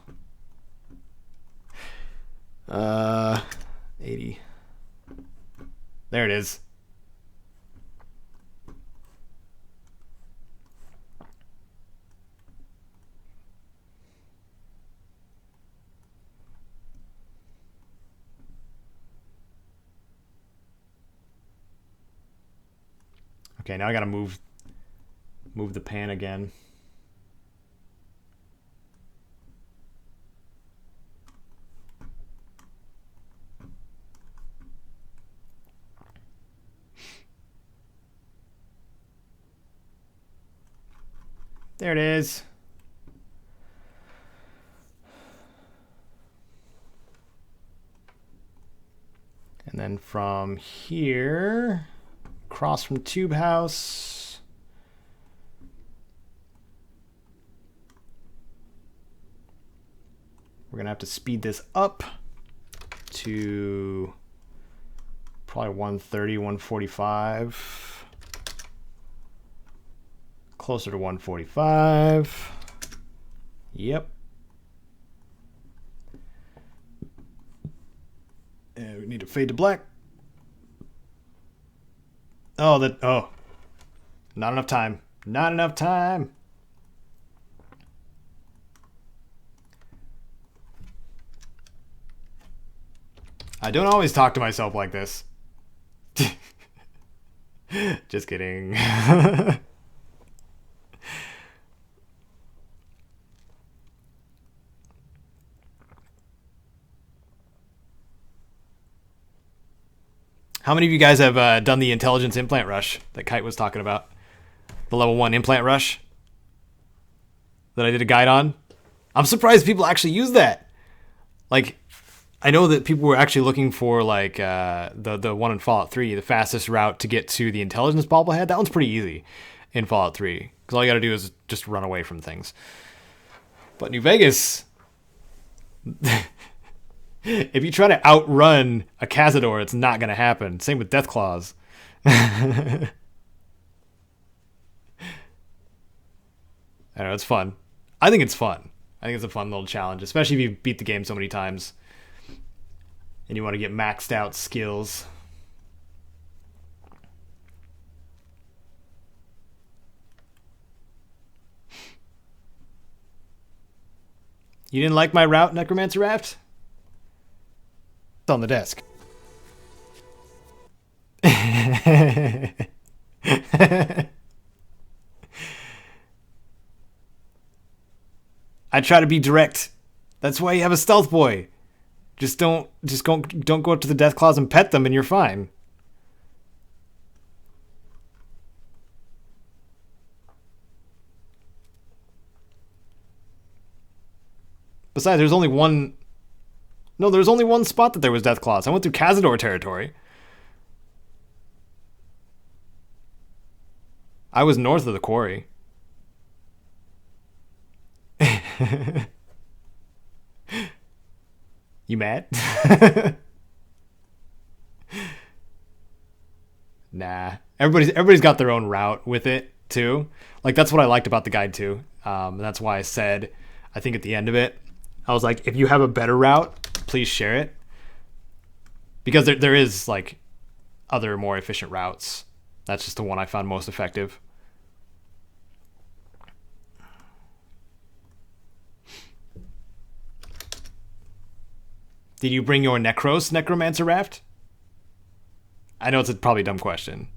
80. There it is. Okay, now I gotta move the pan again. There it is. And then from here, across from Tube House. We're gonna have to speed this up to probably 130, 145. Closer to 145. Yep. And we need to fade to black. Oh, not enough time. Not enough time. I don't always talk to myself like this. Just kidding. How many of you guys have done the intelligence implant rush that Kite was talking about? The level 1 implant rush that I did a guide on? I'm surprised people actually use that. Like, I know that people were actually looking for like the one in Fallout 3, the fastest route to get to the intelligence bobblehead. That one's pretty easy in Fallout 3 because all you got to do is just run away from things. But New Vegas, if you try to outrun a Cazador, it's not going to happen. Same with Deathclaws. I know, it's fun. I think it's fun. I think it's a fun little challenge, especially if you beat the game so many times and you want to get maxed out skills. You didn't like my route, Necromancer Raft? It's on the desk. I try to be direct. That's why you have a stealth boy. Just don't go up to the Deathclaws and pet them and you're fine. Besides, there's only one... No, there's only one spot that there was Deathclaws. I went through Cazador territory. I was north of the quarry. You mad? Nah. Everybody's got their own route with it, too. Like, that's what I liked about the guide, too. And that's why I said, I think at the end of it, I was like, if you have a better route, please share it. Because there is, like, other more efficient routes. That's just the one I found most effective. Did you bring your Necros, Necromancer Raft? I know it's probably a dumb question.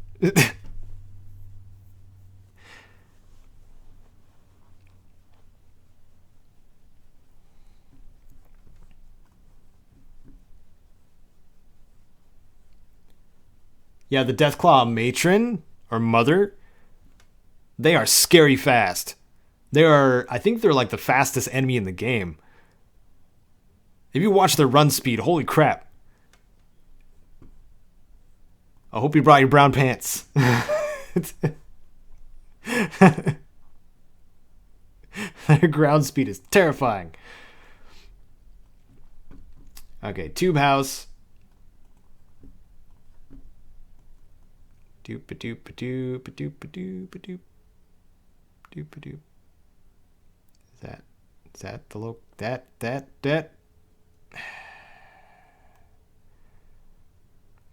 Yeah, the Deathclaw matron, or mother, they are scary fast. I think they're like the fastest enemy in the game. If you watch their run speed, holy crap. I hope you brought your brown pants. Their ground speed is terrifying. Okay, tube house. Doop-a-doop-a-doop-a-doop-a-doop-a-doop. Doop-a-doop. Is that the that?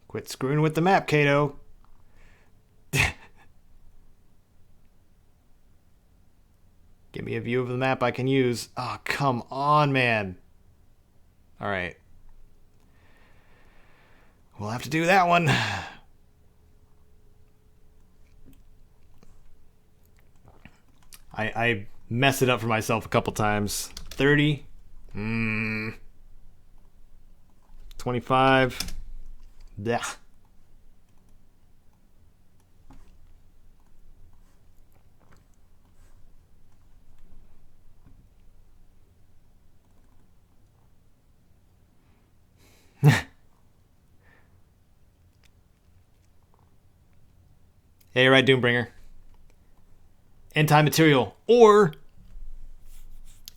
Quit screwing with the map, Caedo. Give me a view of the map I can use. Oh, come on, man. All right. We'll have to do that one. I messed it up for myself a couple times. 30. 25. Blech. Yeah, you're right, Doombringer. Anti-material. Or,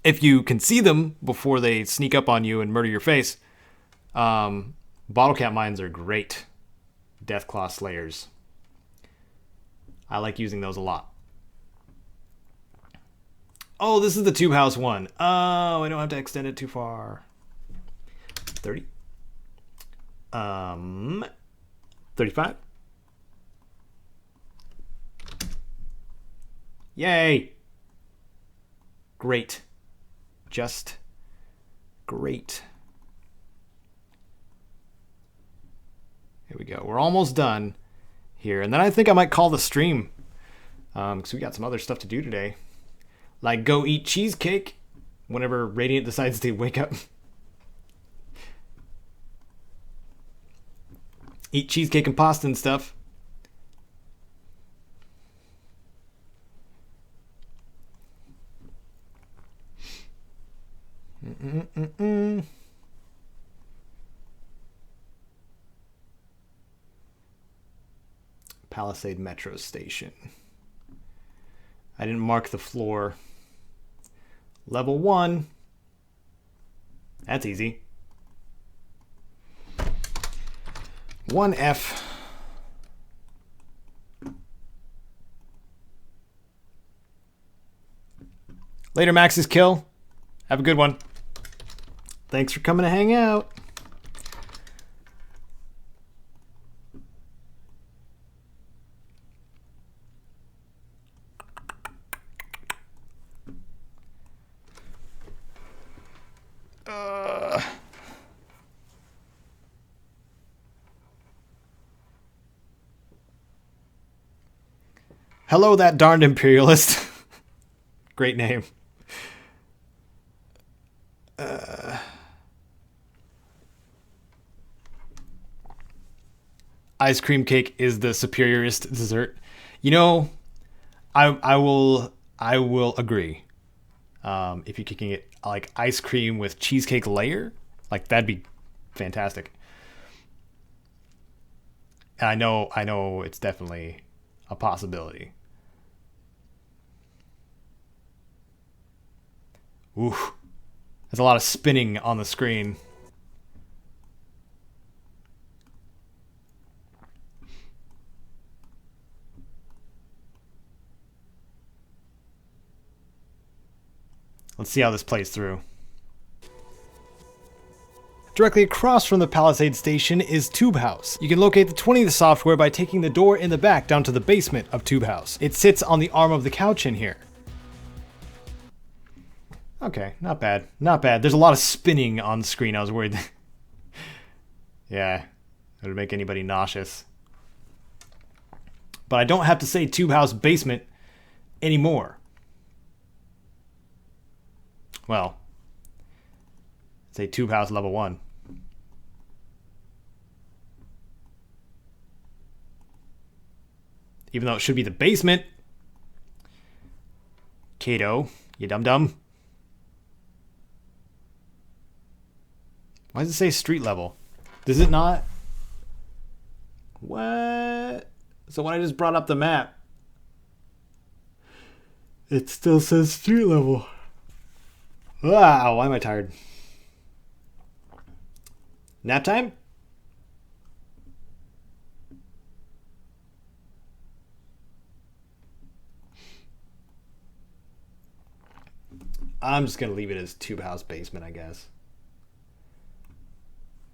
if you can see them before they sneak up on you and murder your face, bottle cap mines are great. Deathclaw Slayers. I like using those a lot. Oh, this is the tube house one. Oh, I don't have to extend it too far. 30. 35. Yay! Great. Just great. Here we go. We're almost done here. And then I think I might call the stream. Because we got some other stuff to do today. Like go eat cheesecake whenever Radiant decides to wake up. Eat cheesecake and pasta and stuff. Palisade Metro Station. I didn't mark the floor. Level 1. That's easy. 1F. Later, Max's kill. Have a good one. Thanks for coming to hang out. Hello, that darned imperialist. Great name. Ice cream cake is the superiorist dessert. You know, I will agree. If you're kicking it like ice cream with cheesecake layer, like that'd be fantastic. And I know it's definitely a possibility. Ooh, there's a lot of spinning on the screen. Let's see how this plays through. Directly across from the Palisade Station is Tube House. You can locate the 20th software by taking the door in the back down to the basement of Tube House. It sits on the arm of the couch in here. Okay, not bad. Not bad. There's a lot of spinning on the screen. I was worried. Yeah, it would make anybody nauseous. But I don't have to say Tube House basement anymore. Well, say Tube House level 1. Even though it should be the basement. Caedo, you dum-dum. Why does it say street level? Does it not? What? So when I just brought up the map, it still says street level. Wow, why am I tired? Nap time? I'm just going to leave it as Tube House basement, I guess.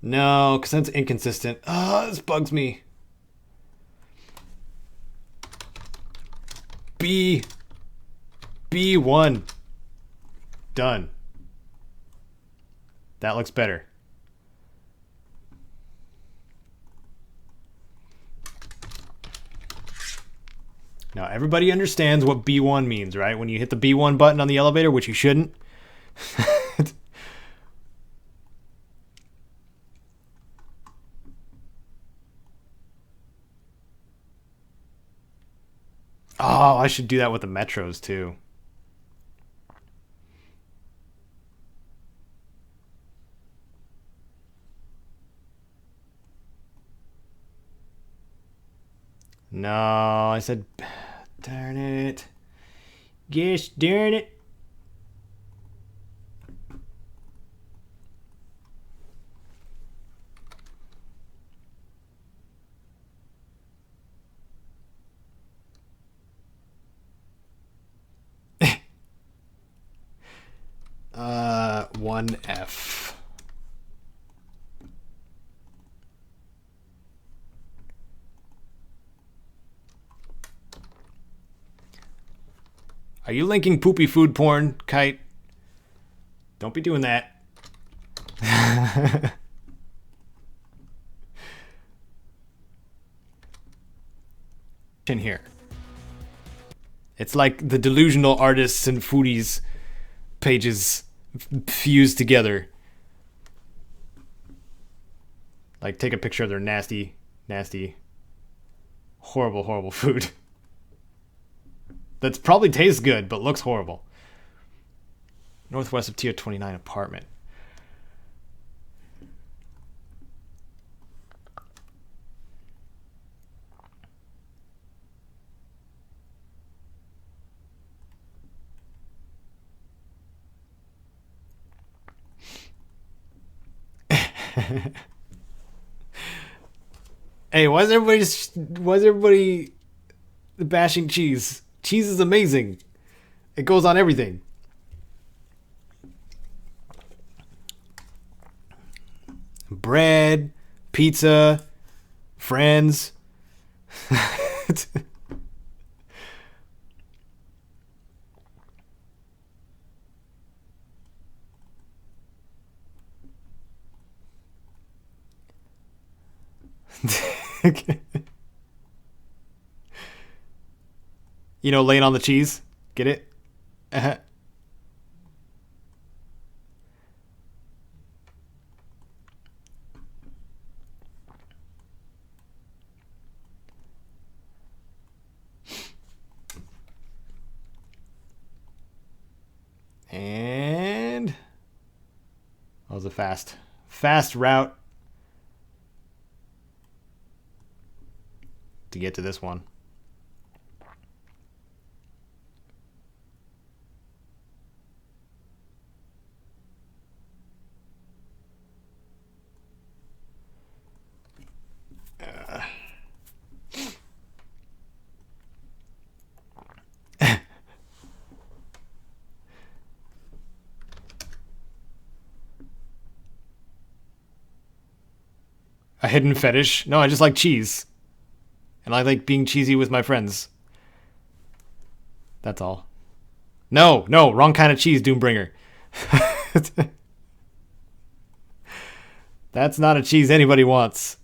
No, because that's inconsistent. Oh, this bugs me. B1. Done. That looks better. Now, everybody understands what B1 means, right? When you hit the B1 button on the elevator, which you shouldn't. Oh, I should do that with the metros, too. No, I said, darn it. Gosh darn it. One F. Are you linking poopy food porn, Kite? Don't be doing that. In here. It's like the delusional artists and foodies pages fused together. Like, take a picture of their nasty nasty, horrible, horrible food. That's probably tastes good, but looks horrible. Northwest of Tier 29 apartment. Hey, why is everybody bashing cheese? Cheese is amazing. It goes on everything. Bread, pizza, friends. You know, laying on the cheese. Get it? Uh-huh. And that was a fast route to get to this one. A hidden fetish? No, I just like cheese. And I like being cheesy with my friends. That's all. No, wrong kind of cheese, Doombringer. That's not a cheese anybody wants.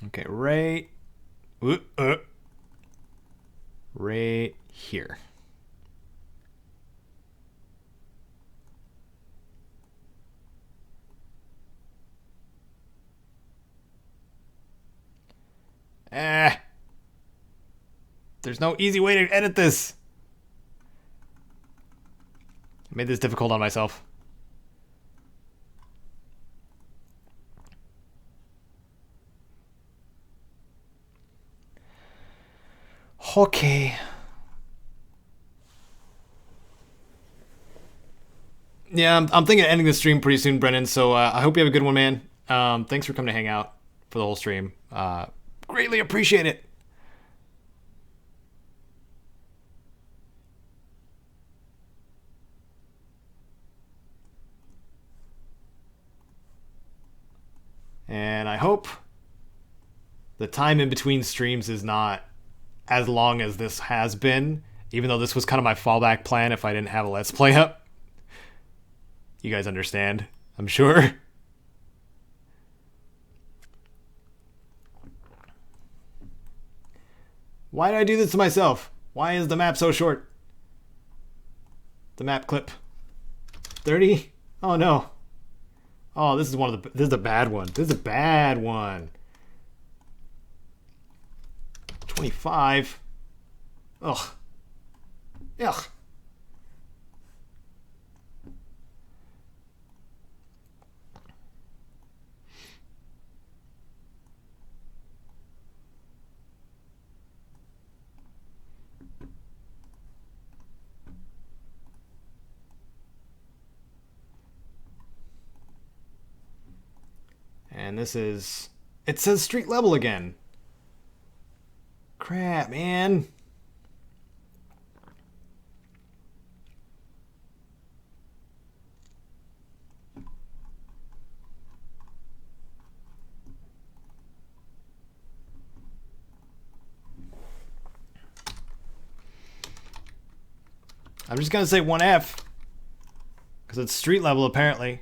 Okay, right here. There's no easy way to edit this. I made this difficult on myself. Okay. Yeah, I'm thinking of ending the stream pretty soon, Brennan. So I hope you have a good one, man. Thanks for coming to hang out for the whole stream. Greatly appreciate it. And I hope the time in between streams is not as long as this has been, even though this was kind of my fallback plan if I didn't have a Let's Play up. You guys understand, I'm sure. Why did I do this to myself? Why is the map so short? The map clip. 30? Oh no. Oh, this is this is a bad one. This is a bad one. 25. Ugh. Ugh. And this is... It says street level again. Crap, man. I'm just gonna say 1F. Because it's street level, apparently.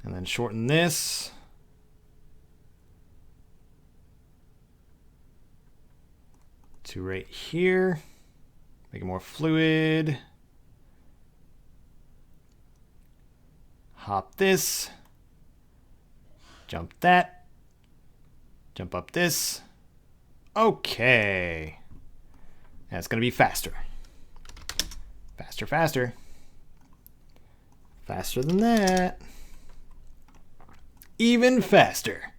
And then shorten this. To right here. Make it more fluid. Hop this. Jump that. Jump up this. Okay. And it's going to be faster. Faster, faster. Faster than that. Even faster.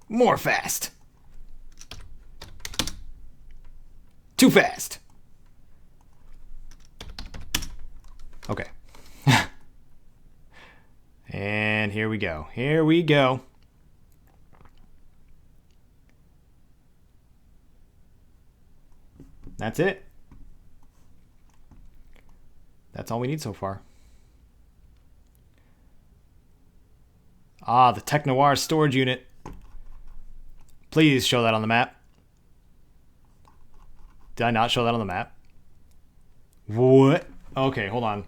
More fast. Too fast. Okay. And here we go. Here we go. That's it. That's all we need so far. Ah, the Tech Noir storage unit. Please show that on the map. Did I not show that on the map? What? Okay, hold on.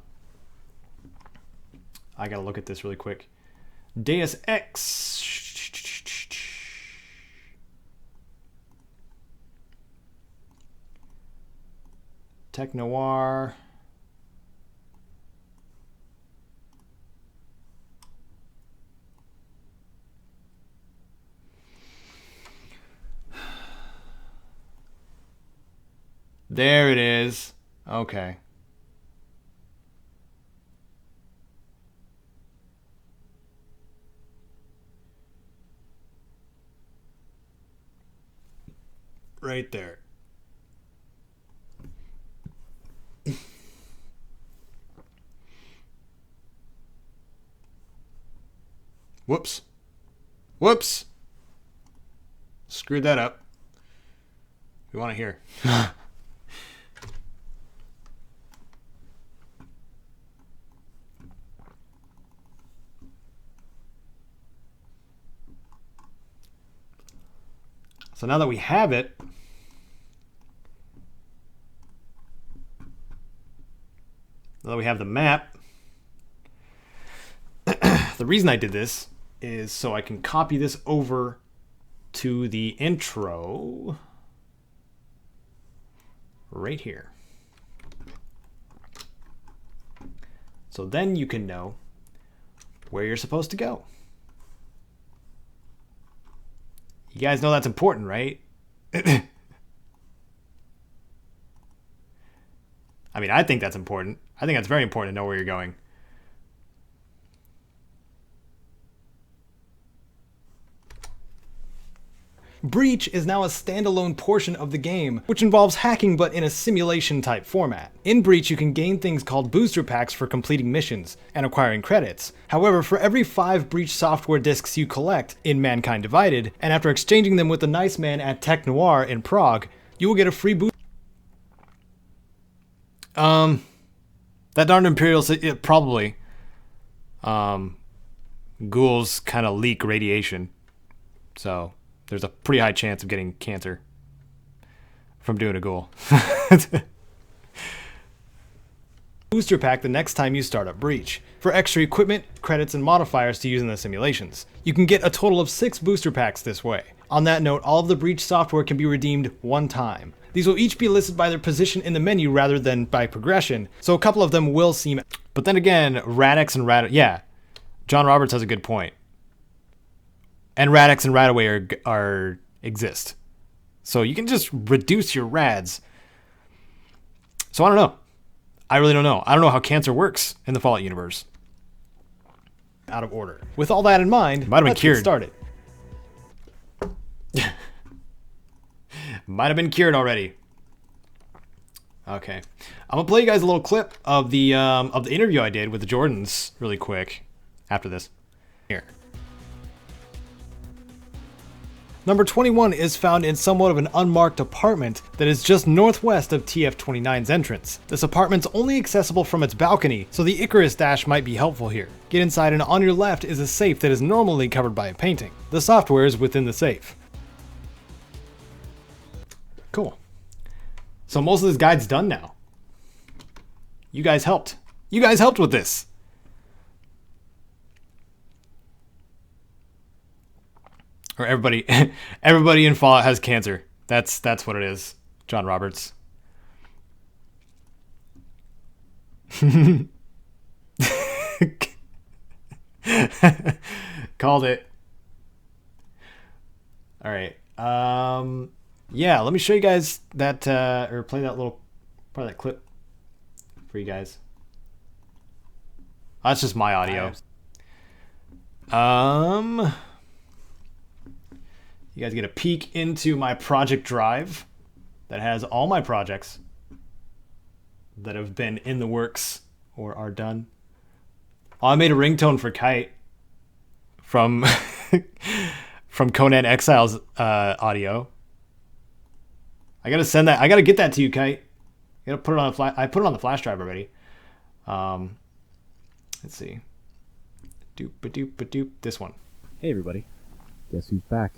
I gotta look at this really quick. Deus Ex. Tech Noir. There it is. Okay. Right there. Whoops. Whoops. Screwed that up. We want to hear. So now that we have it, now that we have the map, the reason I did this is so I can copy this over to the intro right here. So then you can know where you're supposed to go. You guys know that's important, right? I mean, I think that's important. I think that's very important to know where you're going. Breach is now a standalone portion of the game, which involves hacking but in a simulation type format. In Breach, you can gain things called booster packs for completing missions and acquiring credits. However, for every 5 Breach software discs you collect in Mankind Divided, and after exchanging them with the nice man at Tech Noir in Prague, you will get a free booster. That darn Imperial, probably. Ghouls kind of leak radiation, so there's a pretty high chance of getting cancer from doing a ghoul. Booster pack the next time you start up Breach, for extra equipment, credits, and modifiers to use in the simulations. You can get a total of 6 booster packs this way. On that note, all of the Breach software can be redeemed one time. These will each be listed by their position in the menu rather than by progression, so a couple of them will seem... But then again, Radix and yeah, John Roberts has a good point. And Radix and Radaway are exist. So you can just reduce your rads. So I don't know. I really don't know. I don't know how cancer works in the Fallout universe. Out of order. With all that in mind, might have been cured. Get started. Might have been cured already. Okay. I'm gonna play you guys a little clip of the interview I did with the Jordans really quick after this. Here. Number 21 is found in somewhat of an unmarked apartment that is just northwest of TF-29's entrance. This apartment's only accessible from its balcony, so the Icarus dash might be helpful here. Get inside and on your left is a safe that is normally covered by a painting. The software is within the safe. Cool. So most of this guide's done now. You guys helped. You guys helped with this. Or everybody everybody in Fallout has cancer. That's what it is. John Roberts. Called it. All right. Yeah, let me show you guys that or play that little part of that clip for you guys. That's just my audio. You guys get a peek into my project drive that has all my projects that have been in the works or are done. Oh, I made a ringtone for Kite from from Conan Exile's audio. I gotta send that. I gotta get that to you, Kite. I gotta put it on a flash. I put it on the flash drive already. Let's see. Doop-a-doop-a-doop. This one. Hey everybody. Guess who's back?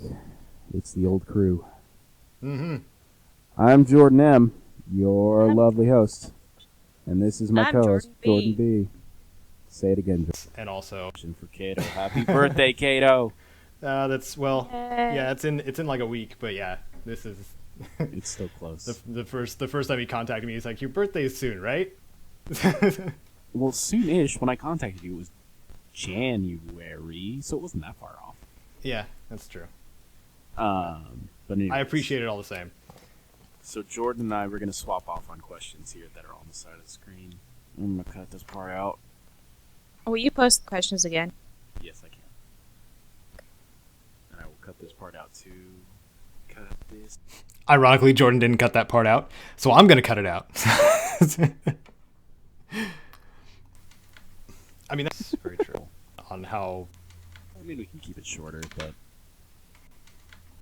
It's the old crew. Mm-hmm. I'm Jordan M., your lovely host. And this is my co-host, Jordan B. Say it again, Jordan. And also for Caedo. Happy birthday, Caedo. that's well, yeah, it's in like a week, but yeah, this is It's still close. the first time he contacted me, he's like, "Your birthday is soon, right?" Well, soon-ish. When I contacted you, it was January, so it wasn't that far off. Yeah, that's true. But anyways, I appreciate it all the same. So Jordan and I were going to swap off on questions here that are on the side of the screen. I'm going to cut this part out. Will you post the questions again? Yes, I can. And I will cut this part out too. Cut this. Ironically, Jordan didn't cut that part out, so I'm gonna cut it out. I mean, that's very true. On how, I mean, we can keep it shorter, but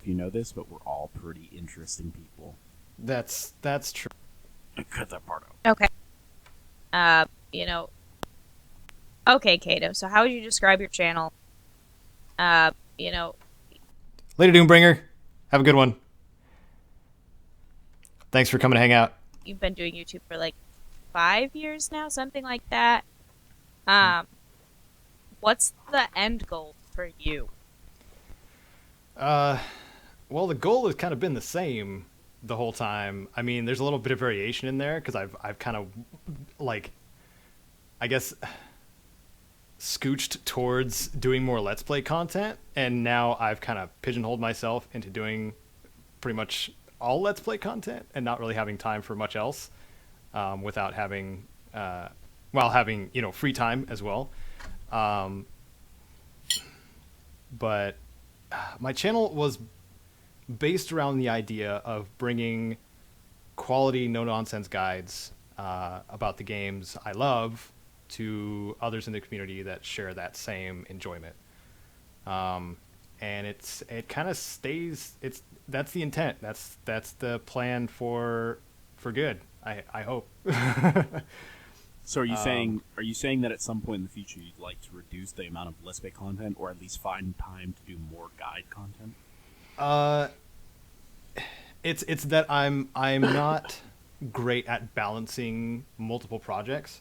if you know this, but we're all pretty interesting people. that's true. Cut that part out. Okay. Okay, Caedo. So how would you describe your channel? Lady Doombringer, have a good one. Thanks for coming to hang out. You've been doing YouTube for like 5 years now, something like that. What's the end goal for you? Well, the goal has kind of been the same the whole time. I mean, there's a little bit of variation in there because I've kind of, like, I guess, scooched towards doing more Let's Play content, and now I've kind of pigeonholed myself into doing pretty much all Let's Play content and not really having time for much else, without having, while having, free time as well. But my channel was based around the idea of bringing quality, no-nonsense guides about the games I love to others in the community that share that same enjoyment. And it kind of stays. That's the intent. That's the plan for good. I hope. So are you saying that at some point in the future you'd like to reduce the amount of Let's Play content, or at least find time to do more guide content? It's that I'm not great at balancing multiple projects.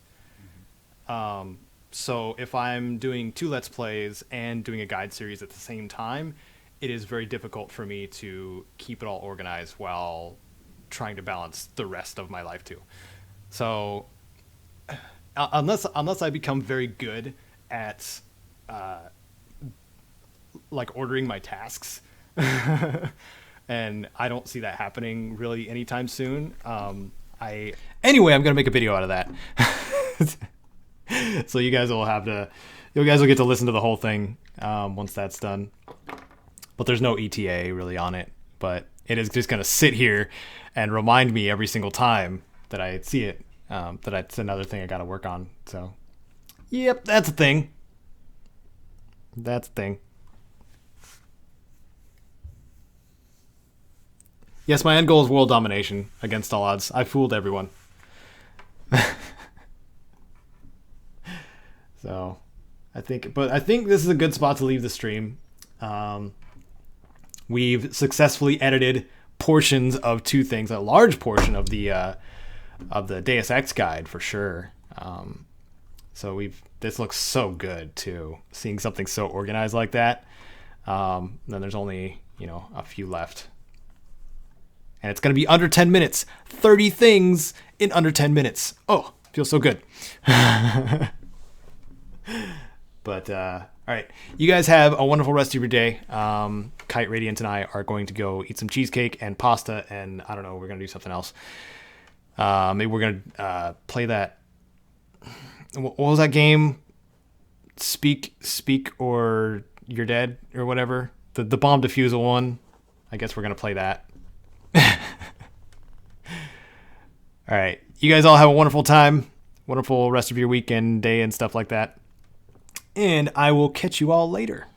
So if I'm doing 2 Let's Plays and doing a guide series at the same time, it is very difficult for me to keep it all organized while trying to balance the rest of my life too. So unless I become very good at like ordering my tasks, and I don't see that happening really anytime soon. Anyway, I'm gonna make a video out of that. So you guys will get to listen to the whole thing once that's done. But there's no ETA really on it. But it is just gonna sit here and remind me every single time that I see it. That's another thing I gotta work on. So, yep, that's a thing. That's a thing. Yes, my end goal is world domination against all odds. I fooled everyone. So, I think this is a good spot to leave the stream. We've successfully edited portions of 2 things, a large portion of the Deus Ex guide for sure. So this looks so good too. Seeing something so organized like that. Then there's only, a few left. And it's going to be under 10 minutes. 30 things in under 10 minutes. Oh, feels so good. But, all right. You guys have a wonderful rest of your day. Kite, Radiant, and I are going to go eat some cheesecake and pasta, and I don't know, we're going to do something else. Maybe we're going to play that. What was that game? Speak, or you're dead, or whatever. The bomb defusal one. I guess we're going to play that. All right. You guys all have a wonderful time. Wonderful rest of your weekend, day, and stuff like that. And I will catch you all later.